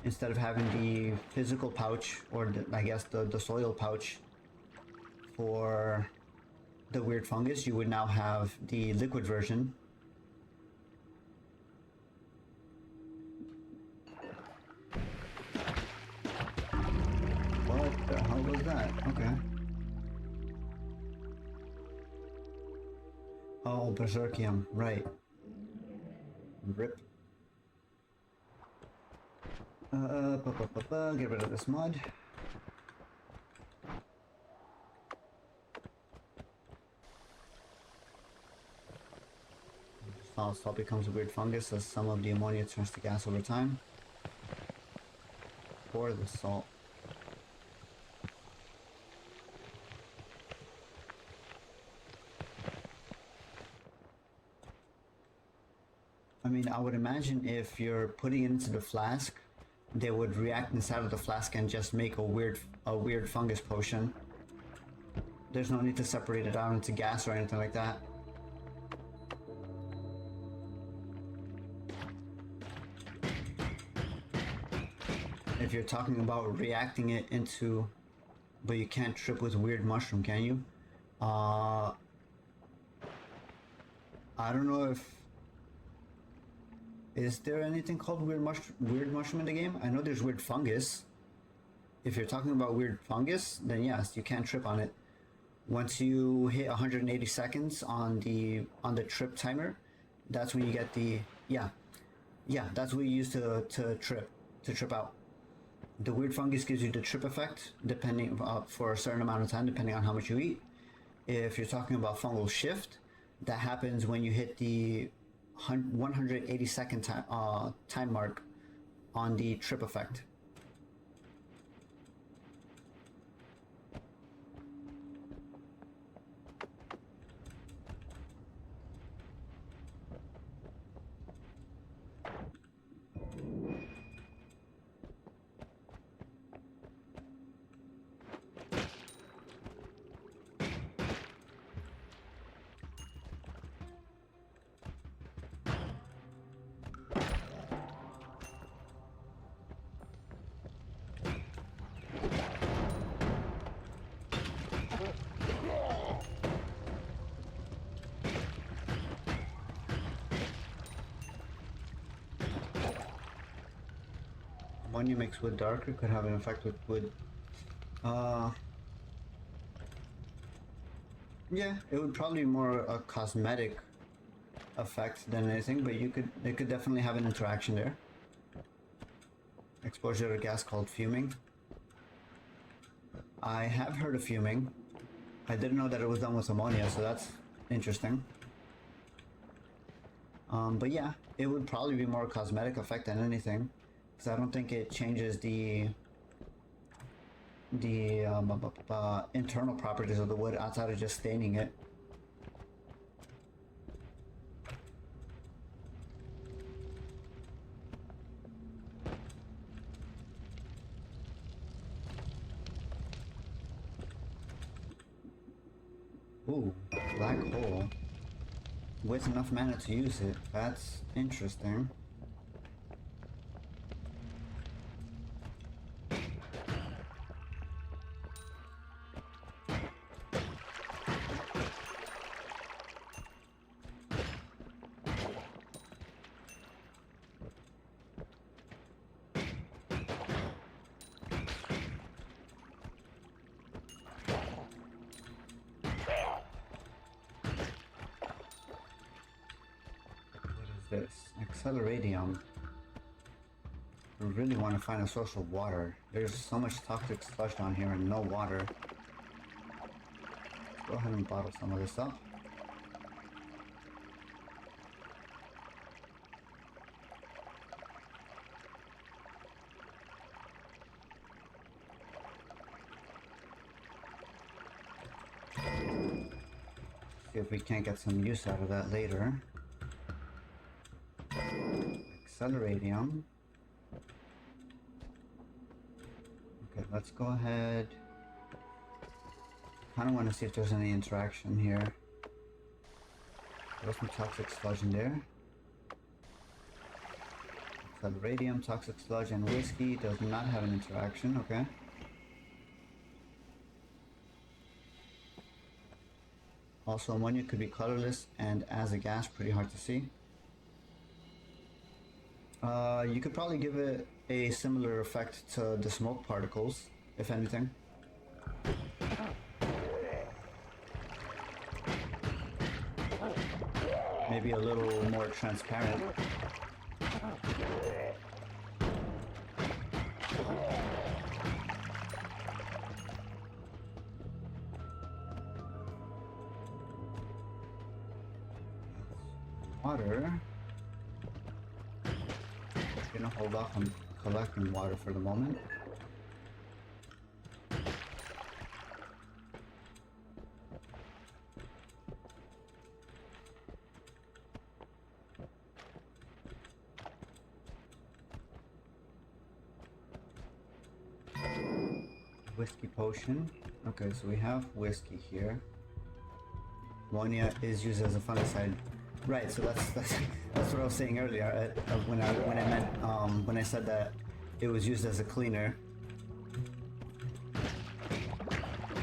Instead of having the physical pouch, or I guess the soil pouch for the weird fungus, you would now have the liquid version. What the hell was that? Okay. Oh, Berserkium, right. Rip. Get rid of this mud. Salt becomes a weird fungus as some of the ammonia turns to gas over time. Pour the salt. I mean, I would imagine if you're putting it into the flask, they would react inside of the flask and just make a weird fungus potion. There's no need to separate it out into gas or anything like that. If you're talking about reacting it into, but you can't trip with weird mushroom, can you? I don't know if, is there anything called weird mushroom in the game? I know there's weird fungus. If you're talking about weird fungus, then yes, you can't trip on it. Once you hit 180 seconds on the trip timer, that's when you get the that's what you use to trip out. The weird fungus gives you the trip effect, depending for a certain amount of time, depending on how much you eat. If you're talking about fungal shift, that happens when you hit the 180-second time mark on the trip effect. Ammonia makes wood darker, could have an effect with wood. Yeah, it would probably be more a cosmetic effect than anything, but it could definitely have an interaction there. Exposure to a gas called fuming. I have heard of fuming. I didn't know that it was done with ammonia, so that's interesting. But yeah, it would probably be more cosmetic effect than anything, because I don't think it changes the internal properties of the wood outside of just staining it. Ooh, black hole. With enough mana to use it. That's interesting. this? Acceleradium. I really want to find a source of water. There's so much toxic sludge down here and no water. Let's go ahead and bottle some of this up. See if we can't get some use out of that later. Acceleradium. Okay, let's go ahead. Kind of want to see if there's any interaction here. There's some toxic sludge in there. Acceleradium, toxic sludge, and whiskey does not have an interaction. Okay. Also, ammonia could be colorless and as a gas, pretty hard to see. You could probably give it a similar effect to the smoke particles, if anything. Maybe a little more transparent. Water. Gonna hold off on collecting water for the moment. Whiskey potion. Okay, so we have whiskey here. Ammonia is used as a fungicide. Right, so that's what I was saying earlier when I said that it was used as a cleaner,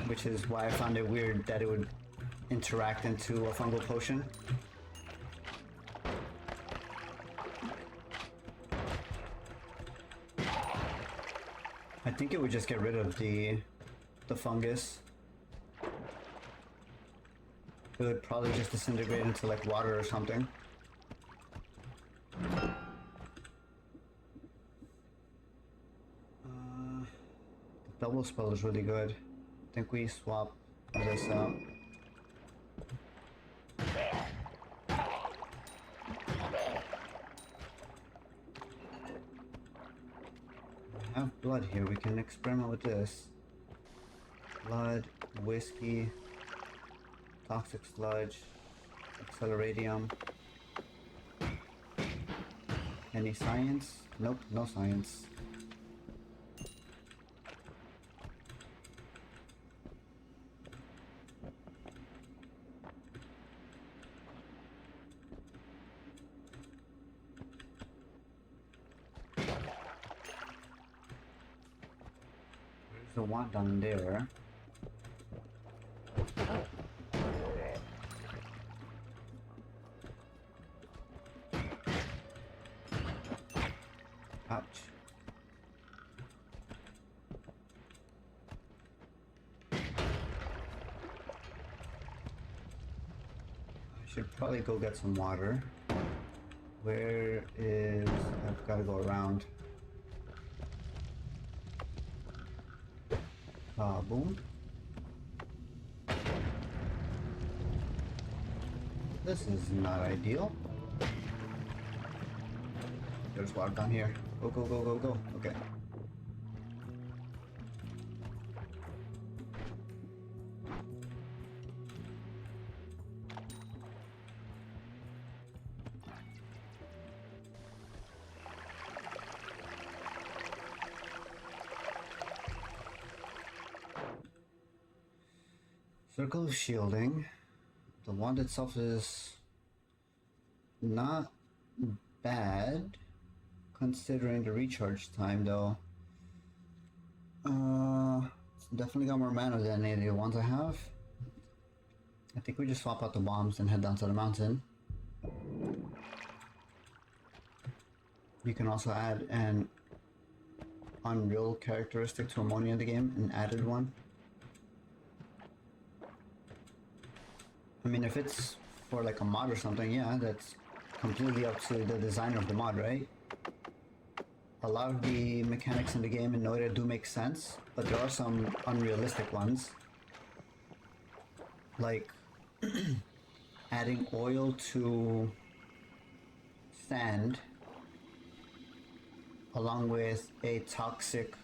which is why I found it weird that it would interact into a fungal potion. I think it would just get rid of the fungus. It would probably just disintegrate into like water or something. The double spell is really good. I think we swap this out. We have blood here. We can experiment with this. Blood, whiskey, toxic sludge, acceleradium. Any science? Nope, no science. There's a wand down there. Ouch. I should probably go get some water. Where is... I've got to go around. Boom. This is not ideal. There's water down here. Go, go, go, go, go. Okay. Circle of shielding. The wand itself is not bad, considering the recharge time though. It's definitely got more mana than any of the ones I have. I think we just swap out the bombs and head down to the mountain. You can also add an unreal characteristic to ammonia in the game, an added one. I mean, if it's for like a mod or something, yeah, that's completely up to the designer of the mod, right? A lot of the mechanics in the game in Noita'd do make sense, but there are some unrealistic ones. Like adding oil to sand along with a toxic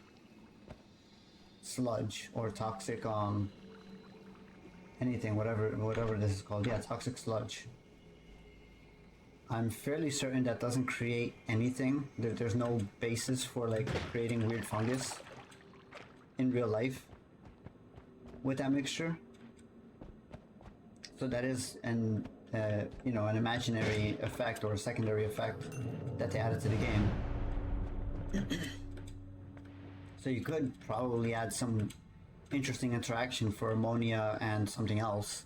sludge or toxic anything, whatever this is called. Yeah, toxic sludge. I'm fairly certain that doesn't create anything. There's no basis for like creating weird fungus in real life with that mixture. So that is an an imaginary effect or a secondary effect that they added to the game. So you could probably add some interesting interaction for ammonia and something else.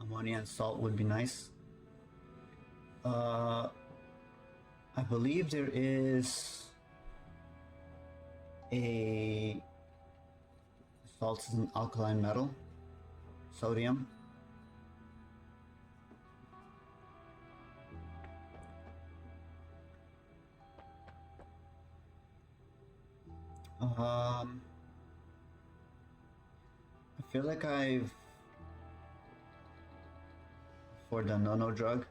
Ammonia and salt would be nice. I believe there is a salt is an alkaline metal, sodium. I feel like I've for the no drug.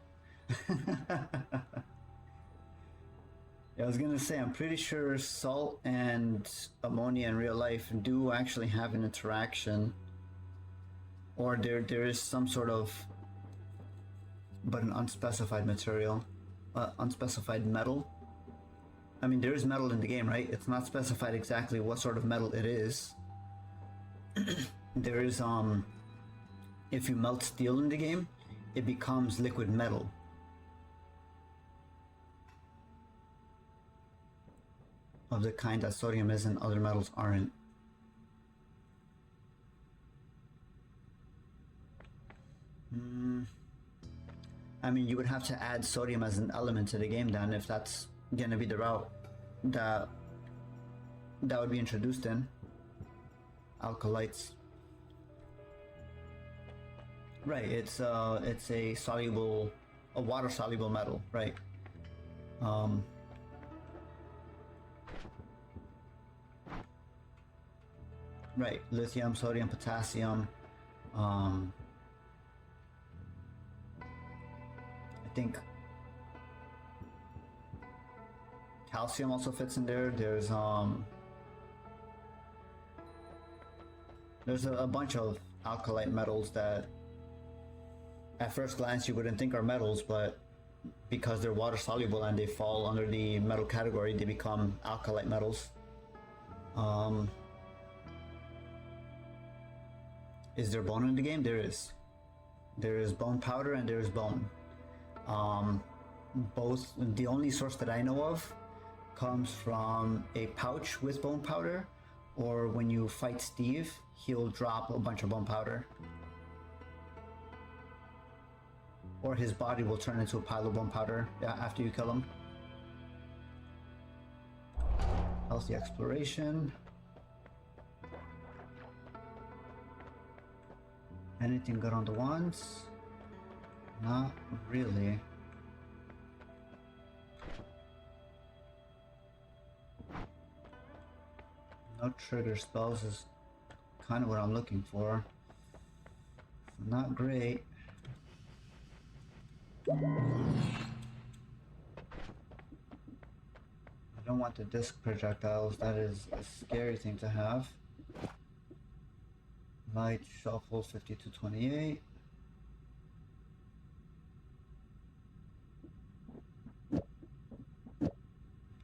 Yeah, I was gonna say, I'm pretty sure salt and ammonia in real life do actually have an interaction, or there is some sort of, but an unspecified material, unspecified metal. I mean, there is metal in the game, right? It's not specified exactly what sort of metal it is. There is if you melt steel in the game, it becomes liquid metal. Of the kind that sodium is and other metals aren't. I mean, you would have to add sodium as an element to the game then, if that's gonna be the route that would be introduced in. Alkalites. Right, it's a water soluble metal, right? Right, lithium, sodium, potassium. I think calcium also fits in there. There's a bunch of alkalite metals that at first glance you wouldn't think are metals, but because they're water soluble and they fall under the metal category, they become alkalite metals. Is there bone in the game? There is. There is bone powder and there is bone. Both, the only source that I know of comes from a pouch with bone powder, or when you fight Steve, he'll drop a bunch of bone powder. Or his body will turn into a pile of bone powder after you kill him. Healthy exploration. Anything good on the wands? Not really. No trigger spells is kind of what I'm looking for. Not great. I don't want the disc projectiles. That is a scary thing to have. Light shuffle 5228.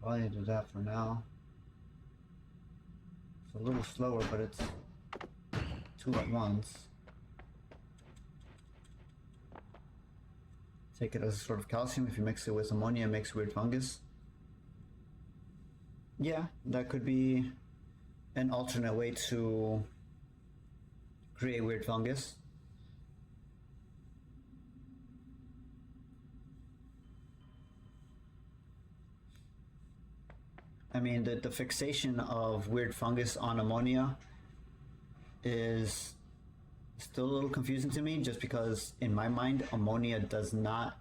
Probably do that for now. It's a little slower, but it's two at once. Take it as a sort of calcium. If you mix it with ammonia, it makes weird fungus. Yeah, that could be an alternate way to create weird fungus. I mean, the fixation of weird fungus on ammonia is still a little confusing to me, just because in my mind ammonia does not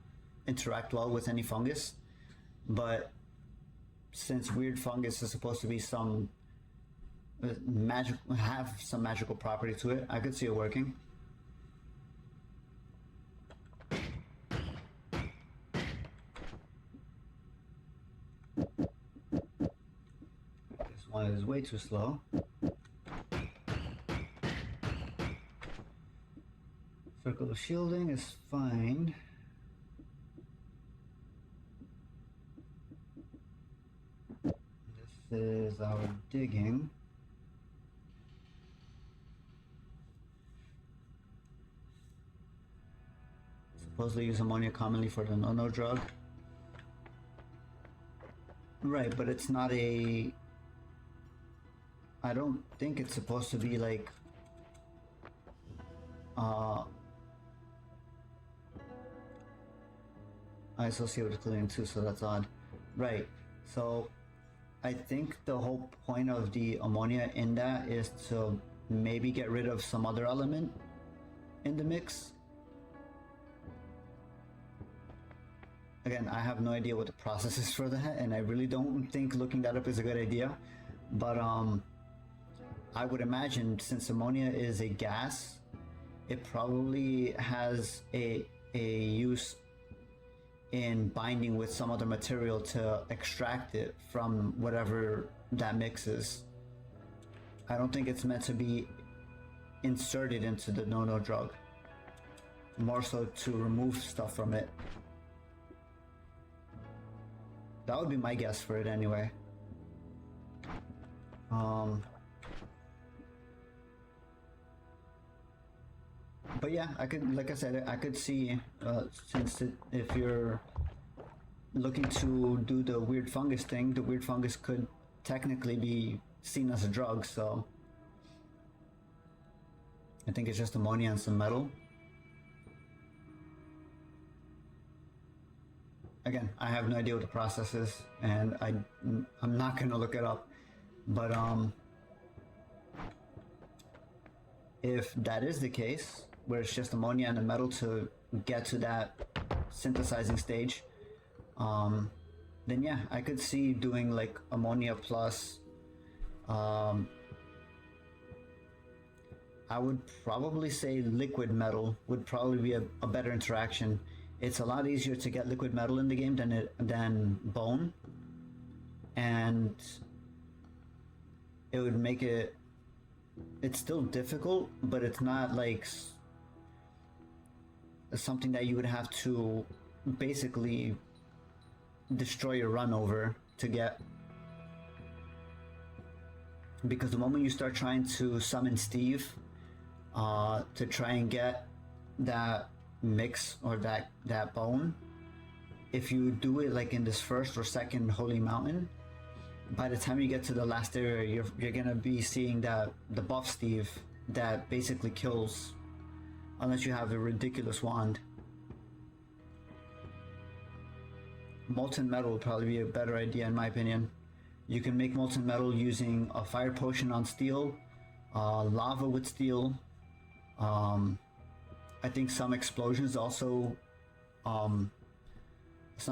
interact well with any fungus. But since weird fungus is supposed to be some have some magical property to it, I could see it working. This one is way too slow. Circle of shielding is fine. This is our digging. Supposedly use ammonia commonly for the no-no drug. Right, but it's not a... I don't think it's supposed to be like... I associate with cleaning too, so that's odd. Right, so I think the whole point of the ammonia in that is to maybe get rid of some other element in the mix. Again, I have no idea what the process is for that, and I really don't think looking that up is a good idea. But I would imagine, since ammonia is a gas, it probably has a use in binding with some other material to extract it from whatever that mix is. I don't think it's meant to be inserted into the no-no drug. More so to remove stuff from it. That would be my guess for it anyway. But yeah, I could, like I said, I could see, if you're looking to do the weird fungus thing, the weird fungus could technically be seen as a drug, so I think it's just ammonia and some metal. Again, I have no idea what the process is, and I'm not gonna look it up, but if that is the case, where it's just ammonia and a metal to get to that synthesizing stage, then yeah, I could see doing like ammonia plus, I would probably say liquid metal would probably be a better interaction. It's a lot easier to get liquid metal in the game than bone, and it would make it, it's still difficult, but it's not like something that you would have to basically destroy your run over to get. Because the moment you start trying to summon Steve to try and get that mix or that bone, if you do it like in this first or second holy mountain, by the time you get to the last area, you're gonna be seeing that the buff Steve that basically kills, unless you have a ridiculous wand. Molten metal would probably be a better idea in my opinion. You can make molten metal using a fire potion on steel, lava with steel. I think some explosions also, some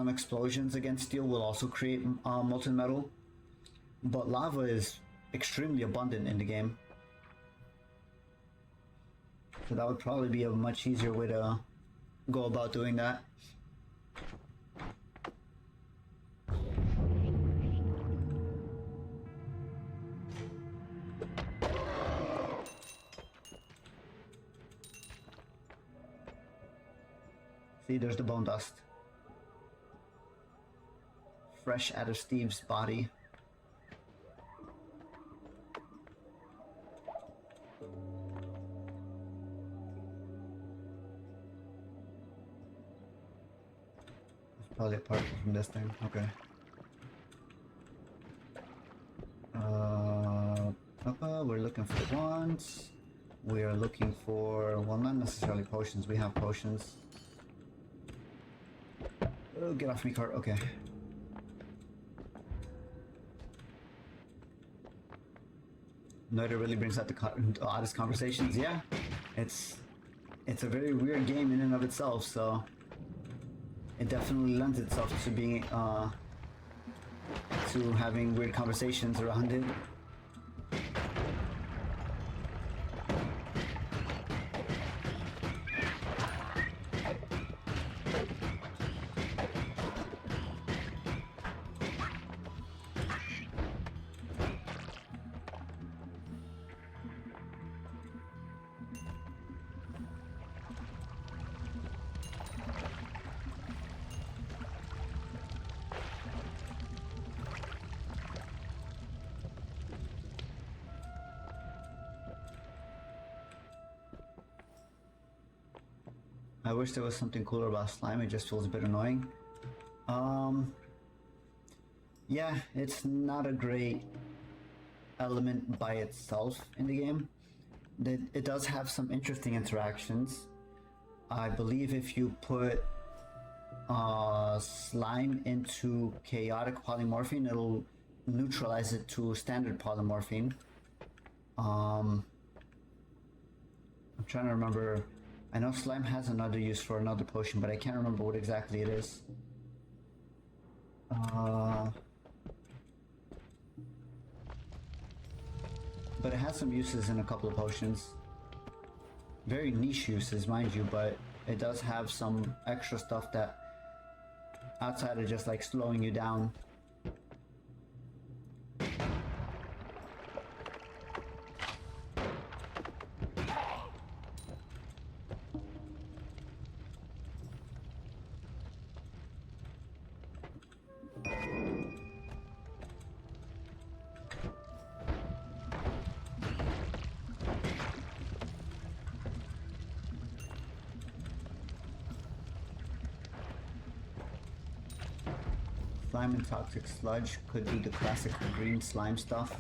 explosions against steel will also create molten metal. But lava is extremely abundant in the game. So that would probably be a much easier way to go about doing that. See, there's the bone dust. Fresh out of Steve's body. Probably apart from this thing. Okay. We're looking for wands. We are looking for, well, not necessarily potions. We have potions. Oh, get off me, cart. Okay. Noita'd really brings out the oddest conversations. Yeah, it's a very weird game in and of itself, so it definitely lends itself to being to having weird conversations around it. I wish there was something cooler about slime, it just feels a bit annoying. Yeah, it's not a great element by itself in the game. It does have some interesting interactions. I believe if you put slime into chaotic polymorphine, it'll neutralize it to standard polymorphine. I'm trying to remember. I know slime has another use for another potion, but I can't remember what exactly it is. But it has some uses in a couple of potions. Very niche uses, mind you, but it does have some extra stuff that outside of just like slowing you down. Slime and toxic sludge could do the classic green slime stuff.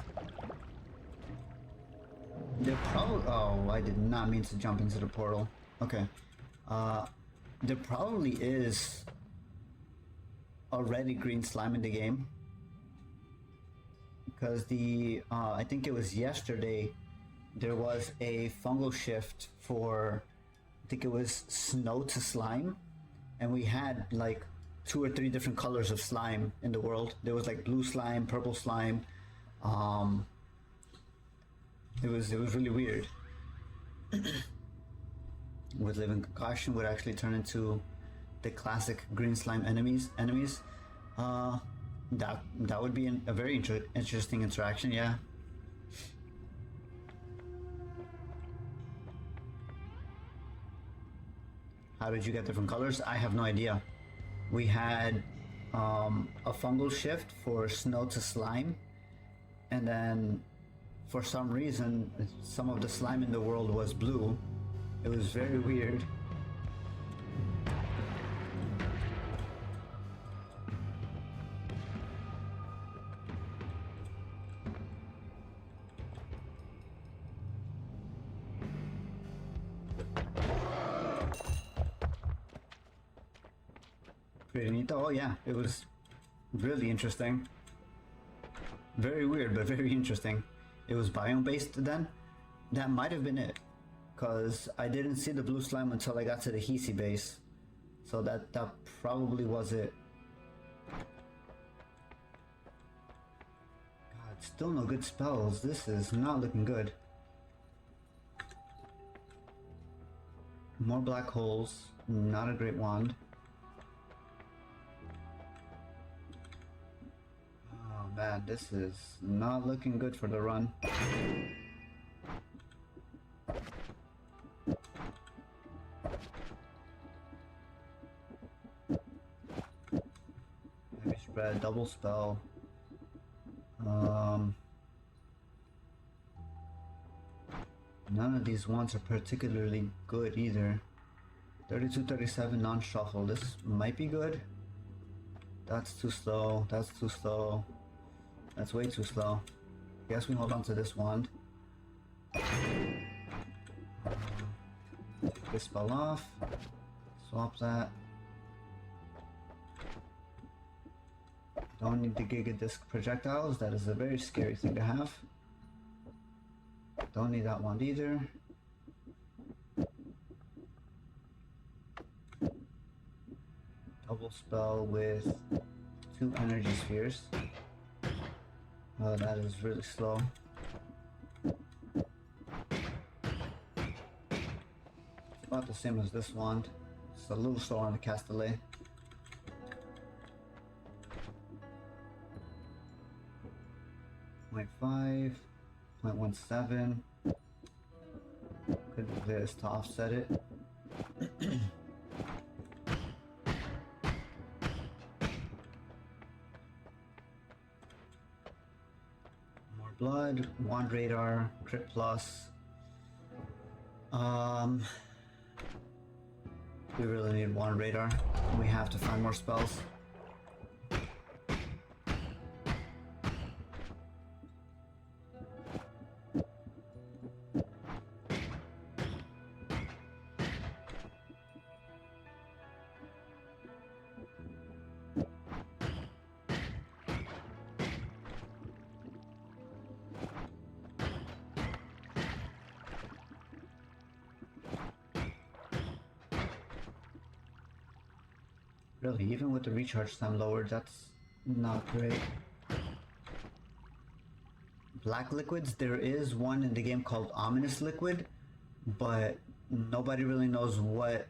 There probably... Oh, I did not mean to jump into the portal. Okay. There probably is already green slime in the game. Because I think it was yesterday, there was a fungal shift for, I think it was snow to slime. And we had like 2 or 3 different colors of slime in the world. There was like blue slime, purple slime. It was really weird. With living concoction would actually turn into the classic green slime enemies. That would be a very interesting interaction. Yeah. How did you get different colors? I have no idea. We had a fungal shift for snow to slime, and then for some reason some of the slime in the world was blue. It was very weird. Pretty neat. Oh yeah, it was really interesting. Very weird, but very interesting. It was biome based then? That might have been it. Because I didn't see the blue slime until I got to the Hisi base. So that probably was it. God, still no good spells. This is not looking good. More black holes. Not a great wand. Man, this is not looking good for the run. Heavy spread, double spell. None of these ones are particularly good either. 32, 37 non-shuffle. This might be good. That's too slow. That's too slow. That's way too slow. Guess we hold on to this wand. Take this spell off. Swap that. Don't need the Giga Disc projectiles. That is a very scary thing to have. Don't need that one either. Double spell with 2 energy spheres. Oh, that is really slow. It's about the same as this wand. It's a little slower on the cast delay. .5, 0.17. Could do this to offset it. More blood, wand radar, crit plus. We really need wand radar. We have to find more spells. Really, even with the recharge time lowered, that's not great. Black liquids, there is one in the game called Ominous Liquid, but nobody really knows what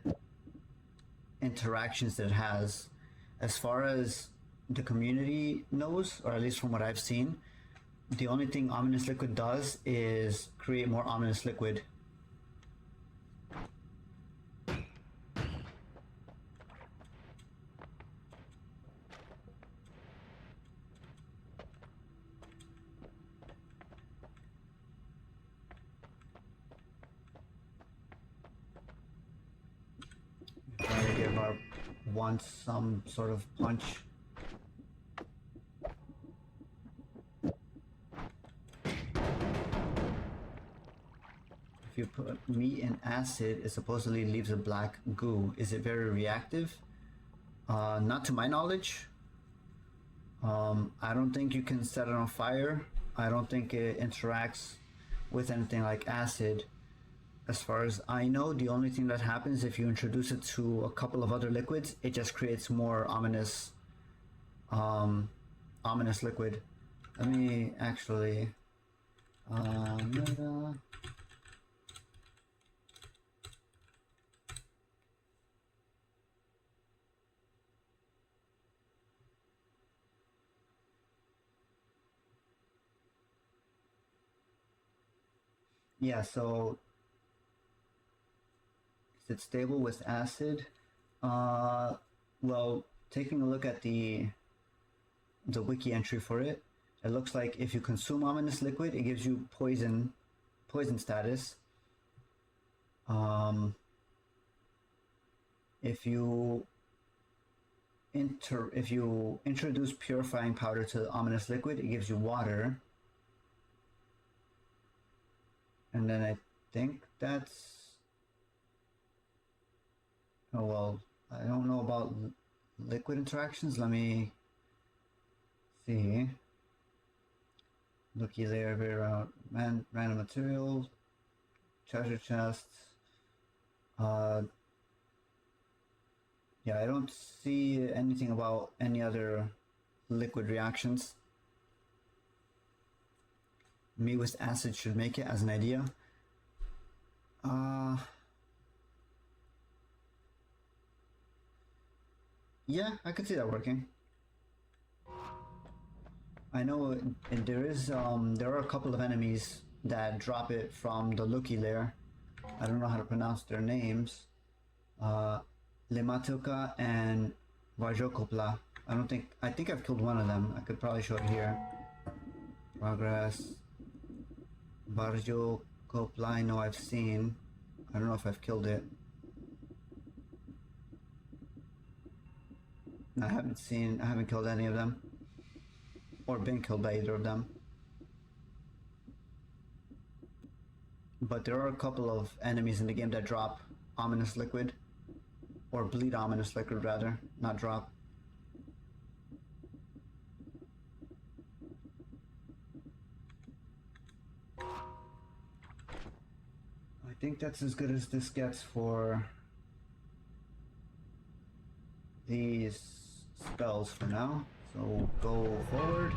interactions it has. As far as the community knows, or at least from what I've seen, the only thing Ominous Liquid does is create more Ominous Liquid. Trying to give our wand some sort of punch. If you put meat in acid, it supposedly leaves a black goo. Is it very reactive? Not to my knowledge. I don't think you can set it on fire. I don't think it interacts with anything like acid. As far as I know, the only thing that happens if you introduce it to a couple of other liquids, it just creates more ominous liquid. Let me actually yeah, so is it stable with acid? Well, taking a look at the wiki entry for it, it looks like if you consume ominous liquid, it gives you poison status. If you introduce purifying powder to the ominous liquid, it gives you water. And then I think that's... Oh well, I don't know about liquid interactions. Let me see. Looky there, random material, treasure chests. Yeah, I don't see anything about any other liquid reactions. Meat with acid should make it as an idea. Yeah, I could see that working. I know there are a couple of enemies that drop it from the Lucky lair. I don't know how to pronounce their names. Lematuka and Vajokopla. I think I've killed one of them. I could probably show it here. Progress. Vajokopla, I know I've seen. I don't know if I've killed it. I haven't killed any of them. Or been killed by either of them. But there are a couple of enemies in the game that drop ominous liquid. Or bleed ominous liquid rather, not drop. think that's as good as this gets for these spells for now. So we'll go forward.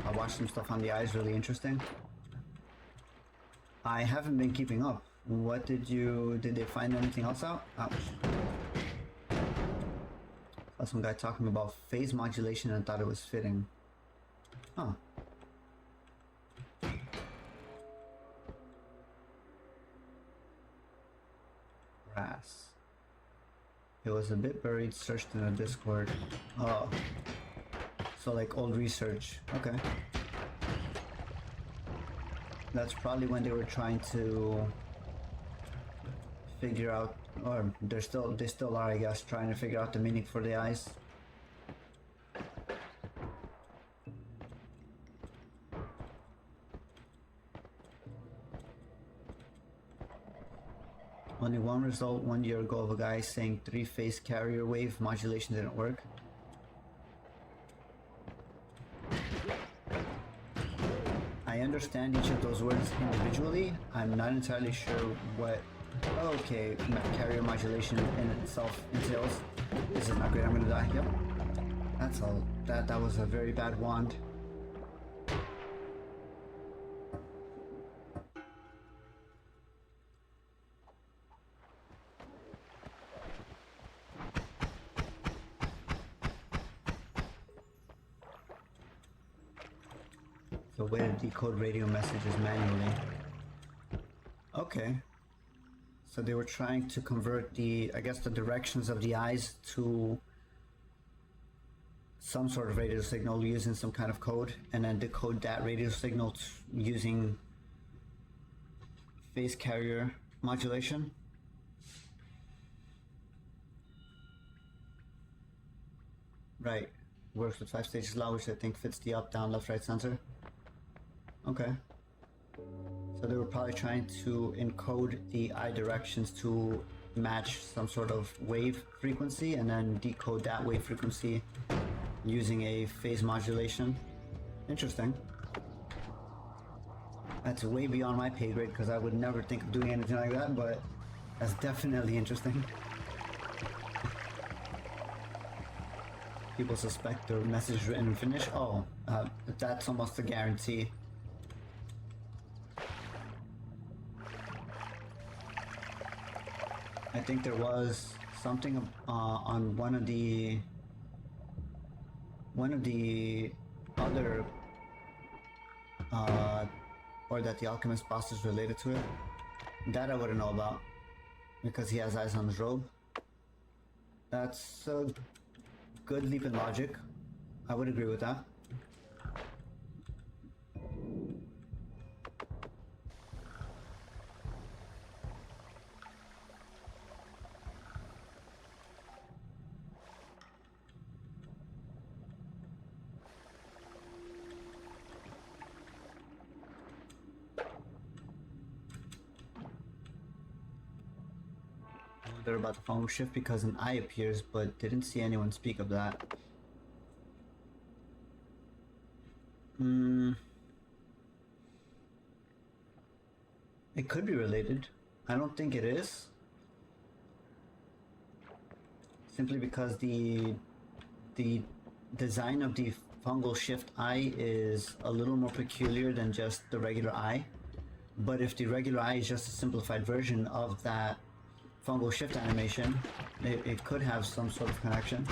I watched some stuff on the eyes, really interesting. I haven't been keeping up. What did they find anything else out? Ouch. Saw some guy talking about phase modulation and thought it was fitting. Huh. Brass. It was a bit buried, searched in the Discord. Oh. So like old research. Okay. That's probably when they were trying to figure out, or they still are, I guess, trying to figure out the meaning for the eyes. Only one result 1 year ago of a guy saying 3-phase carrier wave modulation didn't work. I understand each of those words individually. I'm not entirely sure what okay carrier modulation in itself entails. This is not great. I'm gonna die. Yep. That's all. That was a very bad wand. The way to decode radio messages manually. Okay. So they were trying to convert I guess the directions of the eyes to some sort of radio signal using some kind of code, and then decode that radio signal using phase carrier modulation. Right. Works with 5 stages law, which I think fits the up, down, left, right sensor. Okay. So they were probably trying to encode the eye directions to match some sort of wave frequency and then decode that wave frequency using a phase modulation. Interesting. That's way beyond my pay grade because I would never think of doing anything like that, but that's definitely interesting. People suspect their message written in Finnish. Oh, that's almost a guarantee. I think there was something on one of the other or that the alchemist boss is related to it. That I wouldn't know about because he has eyes on his robe. That's a good leap in logic. I would agree with that. They're about the fungal shift because an eye appears, but didn't see anyone speak of that. It could be related. I don't think it is. Simply because the design of the fungal shift eye is a little more peculiar than just the regular eye. But if the regular eye is just a simplified version of that fungal shift animation, it could have some sort of connection.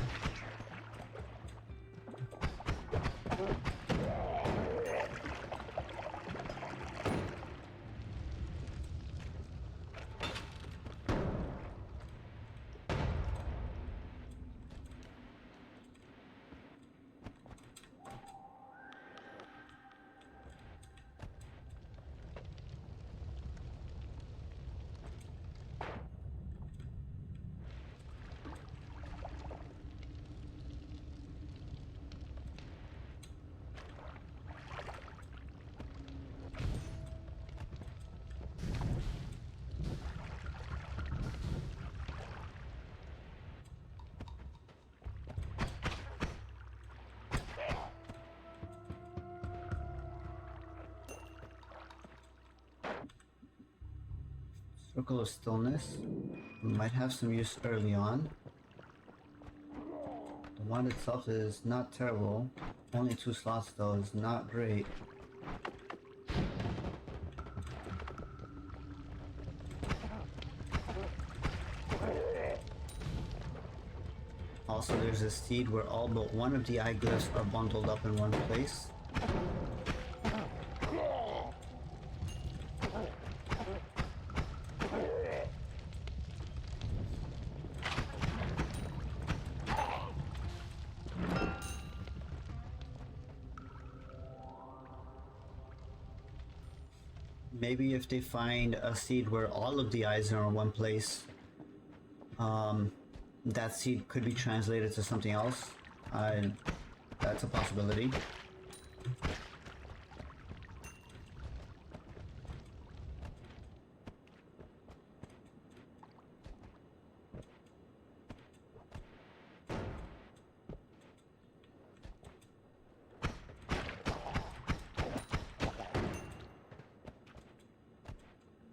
Circle of Stillness might have some use early on. The wand itself is not terrible. Only 2 slots though is not great. Also, there's a seed where all but one of the eye glyphs are bundled up in one place. Maybe if they find a seed where all of the eyes are in one place, that seed could be translated to something else. That's a possibility.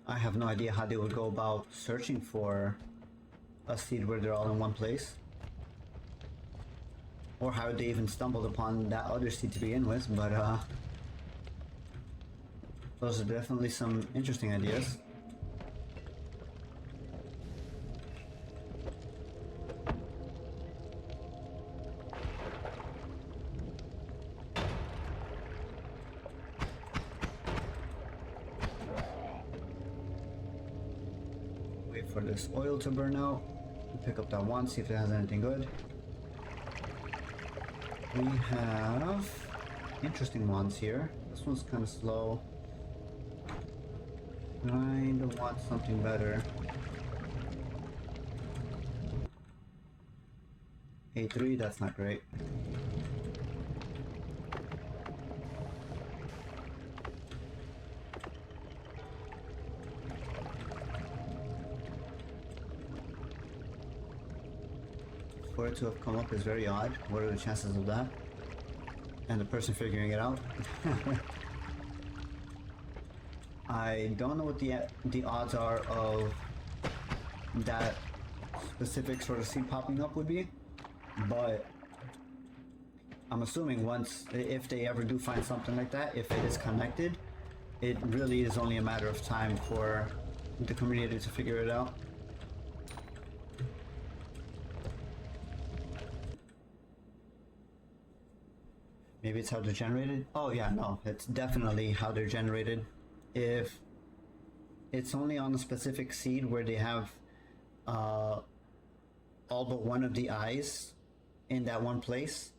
I have no idea how they would go about searching for a seed where they're all in one place, or how they even stumbled upon that other seed to begin with, but those are definitely some interesting ideas. Wait for this oil to burn out. Pick up that one, see if it has anything good. We have interesting ones here. This one's kind of slow. Kind of want something better. A3, that's not great. For it to have come up is very odd. What are the chances of that? And the person figuring it out? I don't know what the odds are of that specific sort of seed popping up would be, but I'm assuming if they ever do find something like that, if it is connected, it really is only a matter of time for the community to figure it out. Maybe it's how they're generated? Oh yeah, no, it's definitely how they're generated. If it's only on a specific seed where they have all but one of the eyes in that one place,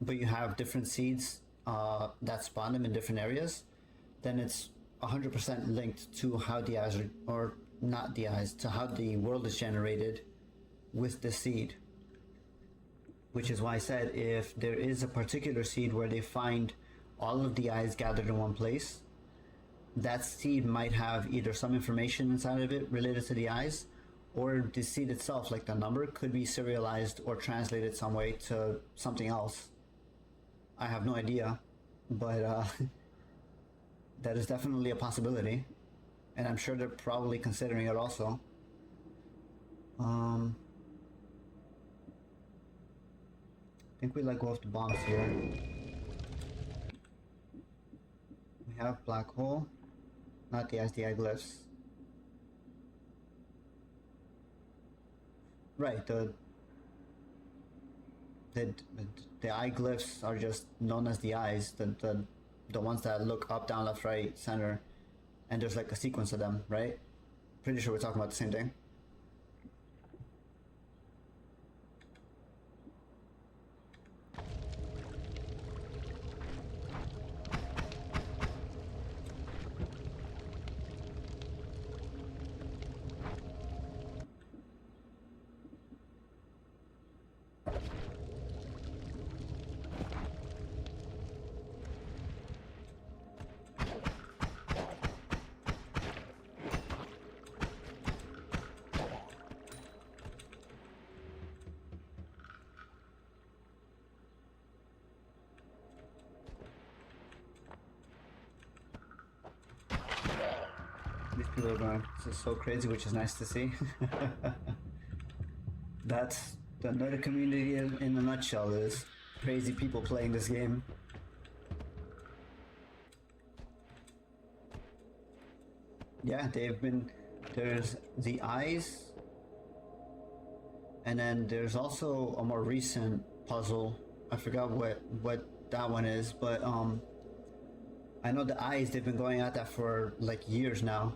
but you have different seeds that spawn them in different areas, then it's 100% linked to how the eyes are, or not the eyes, to how the world is generated with the seed. Which is why I said if there is a particular seed where they find all of the eyes gathered in one place, that seed might have either some information inside of it related to the eyes, or the seed itself, like the number, could be serialized or translated some way to something else. I have no idea, but that is definitely a possibility, and I'm sure they're probably considering it also. I think we let go of the bombs here. We have black hole, not the SDI glyphs. Right, the eye glyphs are just known as the eyes, the ones that look up, down, left, right, center, and there's like a sequence of them, right? Pretty sure we're talking about the same thing. These people are going so crazy, which is nice to see. That's the Noita'd community in a nutshell, is crazy people playing this game. Yeah, there's the eyes, and then there's also a more recent puzzle. I forgot what that one is, but I know the eyes, they've been going at that for like years now.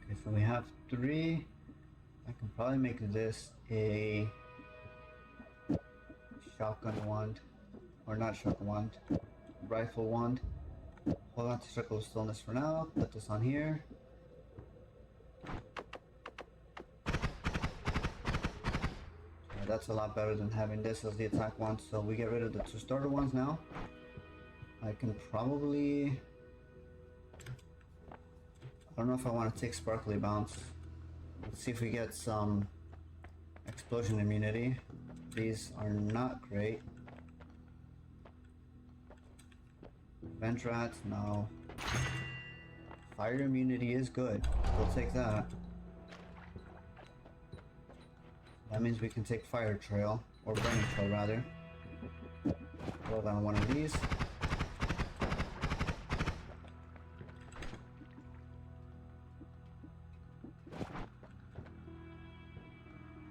Okay, so we have 3. I can probably make this a shotgun wand, or not shotgun wand, rifle wand. Hold on to circle of stillness for now. Put this on here. That's a lot better than having this as the attack wand. So we get rid of the 2 starter ones now. I can probably... I don't know if I want to take sparkly bounce. Let's see if we get some explosion immunity. These are not great. Vent rats, no. Fire immunity is good. We'll take that. That means we can take fire trail, or burning trail rather. Roll down one of these.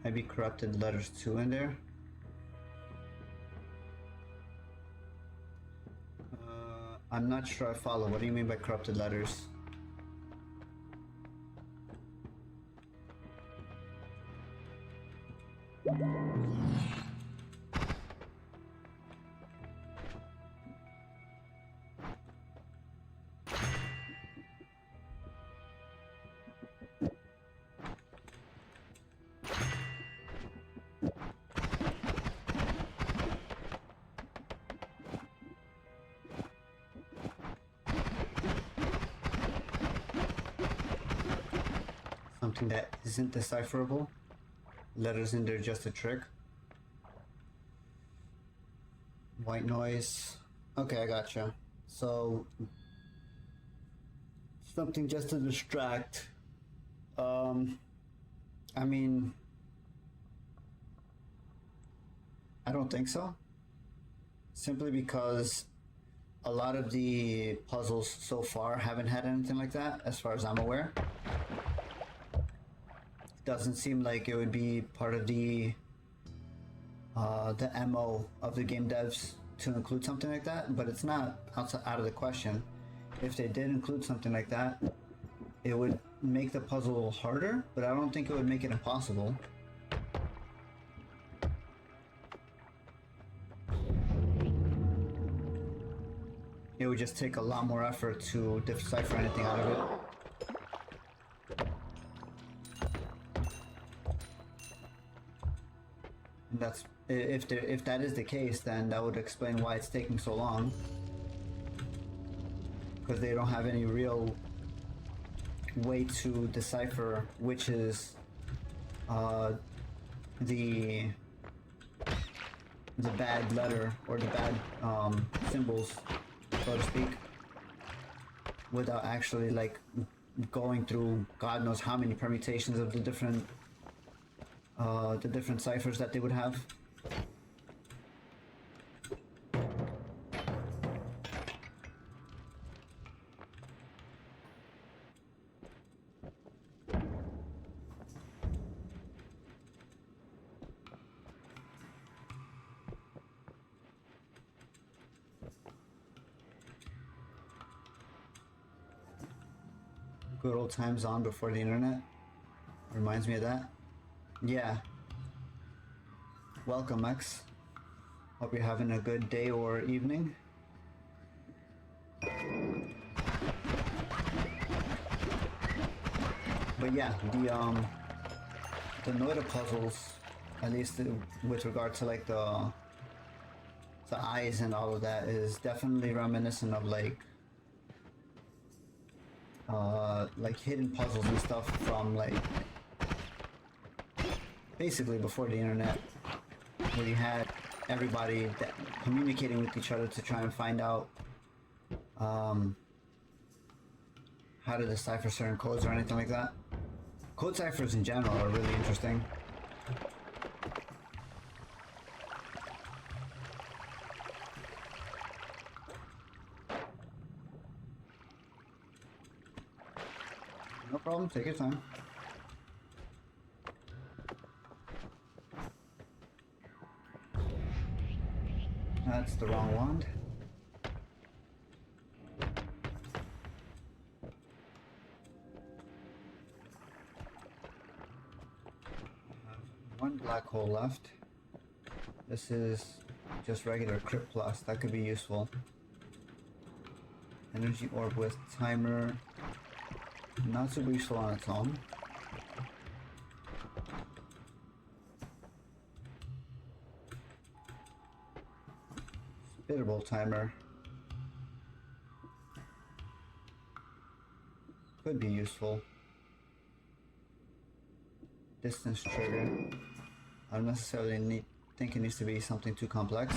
Maybe corrupted letters 2 in there. I'm not sure I follow. What do you mean by corrupted letters? Something that isn't decipherable. Letters in there just a trick. White noise. Okay, I gotcha. So something just to distract. I mean, I don't think so. Simply because a lot of the puzzles so far haven't had anything like that, as far as I'm aware. Doesn't seem like it would be part of the MO of the game devs to include something like that, but it's not out of the question. If they did include something like that, it would make the puzzle harder, but I don't think it would make it impossible. It would just take a lot more effort to decipher anything out of it. That's if that is the case, then that would explain why it's taking so long, because they don't have any real way to decipher which is the bad letter or the bad symbols, so to speak, without actually like going through God knows how many permutations of the different ciphers that they would have. Good old times on before the internet. Reminds me of that. Yeah. Welcome, X. Hope you're having a good day or evening. But yeah, the Noita'd puzzles, at least with regard to like the the eyes and all of that is definitely reminiscent of like hidden puzzles and stuff from like basically before the internet, where you had everybody communicating with each other to try and find out how to decipher certain codes or anything like that. Code ciphers in general are really interesting. No problem, take your time. That's the wrong wand. One black hole left. This is just regular Crypt Plus. That could be useful. Energy orb with timer. Not super useful on its own. Spittable timer. Could be useful. Distance trigger. I don't necessarily think it needs to be something too complex.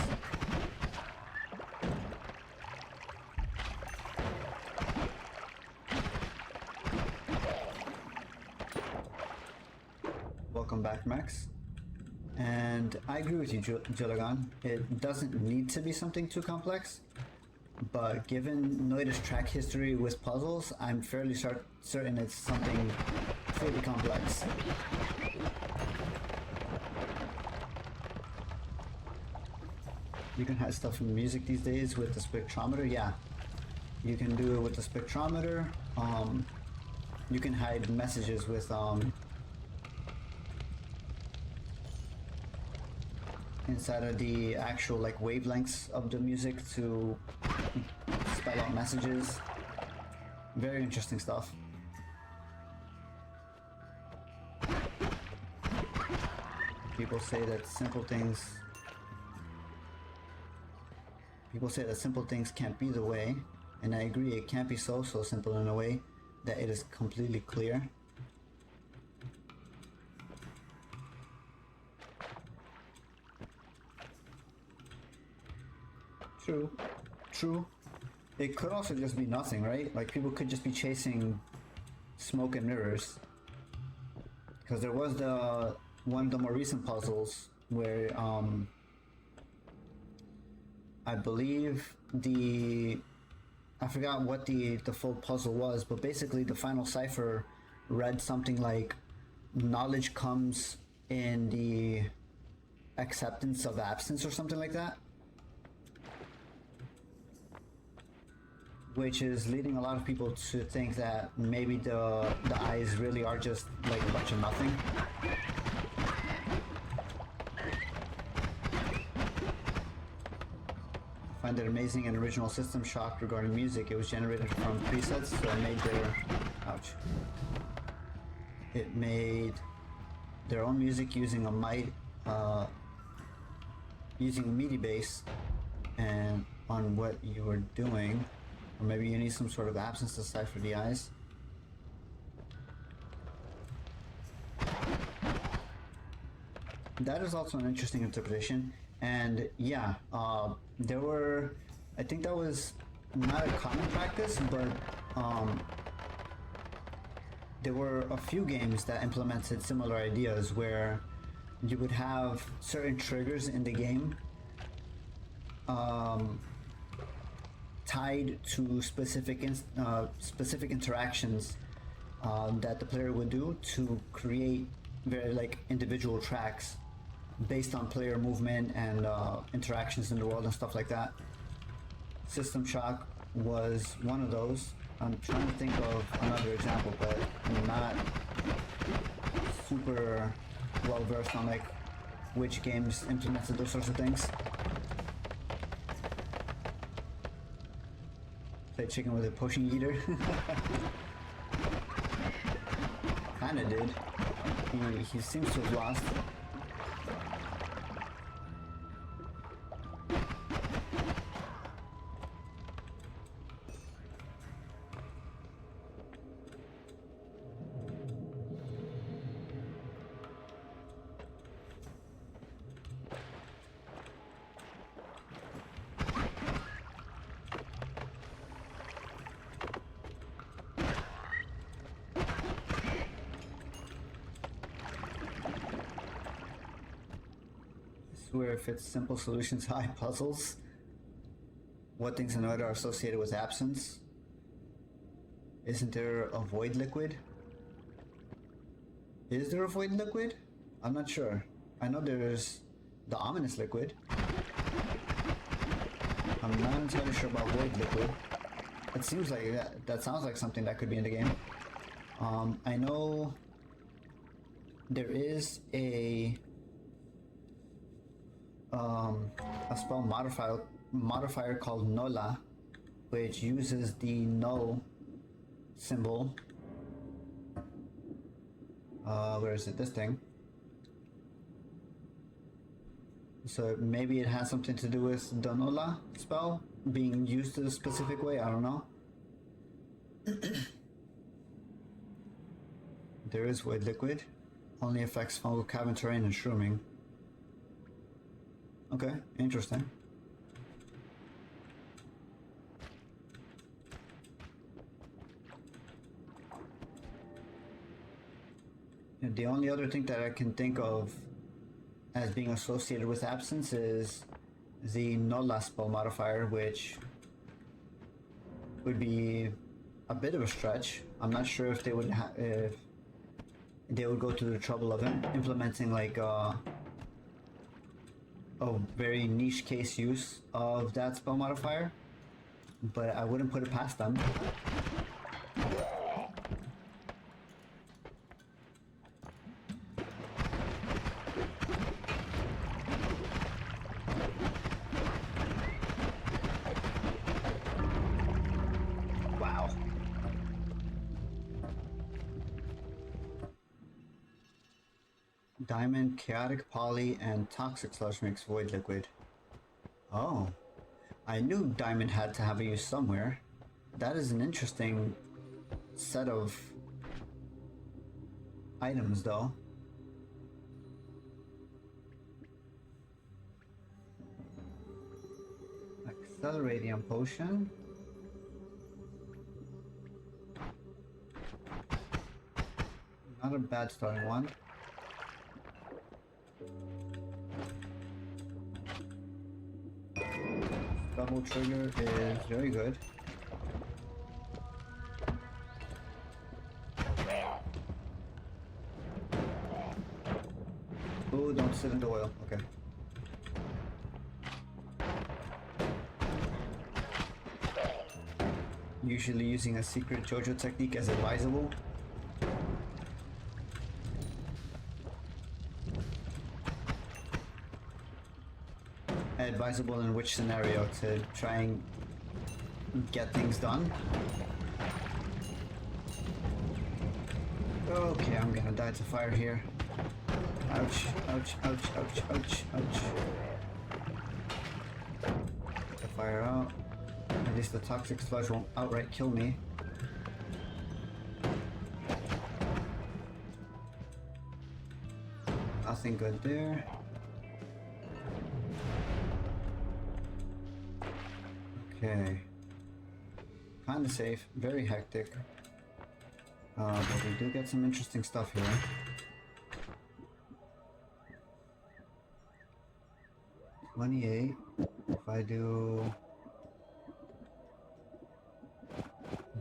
Welcome back, Max. And I agree with you, Jillagon. It doesn't need to be something too complex, but given Noita'd's track history with puzzles, I'm fairly certain it's something fairly complex. You can hide stuff in music these days with the spectrometer. Yeah, you can do it with the spectrometer. You can hide messages with inside of the actual like wavelengths of the music to spell out messages. Very interesting stuff. People say that simple things can't be the way, and I agree, it can't be so simple in a way that it is completely clear. True. It could also just be nothing, right? Like people could just be chasing smoke and mirrors. Because there was one of the more recent puzzles where I believe I forgot what the full puzzle was, but basically the final cipher read something like knowledge comes in the acceptance of absence or something like that. Which is leading a lot of people to think that maybe the eyes really are just like a bunch of nothing. I find it amazing and original system shock regarding music. It was generated from presets, so it made it made their own music using a MIDI bass, and on what you were doing. Or maybe you need some sort of absence to decipher the eyes. That is also an interesting interpretation. And yeah, I think that was not a common practice, but there were a few games that implemented similar ideas where you would have certain triggers in the game tied to specific interactions that the player would do to create very like individual tracks based on player movement and interactions in the world and stuff like that. System Shock was one of those. I'm trying to think of another example, but I'm not super well versed on like which games implemented those sorts of things. Play chicken with a potion eater. Kinda did. He seems to have lost. where it fits simple solutions to high puzzles. What things in Noita'd are associated with absence? Isn't there a void liquid? Is there a void liquid? I'm not sure. I know there's the ominous liquid. I'm not entirely sure about void liquid. It seems like that sounds like something that could be in the game. I know there is a spell modifier called Nola, which uses the no symbol. Where is it? This thing. So maybe it has something to do with the Nola spell being used a specific way. I don't know. There is void liquid. Only affects fungal cabin terrain and shrooming. Okay, interesting. And the only other thing that I can think of as being associated with absence is the Nola spell modifier, which would be a bit of a stretch. I'm not sure if they would if they would go to the trouble of implementing like a very niche case use of that spell modifier, but I wouldn't put it past them. Wow. Diamond, chaotic poly, and toxic sludge makes void liquid. Oh, I knew diamond had to have a use somewhere. That is an interesting set of items, though. Acceleratium potion. Not a bad starting one. Double trigger is very good. Oh, don't sit in the oil. Okay. Usually using a secret JoJo technique as advisable. Advisable in which scenario to try and get things done? Okay, I'm gonna die to fire here. Ouch, ouch, ouch, ouch, ouch, ouch. Get the fire out. At least the toxic sludge won't outright kill me. Nothing good there. Okay. Kinda safe, very hectic. But we do get some interesting stuff here. $28. If I do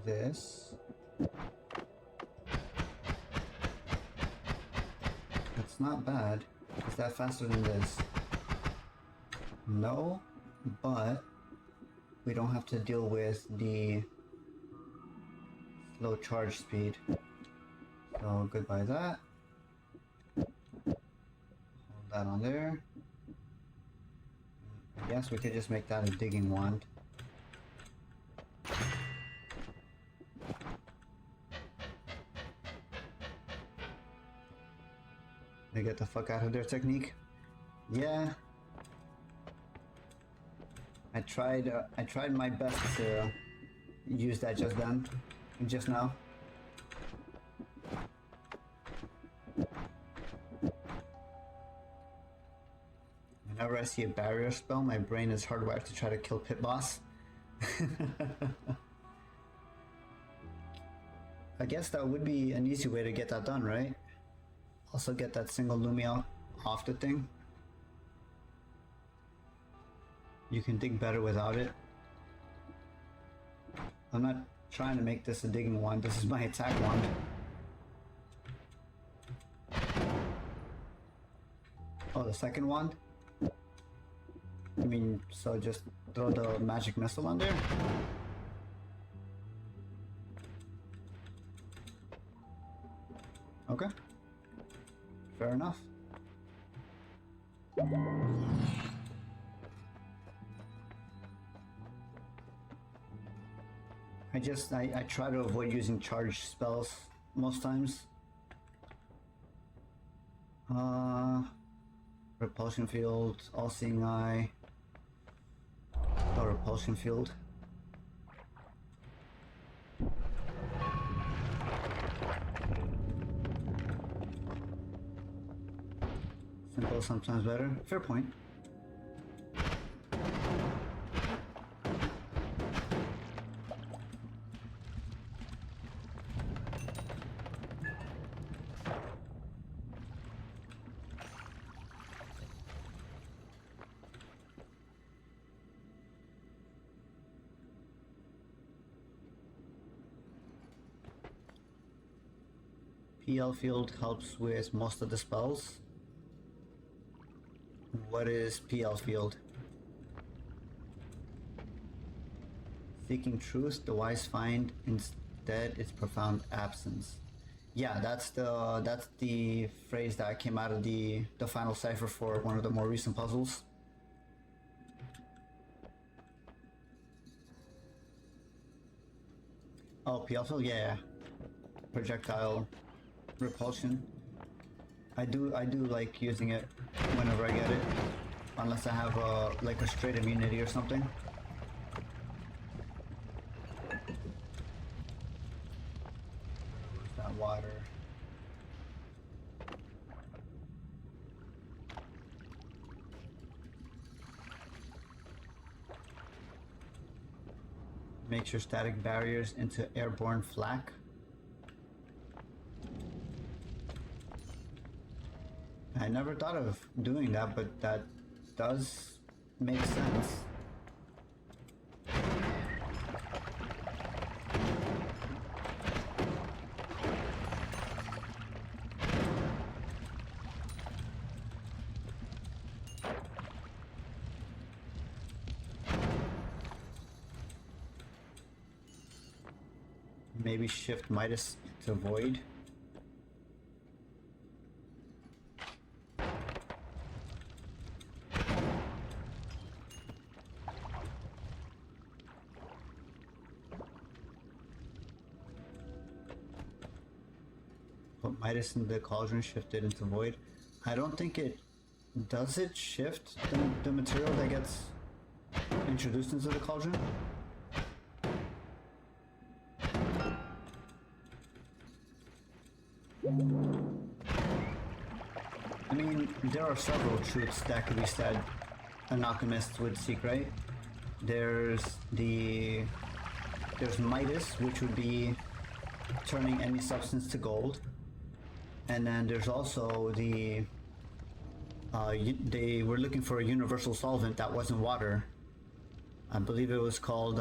this, that's not bad. Is that faster than this? No, but we don't have to deal with the slow charge speed. So goodbye that. Hold that on there. I guess we could just make that a digging wand. They get the fuck out of their technique. Yeah. I tried my best to use that just now. Whenever I see a barrier spell, my brain is hardwired to try to kill Pit Boss. I guess that would be an easy way to get that done, right? Also get that single Lumia off the thing. You can dig better without it. I'm not trying to make this a digging wand. This is my attack wand. Oh, the second wand? I mean, so just throw the magic missile on there? Okay. Fair enough. I try to avoid using charged spells most times. Repulsion field, all-seeing eye. Oh, repulsion field. Simple, sometimes better. Fair point. PL field helps with most of the spells. What is PL field? Seeking truth, the wise find instead its profound absence. Yeah, that's the phrase that came out of the final cipher for one of the more recent puzzles. Oh, PL field, yeah. Projectile repulsion. I do like using it whenever I get it, unless I have like a straight immunity or something. Where's that water? Makes your static barriers into airborne flak. I never thought of doing that, but that does make sense. Maybe shift Midas to void. Put Midas in the cauldron, shift it into void. I don't think it does. It shift the material that gets introduced into the cauldron. I mean, there are several truths that could be said an alchemist would seek, right? There's Midas, which would be turning any substance to gold. And then there's also they were looking for a universal solvent that wasn't water. I believe it was called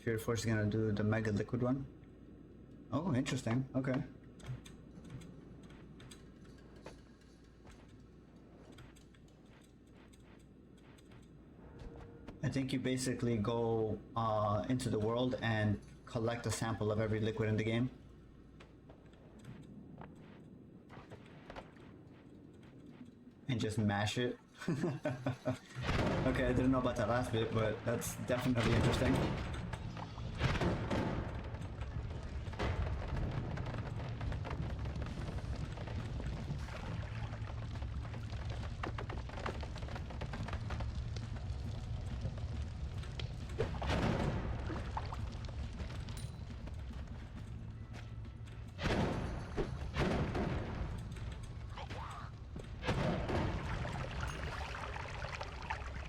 Fury Force is gonna do the mega liquid one. Oh, interesting. Okay. I think you basically go into the world and collect a sample of every liquid in the game. And just mash it. Okay, I didn't know about that last bit, but that's definitely interesting.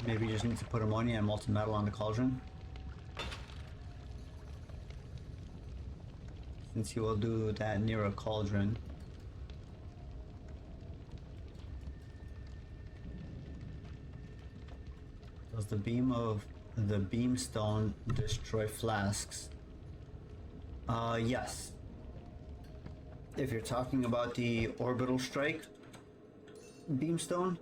Maybe you just need to put ammonia and molten metal on the cauldron. since you will do that near a cauldron. Does the beam of the beamstone destroy flasks? Yes. If you're talking about the orbital strike beamstone,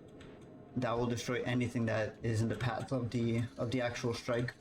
that will destroy anything that is in the path of the actual strike.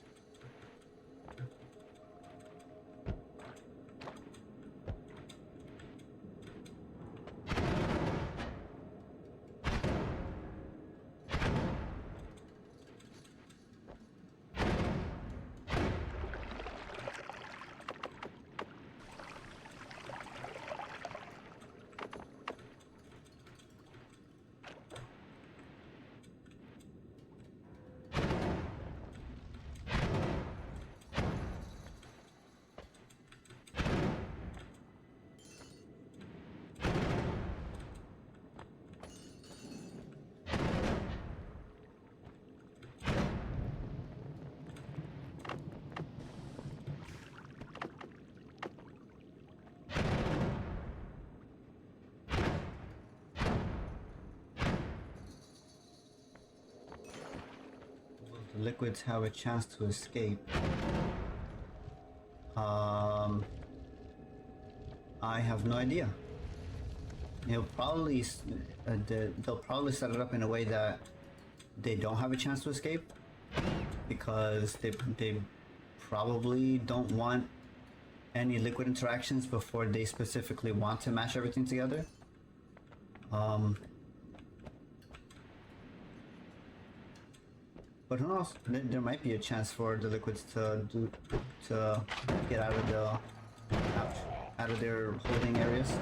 The liquids have a chance to escape. I have no idea. They'll probably set it up in a way that they don't have a chance to escape, because they probably don't want any liquid interactions before they specifically want to mash everything together. But who knows? There might be a chance for the liquids to get out of their holding areas.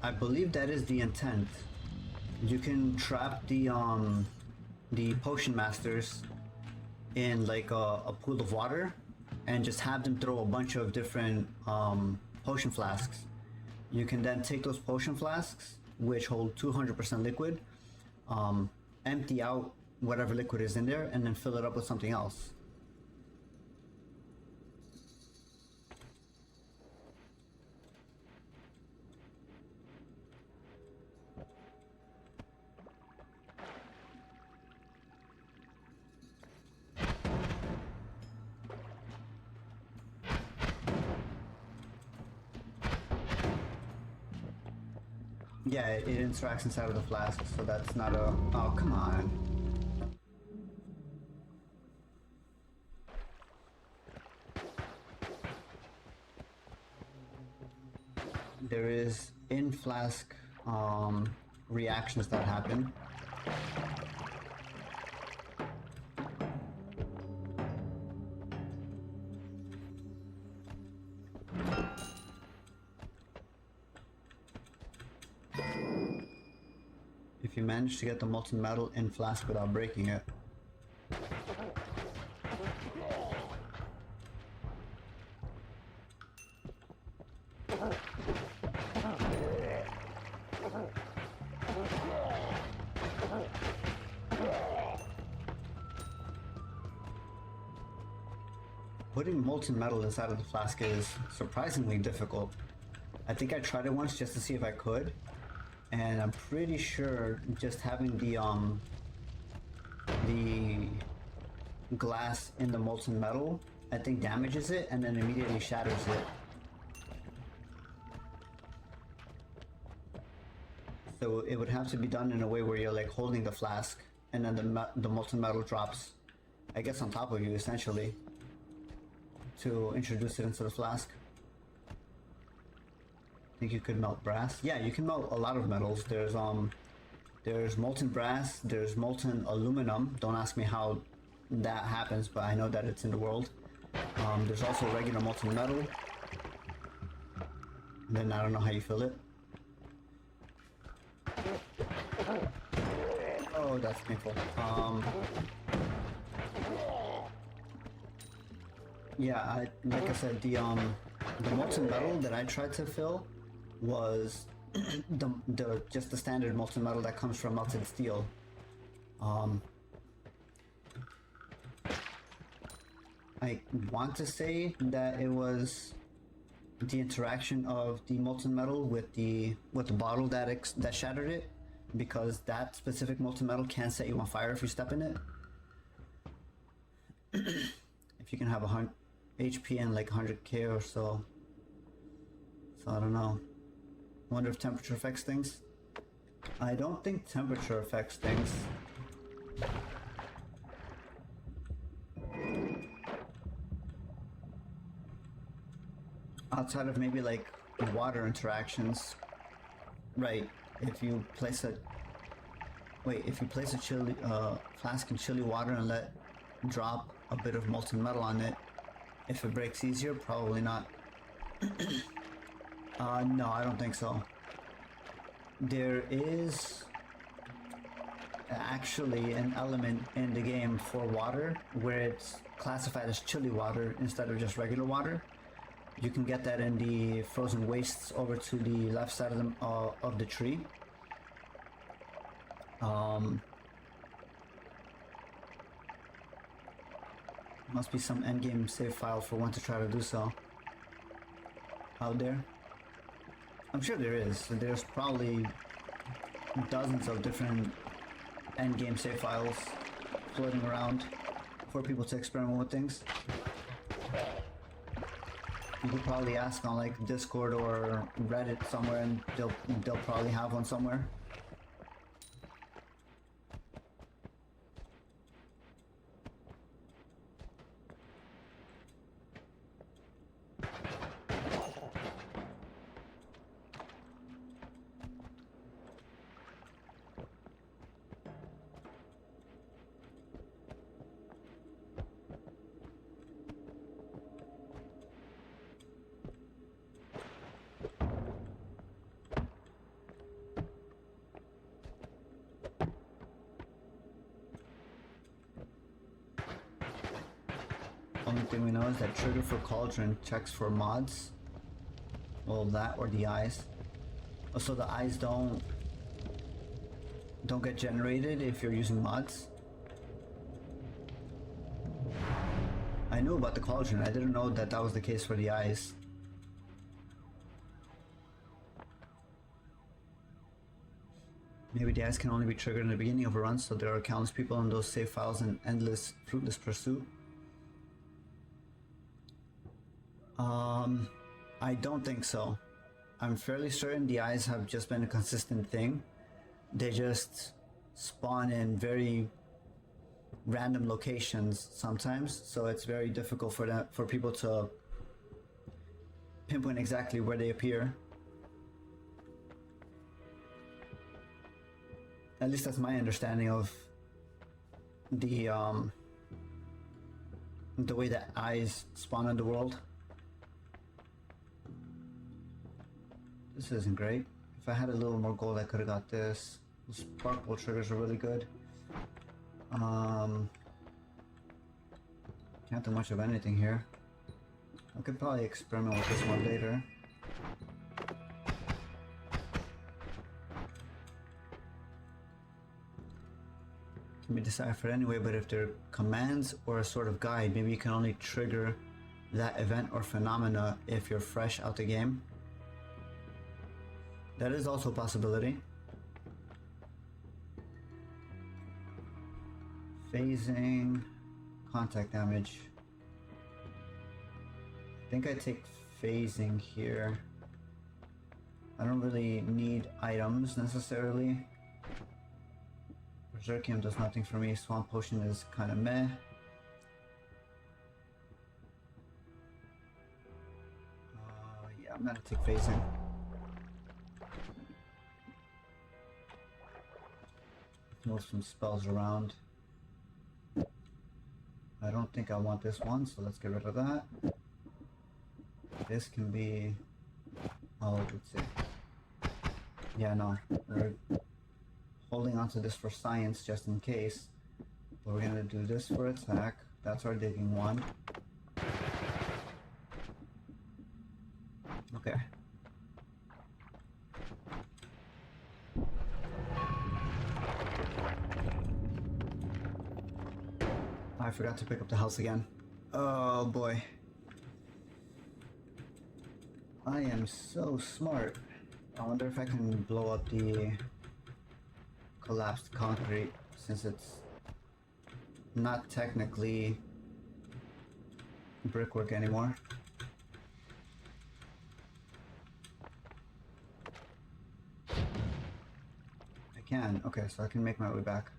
I believe that is the intent. You can trap the potion masters in like a pool of water and just have them throw a bunch of different potion flasks. You can then take those potion flasks, which hold 200% liquid, empty out whatever liquid is in there, and then fill it up with something else. Yeah, it interacts inside of the flask, so that's not a... Oh, come on. There is in-flask reactions that happen. If you manage to get the molten metal in flask without breaking it. Putting molten metal inside of the flask is surprisingly difficult. I think I tried it once just to see if I could, and I'm pretty sure just having the glass in the molten metal, I think damages it and then immediately shatters it. So it would have to be done in a way where you're like holding the flask and then the molten metal drops, I guess, on top of you essentially, to introduce it into the flask. I think you could melt brass. Yeah, you can melt a lot of metals. There's molten brass, there's molten aluminum. Don't ask me how that happens, but I know that it's in the world. There's also regular molten metal. And then I don't know how you fill it. Oh, that's painful. Yeah, like I said, the molten metal that I tried to fill was just the standard molten metal that comes from melted steel. I want to say that it was the interaction of the molten metal with the bottle that shattered it, because that specific molten metal can set you on fire if you step in it. If you can have 100 HP and like 100k or so. So I don't know. Wonder if temperature affects things. I don't think temperature affects things. Outside of maybe like water interactions. Right, if you place a chili flask in chilly water and drop a bit of molten metal on it, if it breaks easier, probably not. No, I don't think so. There is actually an element in the game for water where it's classified as chilly water instead of just regular water. You can get that in the frozen wastes over to the left side of the tree. Must be some endgame save file for one to try to do so out there. I'm sure there is. There's probably dozens of different endgame save files floating around for people to experiment with things. You could probably ask on like Discord or Reddit somewhere, and they'll probably have one somewhere. Only thing we know is that trigger for cauldron checks for mods. Well, that or the eyes. Oh, so the eyes don't get generated if you're using mods. I knew about the cauldron. I didn't know that was the case for the eyes. Maybe the eyes can only be triggered in the beginning of a run, so there are countless people in those save files in endless, fruitless pursuit. I don't think so. I'm fairly certain the eyes have just been a consistent thing. They just spawn in very random locations sometimes, so it's very difficult for people to pinpoint exactly where they appear. At least that's my understanding of the way that eyes spawn in the world. This isn't great. If I had a little more gold, I could have got this. The spark bolt triggers are really good. Can't do much of anything here. I could probably experiment with this one later. Can be deciphered anyway, but if they're commands or a sort of guide, maybe you can only trigger that event or phenomena if you're fresh out the game. That is also a possibility. Phasing, contact damage. I think I take phasing here. I don't really need items necessarily. Berserkium does nothing for me. Swamp Potion is kind of meh. Yeah, I'm gonna take phasing. Move some spells around. I don't think I want this one, so let's get rid of that. This can be... oh, let's see. Yeah, no. holding onto this for science just in case. But we're gonna do this for attack. That's our digging one. Okay. I forgot to pick up the house again. Oh boy. I am so smart. I wonder if I can blow up the collapsed concrete since it's not technically brickwork anymore. I can. Okay, so I can make my way back.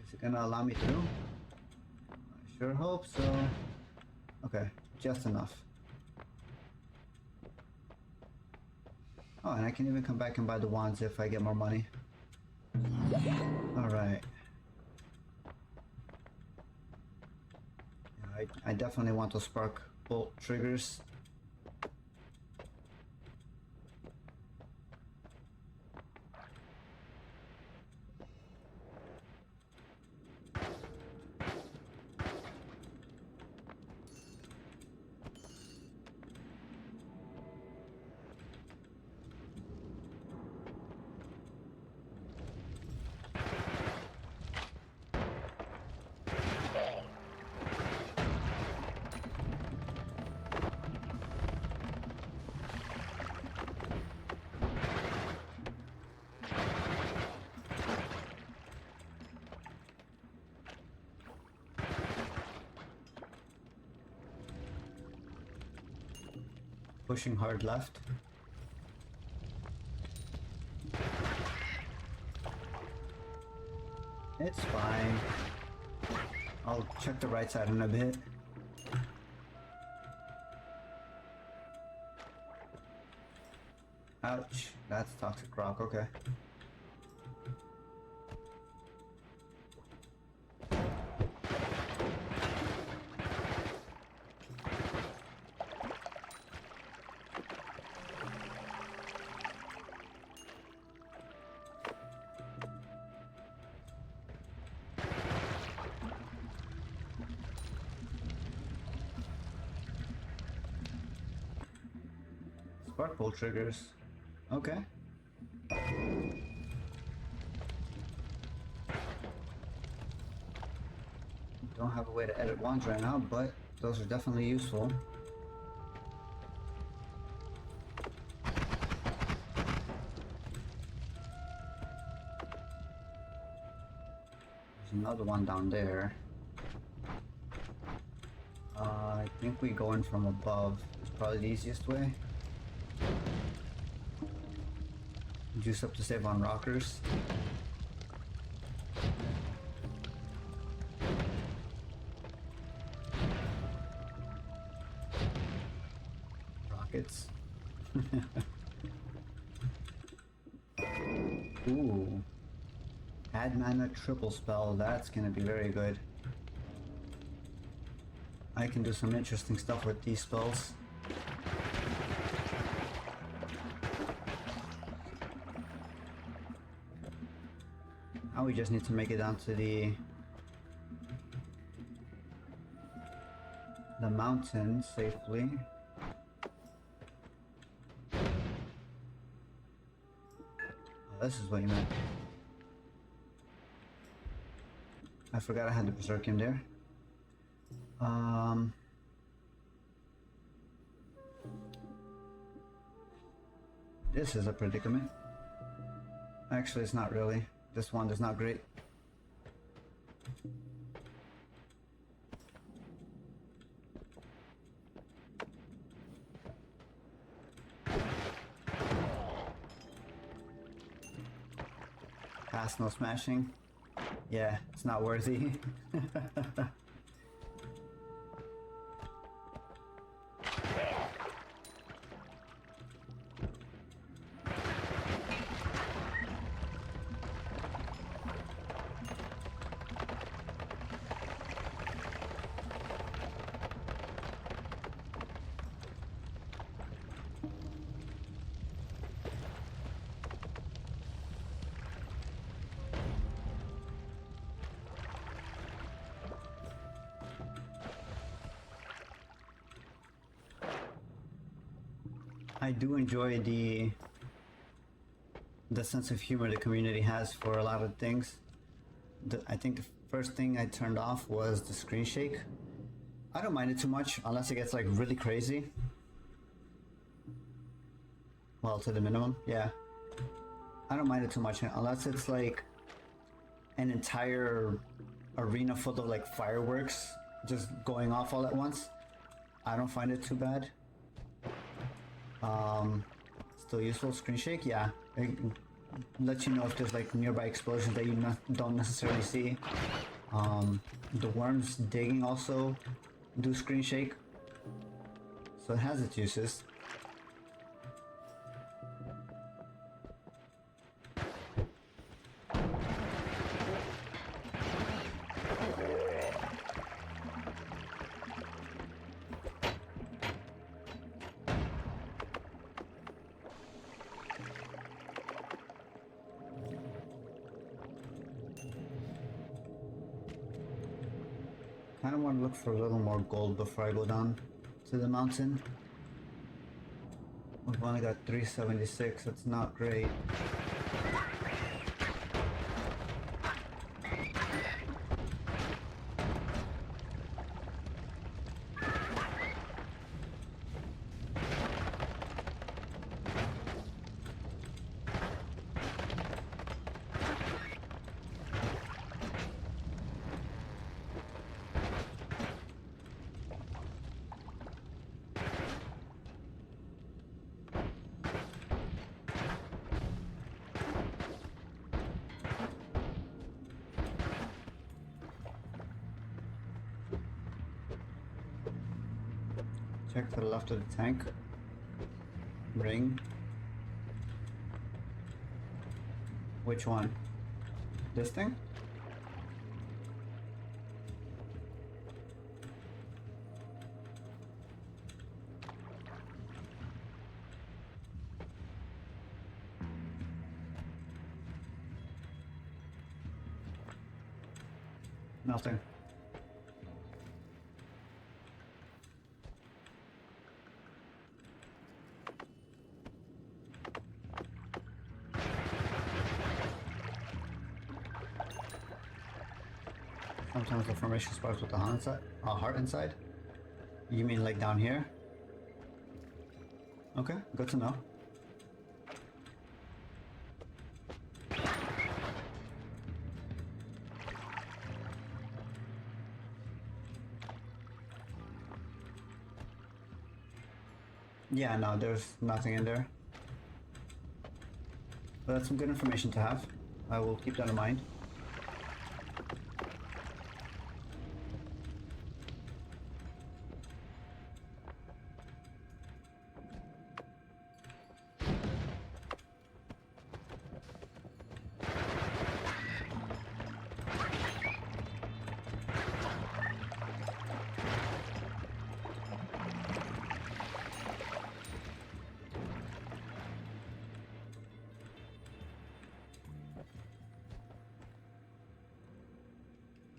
Is it gonna allow me through? I sure hope so. Okay, just enough. Oh, and I can even come back and buy the wands if I get more money. Alright. Yeah, I definitely want those spark bolt triggers. Pushing hard left. It's fine. I'll check the right side in a bit. Ouch, that's toxic rock, okay. Spark bolt triggers. Okay. Don't have a way to edit wands right now, but those are definitely useful. There's another one down there. I think we go in from above. It's probably the easiest way. Juice up to save on rockers. Rockets. Ooh. Add mana triple spell. That's gonna be very good. I can do some interesting stuff with these spells. Now we just need to make it down to the mountain safely. Oh, this is what you meant. I forgot I had the berserk in there. This is a predicament. Actually, it's not really. This one is not great. Pass, no smashing. Yeah, it's not worthy. I do enjoy the sense of humor the community has for a lot of things. I think the first thing I turned off was the screen shake. I don't mind it too much unless it gets like really crazy. Well, to the minimum, yeah. I don't mind it too much unless it's like an entire arena full of like fireworks just going off all at once. I don't find it too bad. Still useful. Screen shake, yeah. It lets you know if there's like nearby explosions that you don't necessarily see. The worms digging also do screen shake, so it has its uses. Kind of want to look for a little more gold before I go down to the mountain. We've only got 376, that's not great. Check to the left of the tank. Ring. Which one? This thing? Nothing. Sometimes the formation sparks with a heart inside. You mean like down here? Okay, good to know. Yeah, no, there's nothing in there. But that's some good information to have. I will keep that in mind.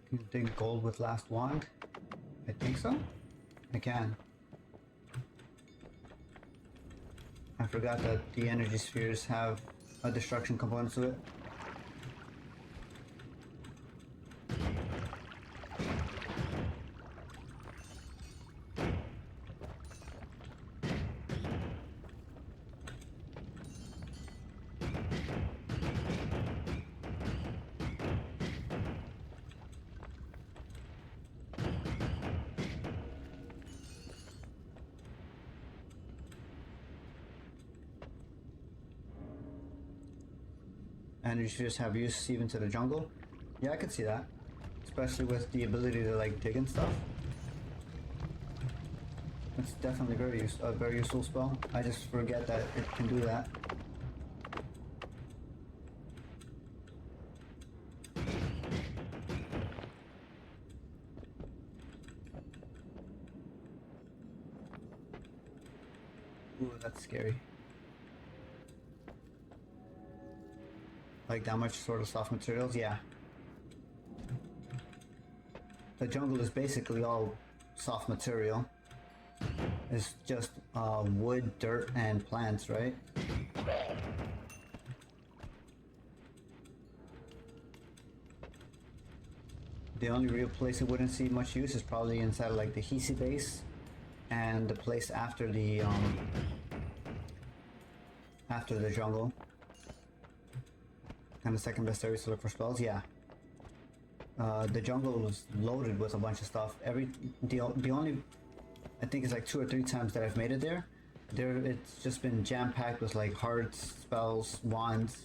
Can you dig gold with last wand? I think so. I can. I forgot that the energy spheres have a destruction component to it. And you should just have use even to the jungle. Yeah, I could see that. Especially with the ability to like dig and stuff. It's definitely a very useful spell. I just forget that it can do that. Ooh, that's scary. Like that much sort of soft materials, yeah. The jungle is basically all soft material. It's just wood, dirt, and plants, right? The only real place it wouldn't see much use is probably inside of like the Hisi base and the place after the jungle. Kind of second best areas to look for spells, yeah. The jungle was loaded with a bunch of stuff. The only, I think it's like 2 or 3 times that I've made it there. It's just been jam-packed with like hearts, spells, wands.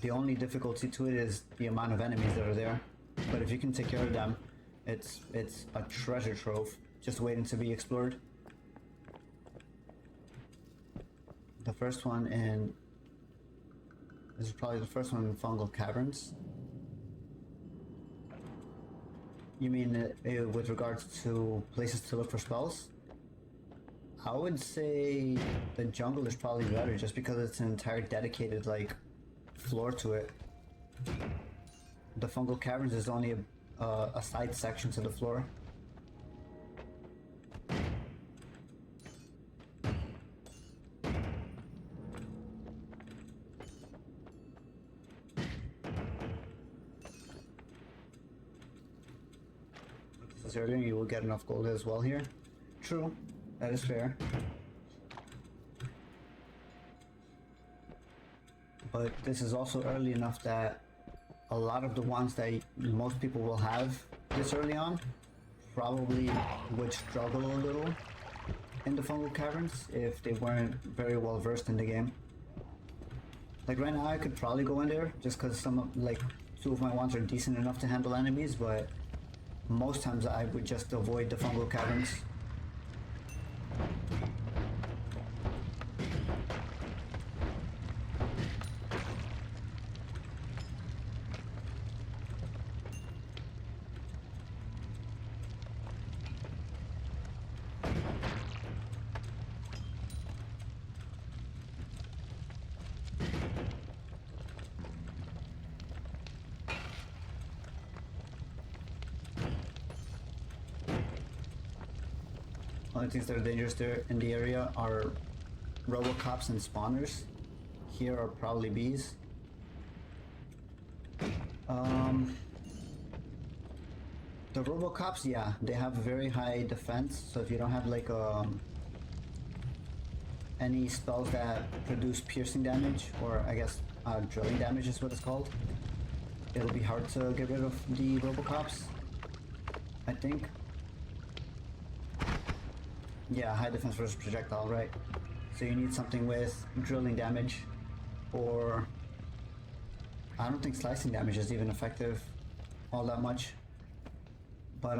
The only difficulty to it is the amount of enemies that are there. But if you can take care of them, it's a treasure trove just waiting to be explored. The first one in... This is probably the first one in Fungal Caverns. You mean with regards to places to look for spells? I would say the jungle is probably better just because it's an entire dedicated like floor to it. The Fungal Caverns is only a side section to the floor. Earlier, you will get enough gold as well here. True, that is fair. But this is also early enough that a lot of the ones that most people will have this early on probably would struggle a little in the Fungal Caverns if they weren't very well versed in the game. Like right now I could probably go in there just because like 2 of my wands are decent enough to handle enemies, but most times I would just avoid the Fungal Caverns. Only things that are dangerous there in the area are Robocops and spawners. Here are probably bees. The Robocops, yeah, they have a very high defense, so if you don't have like any spells that produce piercing damage, or I guess drilling damage is what it's called, it'll be hard to get rid of the Robocops, I think. Yeah, high defense versus projectile, right? So you need something with drilling damage, or I don't think slicing damage is even effective all that much. But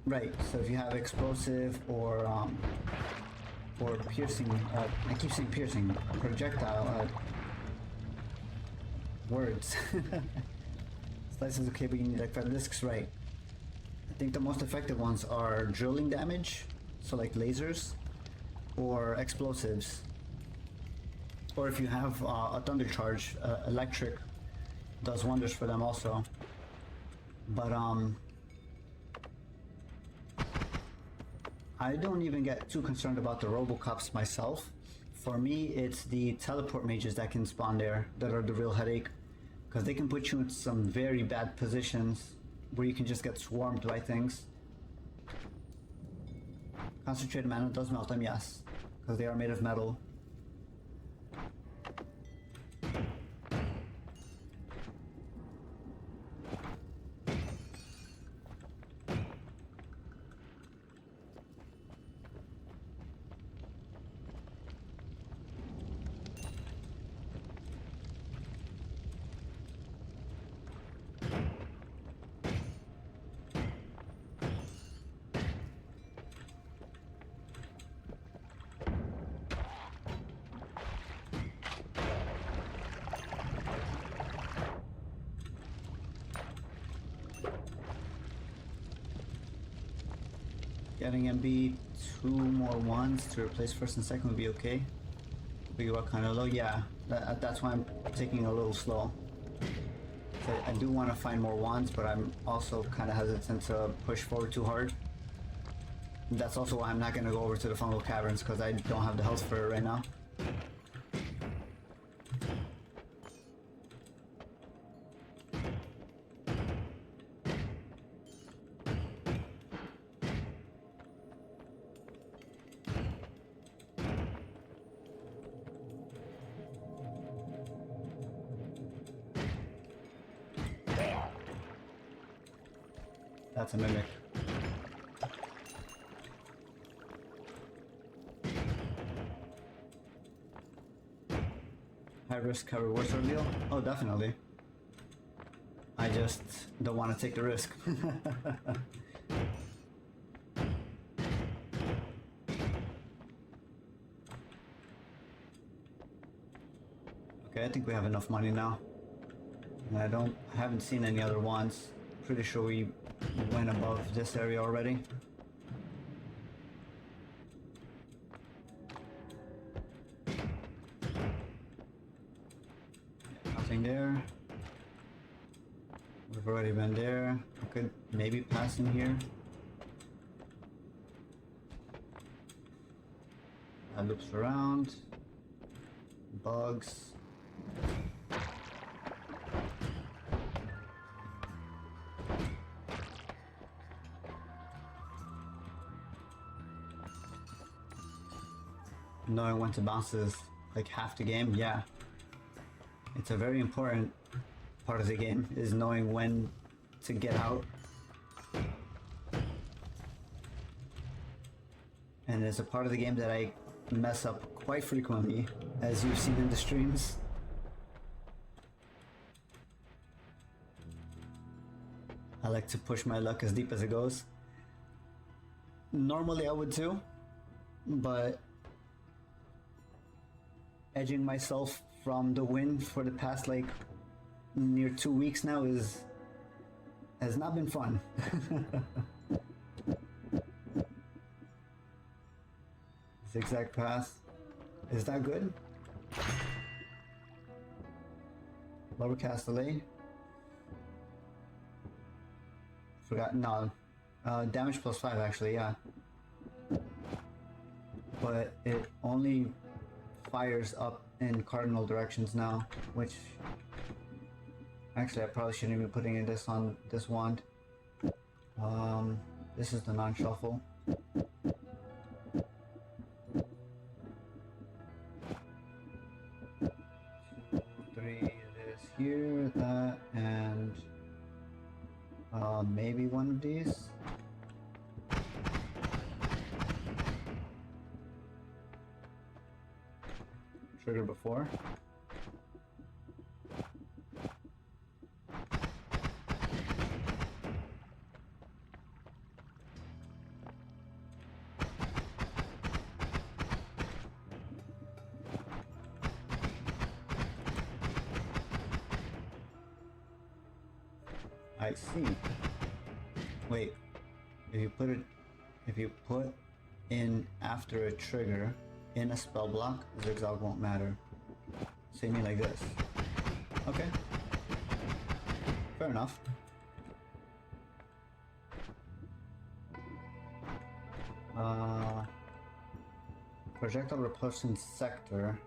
right. So if you have explosive or piercing, I keep saying piercing, projectile. Words. Slice is okay, but you need like 5 discs, right? I think the most effective ones are drilling damage, so like lasers, or explosives. Or if you have a thunder charge, electric does wonders for them also. But I don't even get too concerned about the Robocops myself. For me, it's the teleport mages that can spawn there that are the real headache, because they can put you in some very bad positions where you can just get swarmed by things. Concentrated mana does melt them, yes, because they are made of metal. Getting MB 2 more ones to replace first and second would be okay. But you are kind of low, yeah. That's why I'm taking a little slow. So I do want to find more wands, but I'm also kind of hesitant to push forward too hard. That's also why I'm not going to go over to the fungal caverns, because I don't have the health for it right now. That's a mimic. High risk, high reward sort of deal? Oh, definitely. I just don't want to take the risk. Okay, I think we have enough money now. And I haven't seen any other wands. Pretty sure we went above this area already. Nothing there. We've already been there. I could maybe pass in here. That loops around. Bugs. Knowing when to bounce is like half the game. Yeah, it's a very important part of the game, is knowing when to get out. And it's a part of the game that I mess up quite frequently, as you've seen in the streams. I like to push my luck as deep as it goes. Normally I would too, but edging myself from the win for the past like near 2 weeks now has not been fun. Zigzag pass. Is that good? Lower Castellet. Forgot. No. Damage plus 5 actually, yeah. But it only fires up in cardinal directions now, which actually I probably shouldn't be putting in this on this wand. This is the non-shuffle. 3 this here, that, and maybe one of these. Trigger before. I see. Wait, if you put in after a trigger in a spell block, zigzag won't matter. So you mean like this? Okay. Fair enough. Projectile repulsion sector.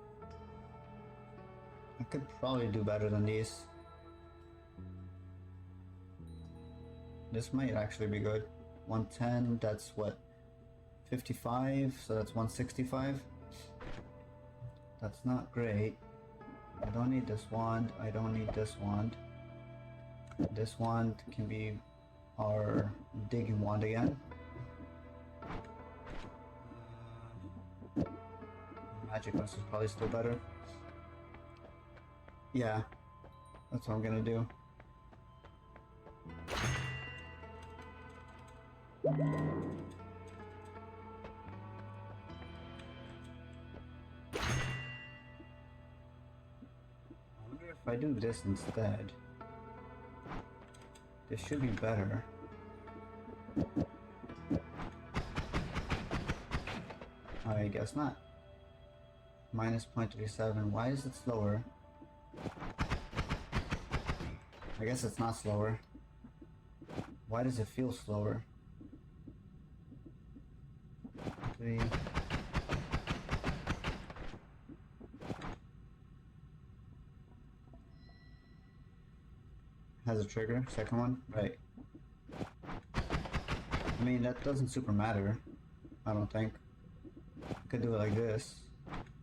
I could probably do better than these. This might actually be good. 110, that's what? 55, so that's 165. That's not great. I don't need this wand. I don't need this wand. This wand can be our digging wand again. Magic Mist is probably still better. Yeah, that's what I'm gonna do. I wonder if I do this instead. This should be better. I guess not. Minus 0.37. Why is it slower? I guess it's not slower. Why does it feel slower? 3. Has a trigger, second one? Right. I mean, that doesn't super matter, I don't think. I could do it like this,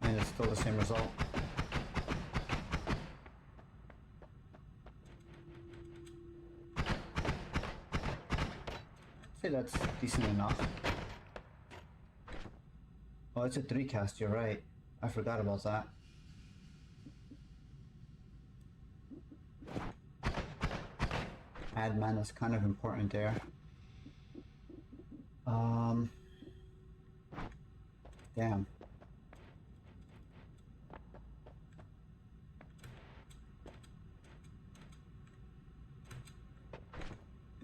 and it's still the same result. I'd say that's decent enough. Oh, it's a 3 cast, you're right. I forgot about that. Add mana is kind of important there. Damn.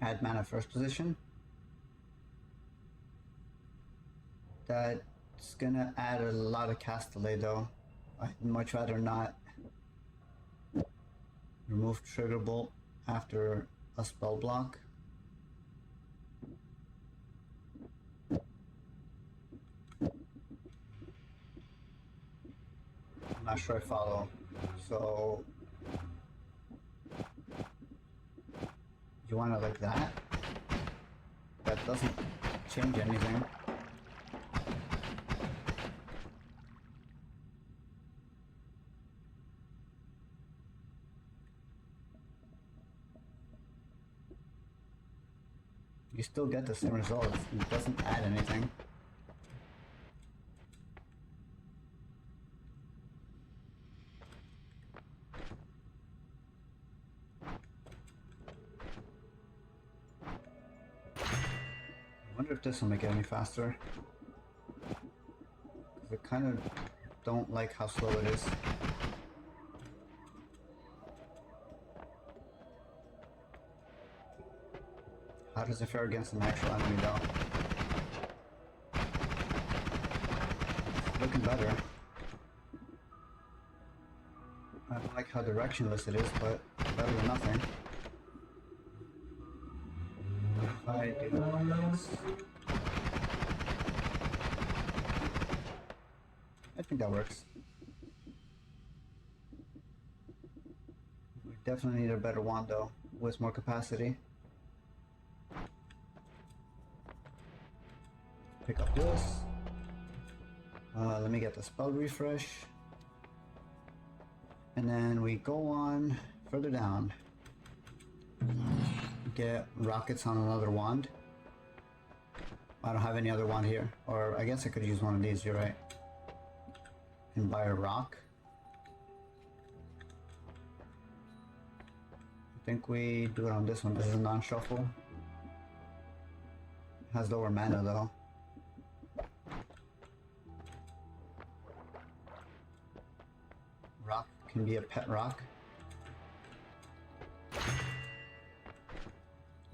Add mana first position. That's gonna add a lot of cast delay though. I'd much rather not. Remove trigger bolt after a spell block. I'm not sure I follow. So you want it like that? That doesn't change anything. You still get the same results. It doesn't add anything. I wonder if this will make it any faster. Because I kind of don't like how slow it is. How does it fare against an actual enemy though? It's looking better. I don't like how directionless it is, but better than nothing. If I do this, I think that works. We definitely need a better wand though, with more capacity. Pick up this. Let me get the spell refresh. And then we go on further down. Get rockets on another wand. I don't have any other wand here. Or I guess I could use one of these, you're right. And buy a rock. I think we do it on this one. This is a non-shuffle. Has lower mana though. Rock can be a pet rock.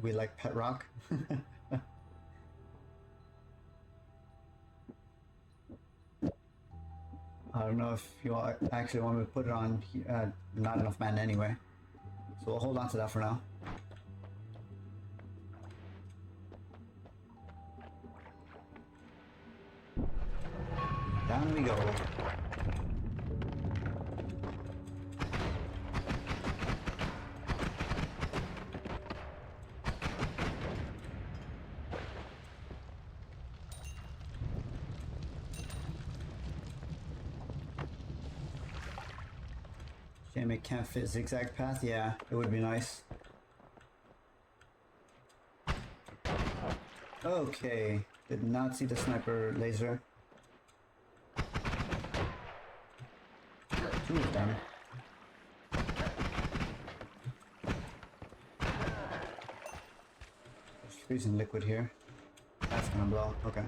We like pet rock. I don't know if you actually want me to put it on. Not enough mana anyway. So we'll hold on to that for now. Down we go. Shame it can't fit zigzag path. Yeah, it would be nice. Okay, did not see the sniper laser. 2 of them. There's freezing liquid here. That's gonna blow. Okay.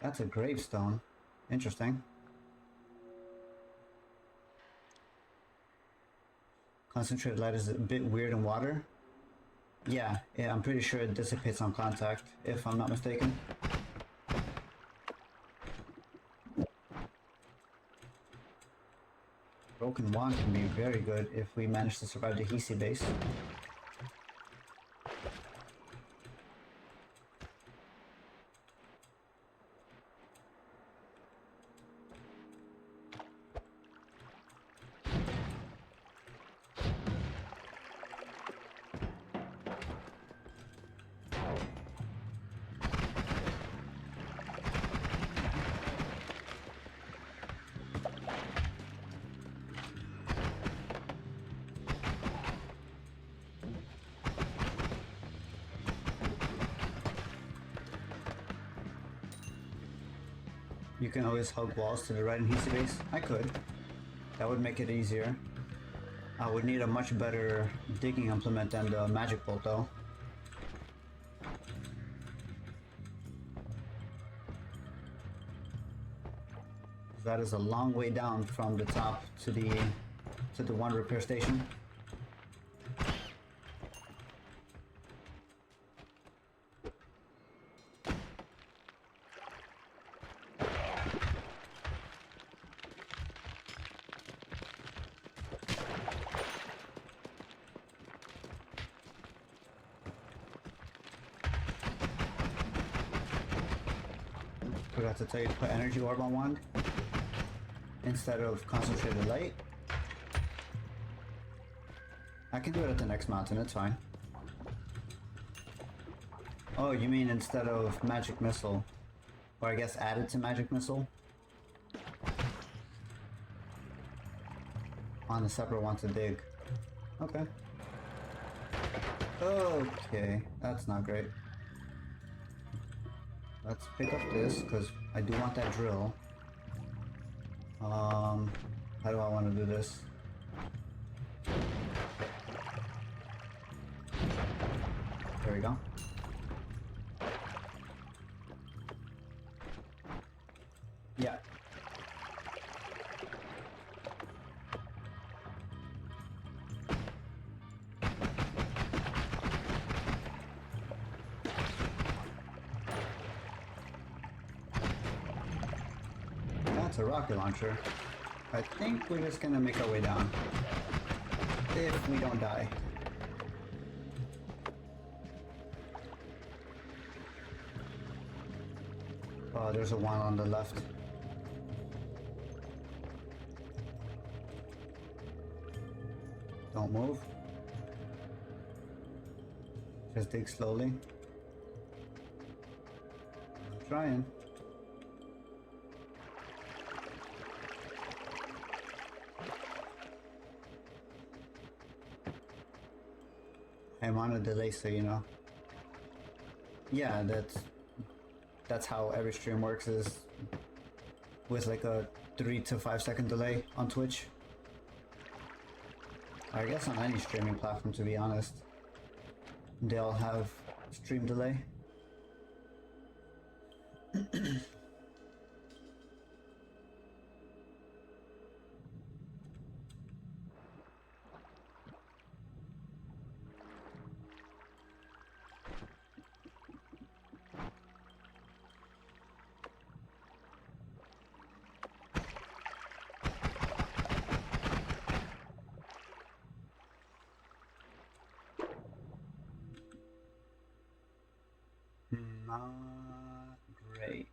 That's a gravestone. Interesting. Concentrated light is a bit weird in water. Yeah, I'm pretty sure it dissipates on contact, if I'm not mistaken. Broken wand can be very good if we manage to survive the Hisi base. You can always hug walls to the right in Hisi base. I could. That would make it easier. I would need a much better digging implement than the magic bolt though. That is a long way down from the top to the one repair station. Forgot to tell you to put energy orb on wand instead of concentrated light. I can do it at the next mountain, it's fine. Oh, you mean instead of magic missile? Or I guess added to magic missile? On a separate one to dig. Okay. Okay, that's not great. Let's pick up this, because I do want that drill. How do I want to do this? There we go. Yeah. That's a rocket launcher. I think we're just gonna make our way down. If we don't die. Oh, there's a one on the left. Don't move. Just dig slowly. I'm trying. I'm on a delay, so you know. Yeah, that's how every stream works, is with like a 3 to 5 second delay on Twitch. I guess on any streaming platform, to be honest. They all have stream delay. Not great.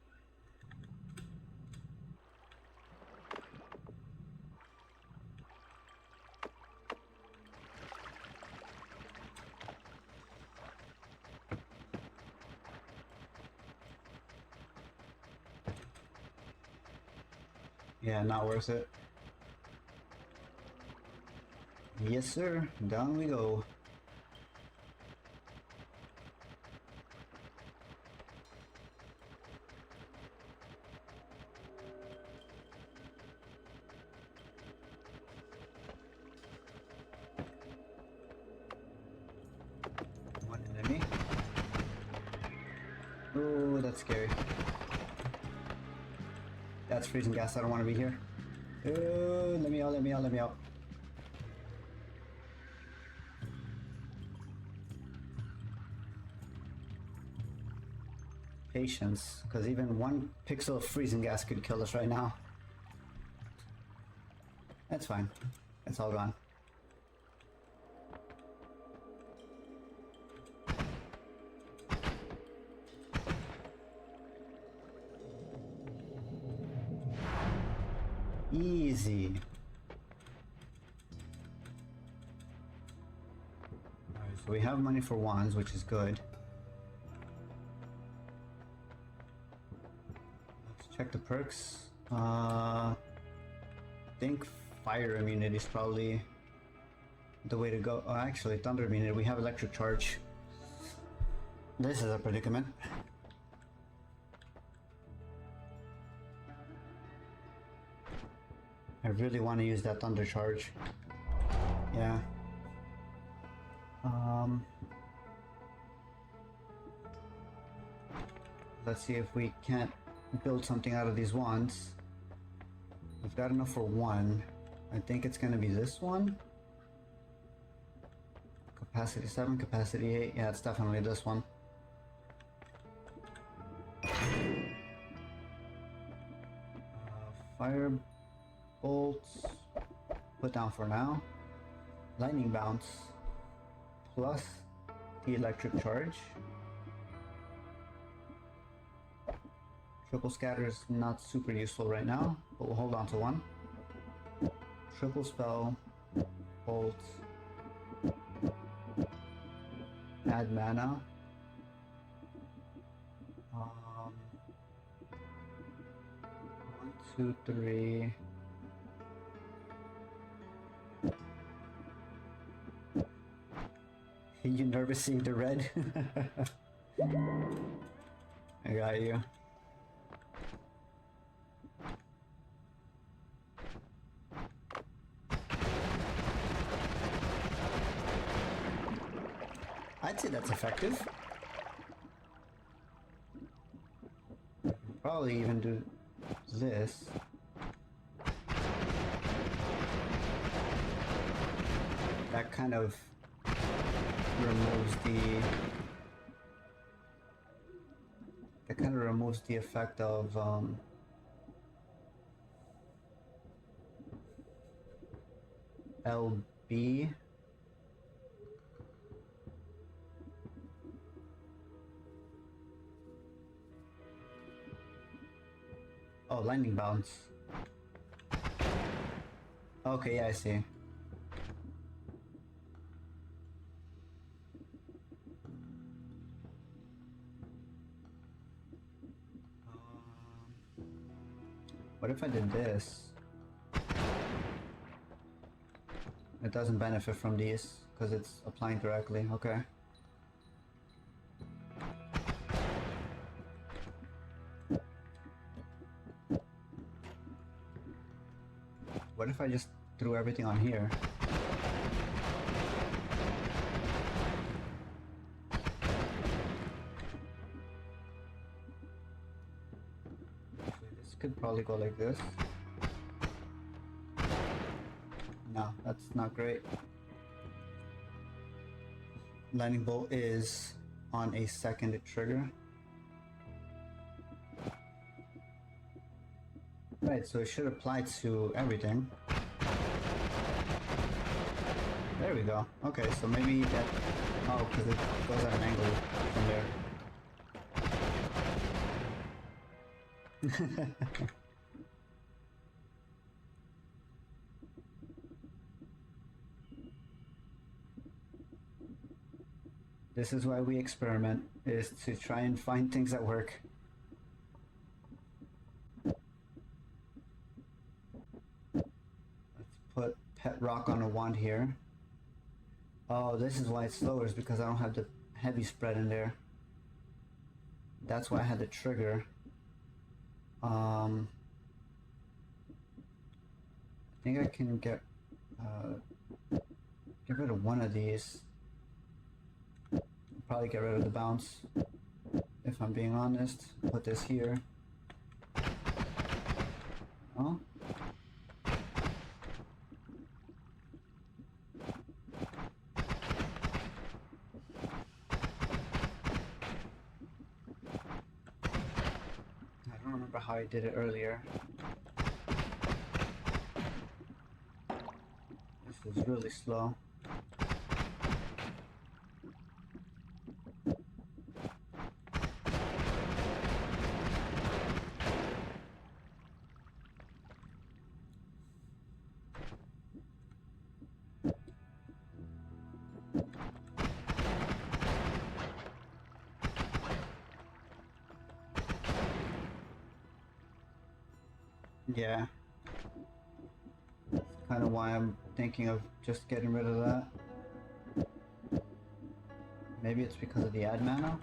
Yeah, not worth it. Yes, sir. Down we go. One enemy. Oh, that's scary. That's freezing gas. I don't want to be here. Let me out, let me out, let me out. Patience, because even one pixel of freezing gas could kill us right now. That's fine. It's all gone. Easy. Alright, so we have money for wands, which is good. Let's check the perks. I think fire immunity is probably the way to go. Oh, actually, thunder immunity. We have electric charge. This is a predicament. I really want to use that thunder charge. Yeah. Let's see if we can't build something out of these wands. We've got enough for one. I think it's gonna be this one. Capacity 7, capacity 8. Yeah, it's definitely this one. Fire bolts, put down for now. Lightning bounce, plus the electric charge. Triple scatter is not super useful right now, but we'll hold on to one. Triple spell, bolt, add mana. 1, 2, 3. You nervous seeing the red? I got you. I'd say that's effective. Probably even do this. That kind of removes the effect of LB. Oh, lightning bounce. Okay, yeah, I see. What if I did this? It doesn't benefit from these because it's applying directly. Okay. What if I just threw everything on here? This could probably go like this. No, that's not great. Lightning bolt is on a second trigger. Right, so it should apply to everything. There we go. Okay, so maybe that... Oh, because it goes at an angle from there. This is why we experiment, is to try and find things that work. Let's put pet rock on a wand here. Oh, this is why it's slower, is because I don't have the heavy spread in there. That's why I had the trigger. I think I can get rid of one of these. Probably get rid of the bounce, if I'm being honest. Put this here. Oh. I don't remember how I did it earlier. This is really slow. Yeah. That's kind of why I'm thinking of just getting rid of that. Maybe it's because of the ad mana?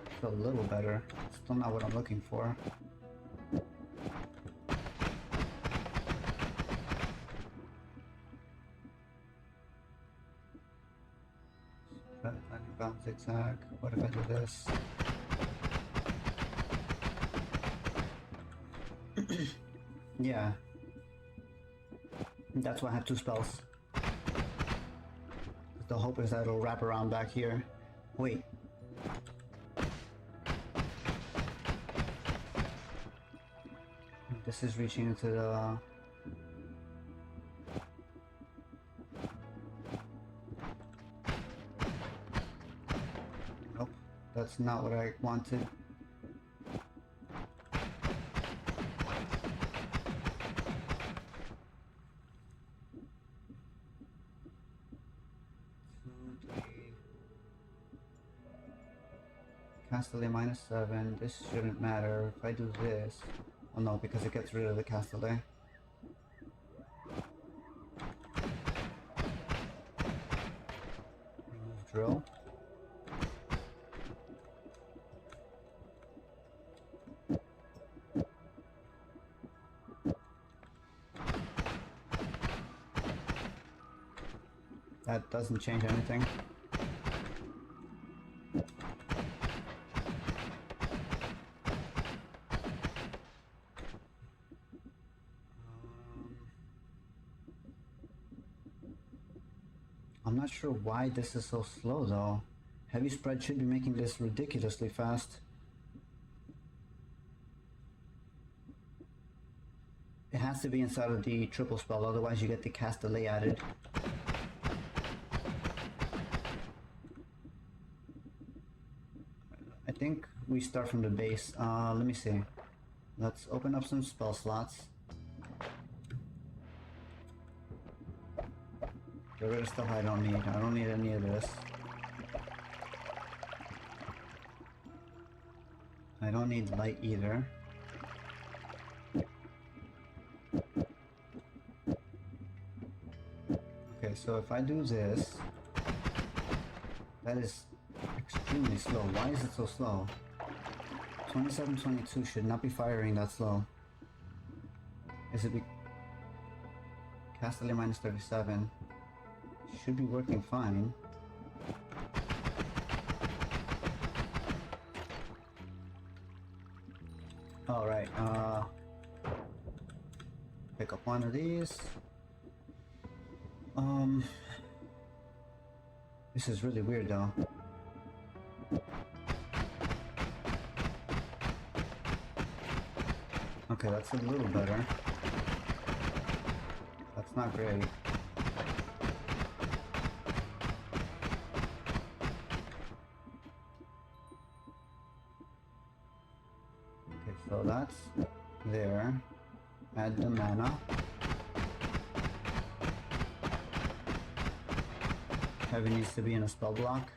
It's a little better. Still not what I'm looking for. Lightning bound zigzag. What if I do this? Yeah. That's why I have two spells. The hope is that it'll wrap around back here. Wait. This is reaching into the... Nope. That's not what I wanted. Castellet -7, this shouldn't matter. If I do this... Oh no, because it gets rid of the Castellet. Remove drill. That doesn't change anything. I'm not sure why this is so slow though. Heavy spread should be making this ridiculously fast. It has to be inside of the triple spell, otherwise you get the Castellet added. I think we start from the base. Let me see. Let's open up some spell slots. Get rid of stuff I don't need. I don't need any of this. I don't need light either. Okay, so if I do this, that is extremely slow. Why is it so slow? 2722 should not be firing that slow. Is it Castellet -37? Should be working fine. Alright, pick up one of these. This is really weird though. Okay, that's a little better. That's not great. So that's there. Add the mana. Heavy needs to be in a spell block.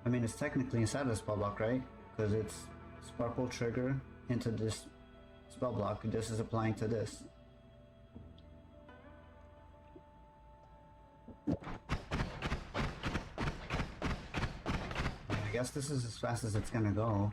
I mean, it's technically inside of the spell block, right? Because it's Sparkle trigger into this spell block. This is applying to this. I guess this is as fast as it's gonna go.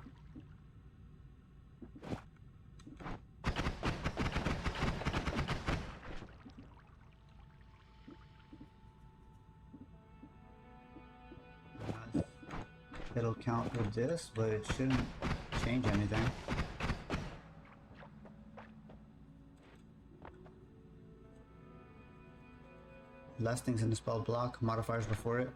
It'll count with this, but it shouldn't change anything. Less things in the spell block, modifiers before it.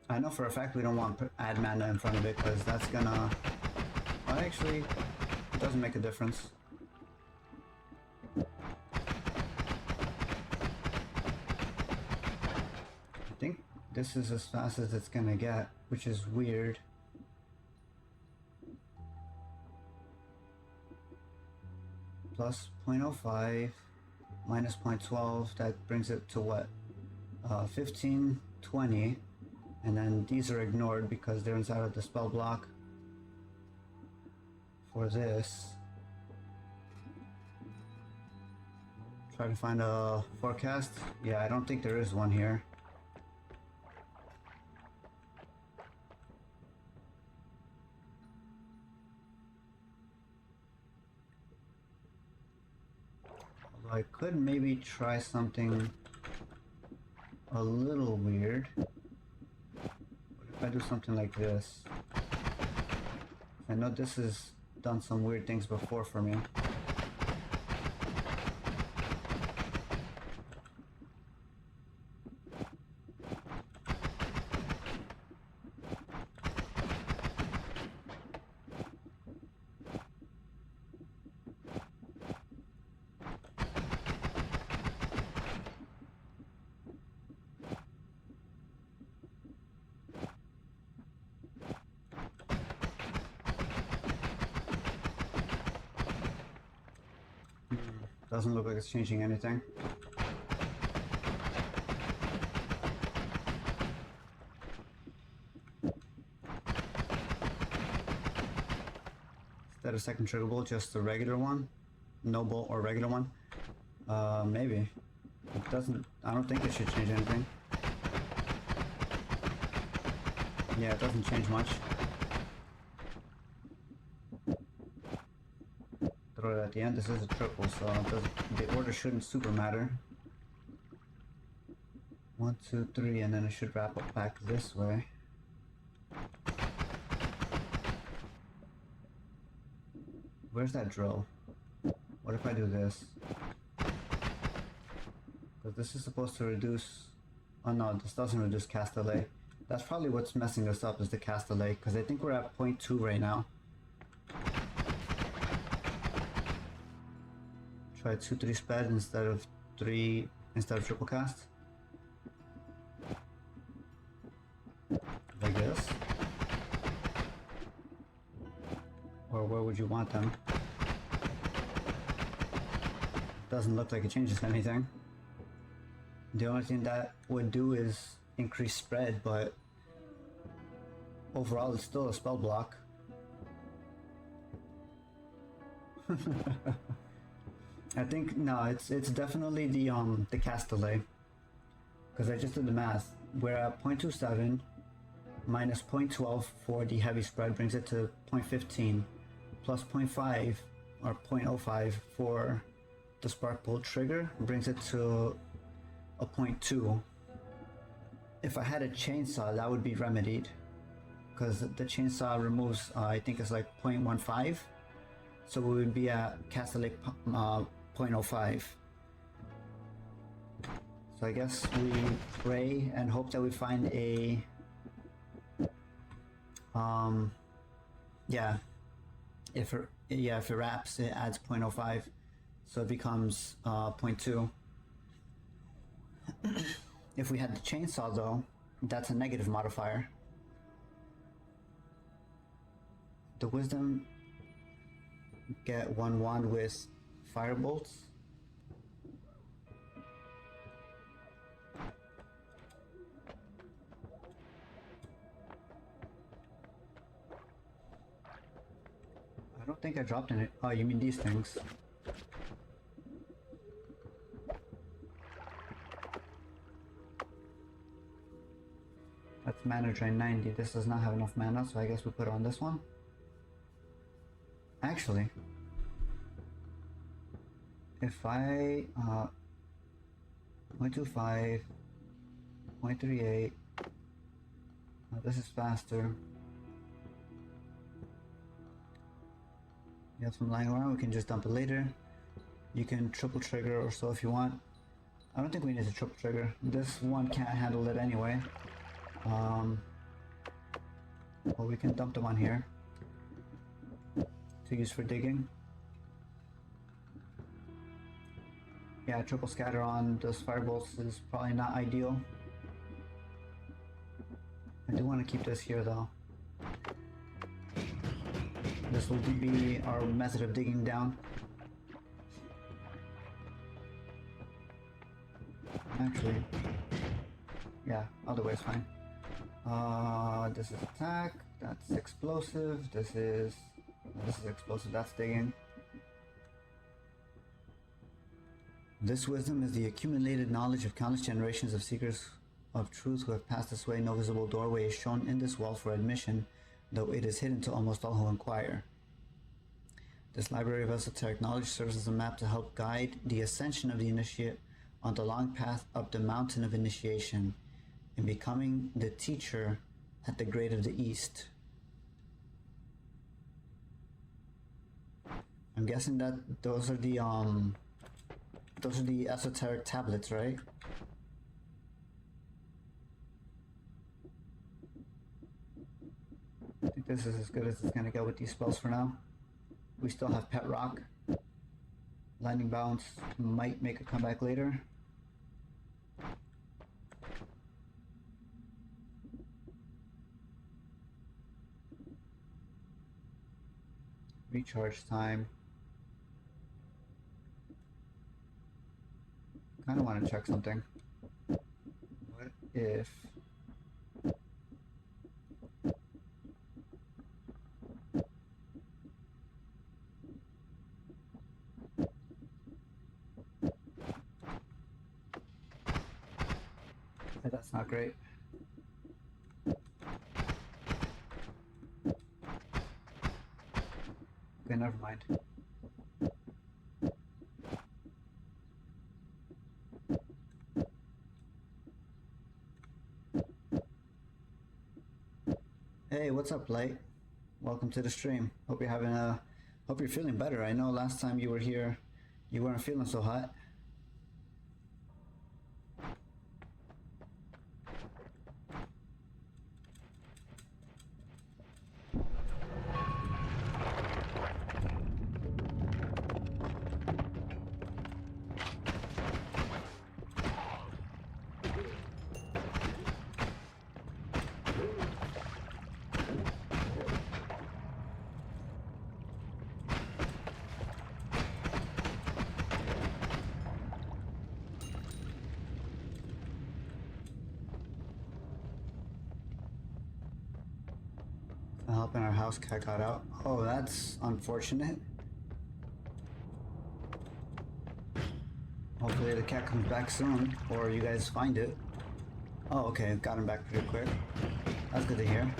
I know for a fact we don't want to add mana in front of it because that's gonna... Well, actually, it doesn't make a difference. I think this is as fast as it's gonna get, which is weird. Plus 0.05 minus 0.12, that brings it to what? 15, 20, and then these are ignored because they're inside of the spell block. For this, try to find a forecast. Yeah, I don't think there is one here. Although I could maybe try something a little weird. What if I do something like this? I know this has done some weird things before for me. Doesn't look like it's changing anything. Is that a second trigger bolt, just the regular one? No bolt or regular one? Maybe. It doesn't, I don't think it should change anything. Yeah, it doesn't change much. Throw it at the end. This is a triple, so the order shouldn't super matter. 1, 2, 3, and then it should wrap up back this way. Where's that drill? What if I do this? Because this is supposed to reduce... Oh no, this doesn't reduce cast delay. That's probably what's messing us up, is the cast delay, because I think we're at 0.2 right now. Try 2-3 sped instead of triple cast. Like this. Or where would you want them? Doesn't look like it changes anything. The only thing that would do is increase spread, but overall it's still a spell block. I think no, it's definitely the cast delay, because I just did the math. We're at 0.27 minus 0.12 for the heavy spread brings it to 0.15, plus 0.5 or 0.05 for the spark bolt trigger brings it to a 0.2. If I had a chainsaw, that would be remedied, because the chainsaw removes I think it's like 0.15, so we would be at cast delay 0.05. So I guess we pray and hope that we find a if it wraps, it adds 0.05, so it becomes 0.2. If we had the chainsaw though, that's a negative modifier. The wisdom get 1 wand with fire bolts. I don't think I dropped any. Oh, you mean these things? That's mana drain 90. This does not have enough mana, so I guess we put it on this one. Actually, if I 0.25, 0.38, this is faster. You have some lying around, we can just dump it later. You can triple trigger or so if you want. I don't think we need to triple trigger. This one can't handle it anyway. Well, we can dump them on here to use for digging. Yeah, triple scatter on those firebolts is probably not ideal. I do want to keep this here though. This will be our method of digging down. Actually, yeah, other way is fine. This is attack, that's explosive, this is explosive, that's digging. This wisdom is the accumulated knowledge of countless generations of seekers of truth who have passed this way. No visible doorway is shown in this wall for admission, though it is hidden to almost all who inquire. This library of esoteric knowledge serves as a map to help guide the ascension of the initiate on the long path up the mountain of initiation in becoming the teacher at the Great of the East. I'm guessing that those are the esoteric tablets, right? I think this is as good as it's gonna get with these spells for now. We still have Pet Rock. Lightning Bounce might make a comeback later. Recharge time. Kind of want to check something. What if... That's not great. Okay, never mind. Hey, what's up, Light? Welcome to the stream. Hope you're feeling better. I know last time you were here, you weren't feeling so hot. Helping our house cat got out. Oh, that's unfortunate. Hopefully the cat comes back soon, or you guys find it. Oh, okay, got him back pretty quick. That's good to hear.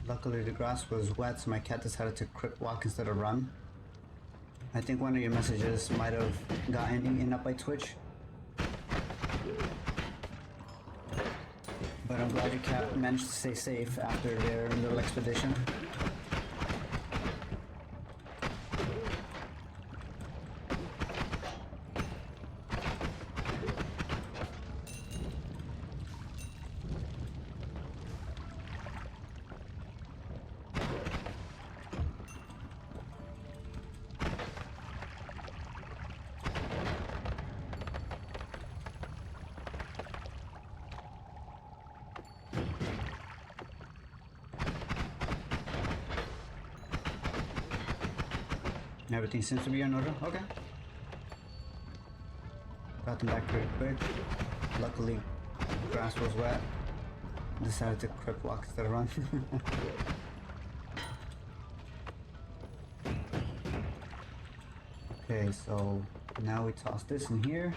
Luckily the grass was wet, so my cat decided to crip walk instead of run. I think one of your messages might have gotten eaten up by Twitch. But I'm glad your cat managed to stay safe after their little expedition. Everything seems to be in order. Okay. Got them back pretty quick. Luckily, the grass was wet. Decided to crip walk instead of run. Okay, so now we toss this in here.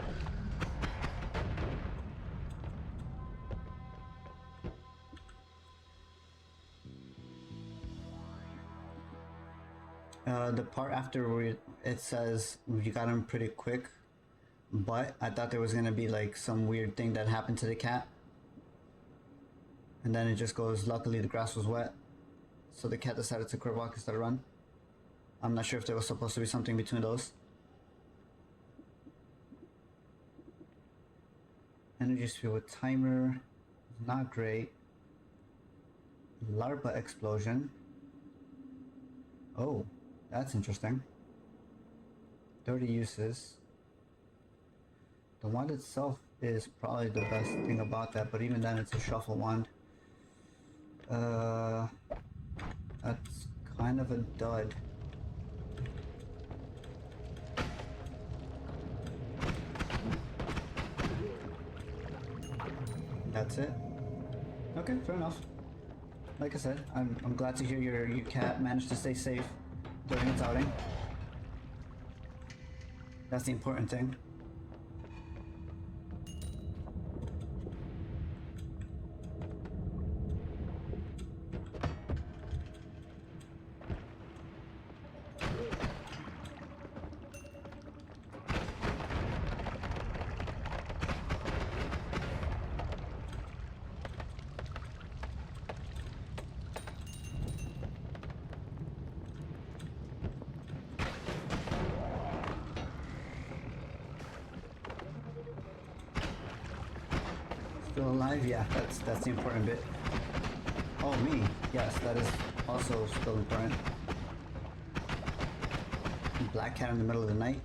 The part after where it says you got him pretty quick, but I thought there was gonna be like some weird thing that happened to the cat. And then it just goes, luckily the grass was wet, so the cat decided to crip walk instead of run. I'm not sure if there was supposed to be something between those. Energy sphere with timer, not great. Larva explosion. Oh, that's interesting. 30 uses. The wand itself is probably the best thing about that, but even then it's a shuffle wand. That's kind of a dud. That's it. Okay, fair enough. Like I said, I'm glad to hear your cat managed to stay safe during its outing. That's the important thing. Still alive? Yeah, that's the important bit. Oh, me. Yes, that is also still important. Black cat in the middle of the night.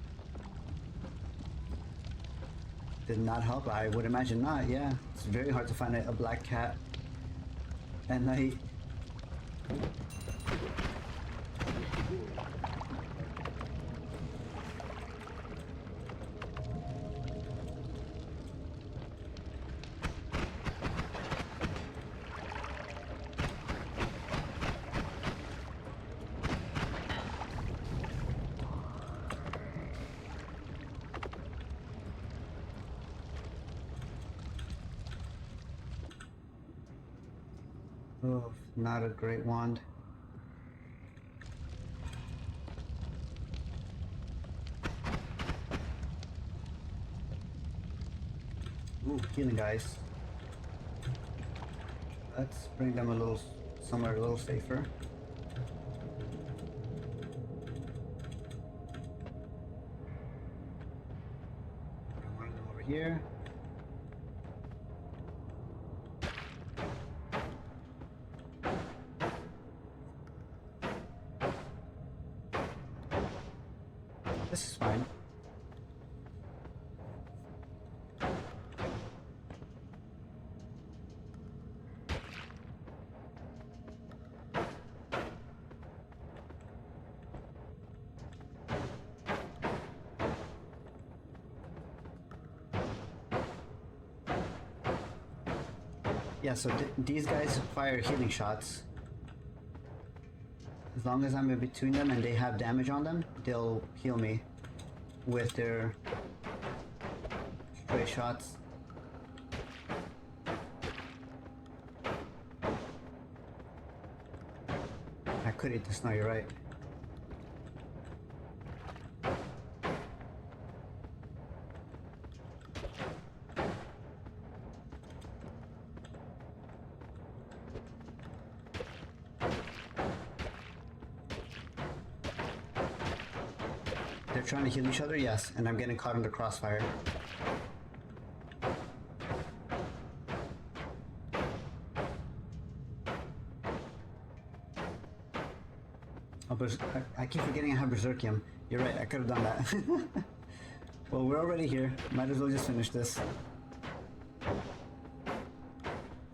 Did not help. I would imagine not. Yeah, it's very hard to find a black cat at night. Oh, not a great wand. Ooh, healing guys. Let's bring them a little somewhere a little safer. One of them over here. This is fine. Yeah, so these guys fire healing shots. As long as I'm in between them and they have damage on them, they'll heal me with their stray shots. I could eat the snow, you're right. They're trying to heal each other, yes, and I'm getting caught in the crossfire. Oh, I keep forgetting I have Berserkium. You're right, I could have done that. Well, we're already here. Might as well just finish this.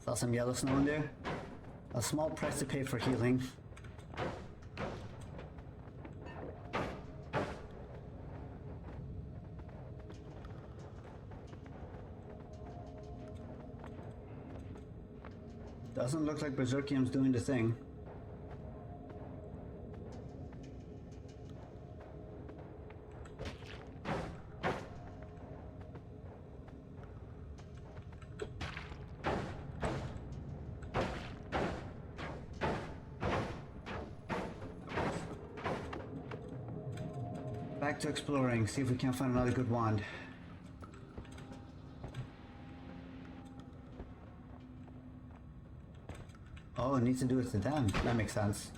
Saw some yellow snow in there. A small price to pay for healing. Doesn't look like Berserkium's doing the thing. Back to exploring, see if we can find another good wand. Oh, it needs to do it to them. That makes sense.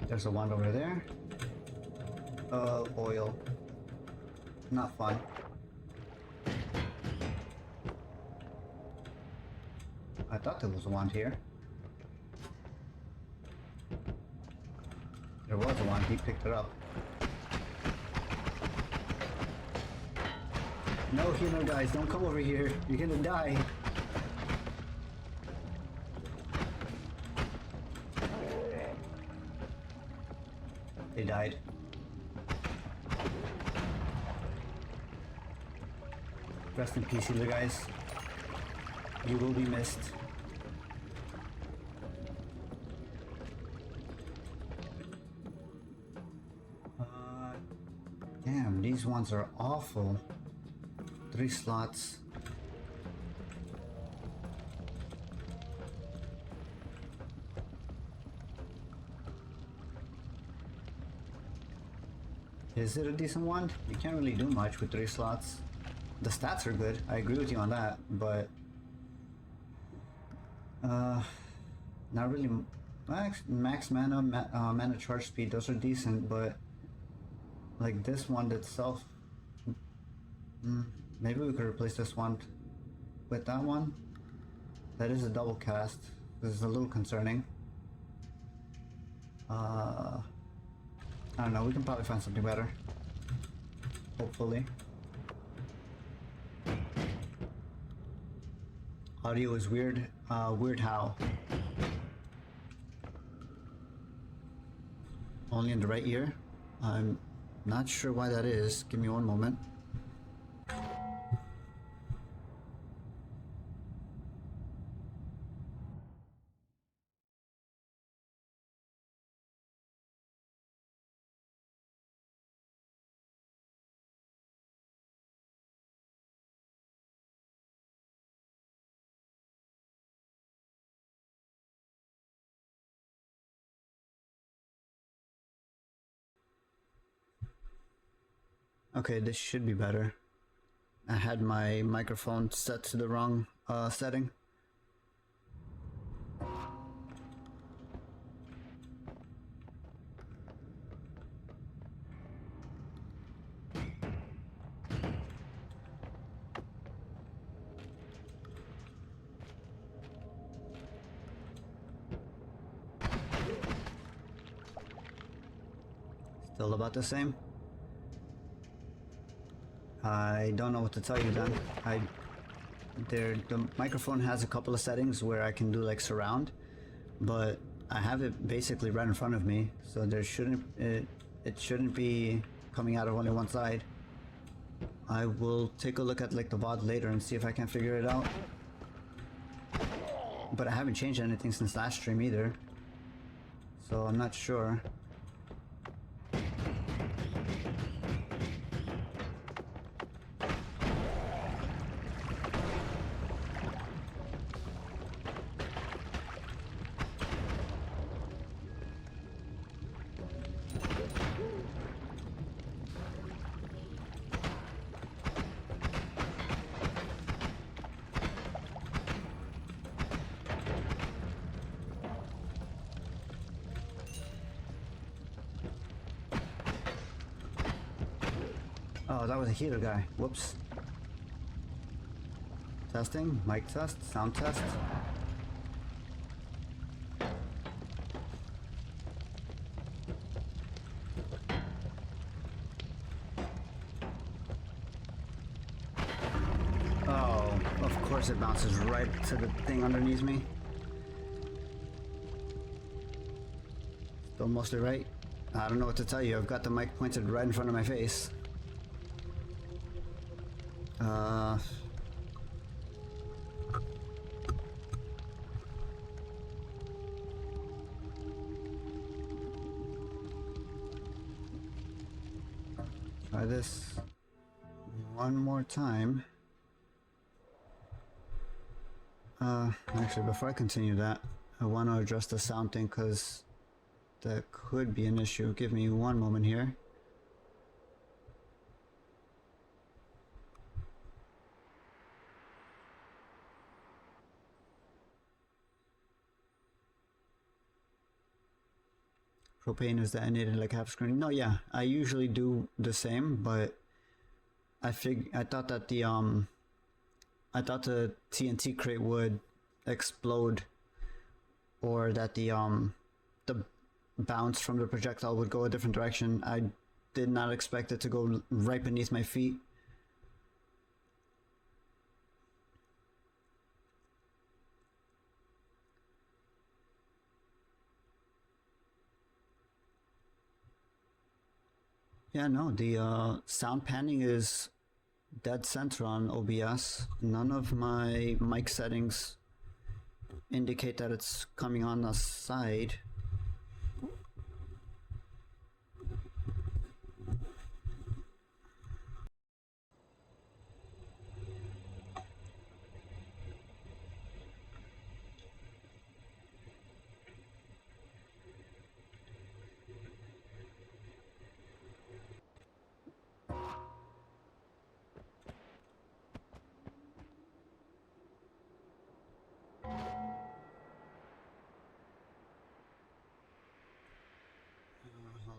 There's a wand over there. Oil. Not fun. I thought there was a wand here. There was a wand, he picked it up. No healer guys, don't come over here. You're gonna die. They died. Rest in peace, healer guys. You will be missed. Damn, these ones are awful. 3 slots. Is it a decent one? You can't really do much with 3 slots. The stats are good, I agree with you on that, but not really. Max mana, mana charge speed, those are decent, but like this one itself, maybe we could replace this one with that one. That is a double cast. This is a little concerning. I don't know, we can probably find something better. Hopefully. Audio is weird. Weird how? Only in the right ear? I'm not sure why that is. Give me one moment. Okay, this should be better. I had my microphone set to the wrong setting. Still about the same. I don't know what to tell you then. The microphone has a couple of settings where I can do like surround, but I have it basically right in front of me, so there shouldn't it shouldn't be coming out of only one side. I will take a look at like the VOD later and see if I can figure it out. But I haven't changed anything since last stream either, so I'm not sure. Oh, that was a healer guy. Whoops. Testing, mic test, sound test. Oh, of course it bounces right to the thing underneath me. Still mostly right. I don't know what to tell you. I've got the mic pointed right in front of my face. Try this one more time. Actually, before I continue that, I want to address the sound thing because that could be an issue. Give me one moment here. Propane is detonated like half screen. No, yeah, I usually do the same, but I thought that the TNT crate would explode, or that the bounce from the projectile would go a different direction. I did not expect it to go right beneath my feet. Yeah, no, the sound panning is dead center on OBS. None of my mic settings indicate that it's coming on the side.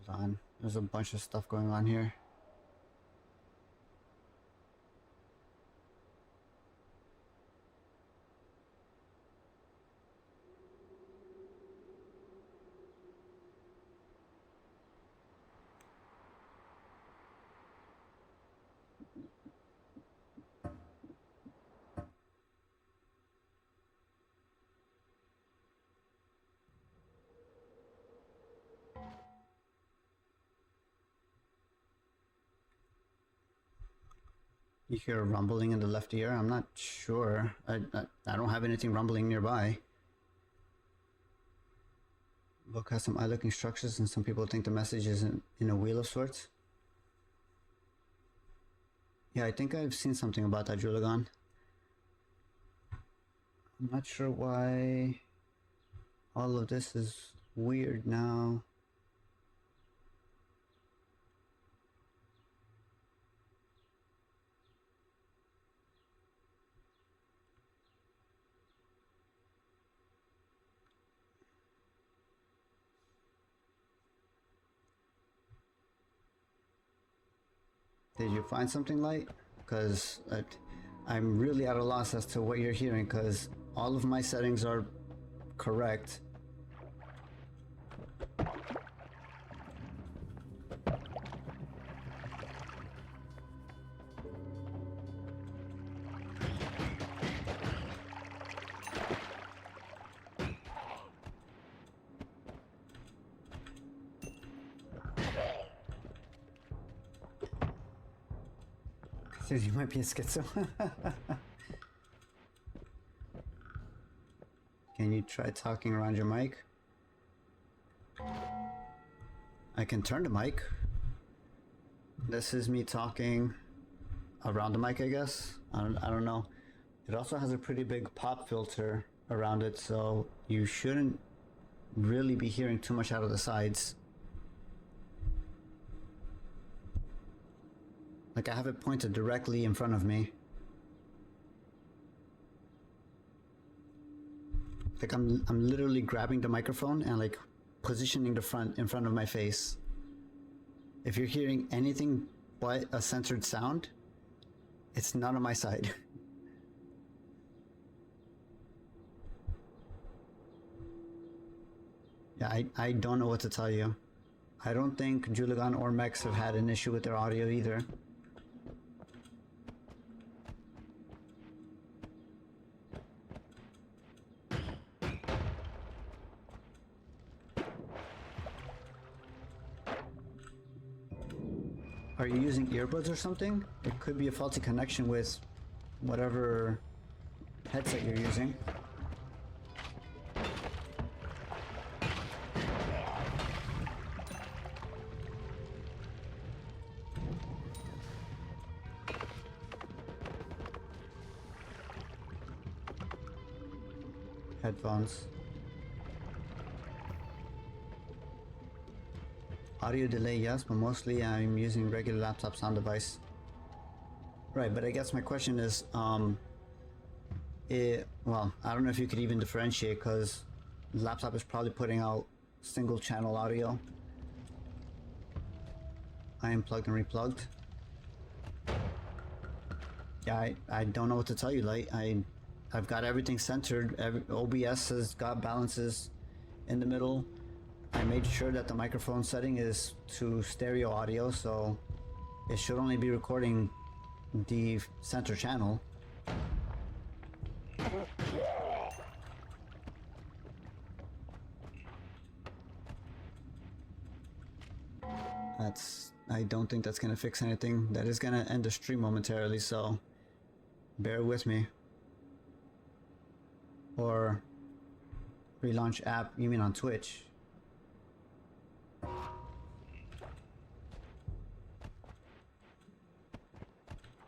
Hold on, there's a bunch of stuff going on here. You hear a rumbling in the left ear? I'm not sure. I don't have anything rumbling nearby. Book has some eye-looking structures, and some people think the message is in a wheel of sorts. Yeah, I think I've seen something about that, Juligan. I'm not sure why all of this is weird now. Did you find something, Light? Because I'm really at a loss as to what you're hearing, because all of my settings are correct. Says you might be a schizo. Can you try talking around your mic? I can turn the mic. This is me talking around the mic, I guess. I don't know. It also has a pretty big pop filter around it, so you shouldn't really be hearing too much out of the sides. Like, I have it pointed directly in front of me. Like I'm literally grabbing the microphone and like positioning the front in front of my face. If you're hearing anything but a censored sound, it's not on my side. Yeah, I don't know what to tell you. I don't think Juligan or Mex have had an issue with their audio either. Are you using earbuds or something? It could be a faulty connection with whatever headset you're using. Headphones. Audio delay, yes, but mostly I'm using regular laptop sound device. Right, but I guess my question is, well, I don't know if you could even differentiate, because the laptop is probably putting out single channel audio. I unplugged and replugged. Yeah, I don't know what to tell you, Light. I've got everything centered. OBS has got balances in the middle. I made sure that the microphone setting is to stereo audio, so it should only be recording the center channel. I don't think that's gonna fix anything. That is gonna end the stream momentarily, so bear with me. Or relaunch app, you mean on Twitch?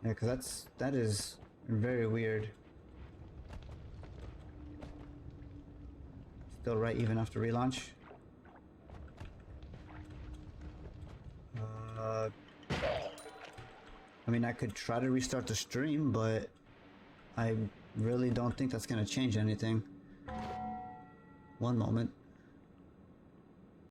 Yeah, because that is very weird. Still right even after relaunch. I mean, I could try to restart the stream, but I really don't think that's gonna change anything. One moment.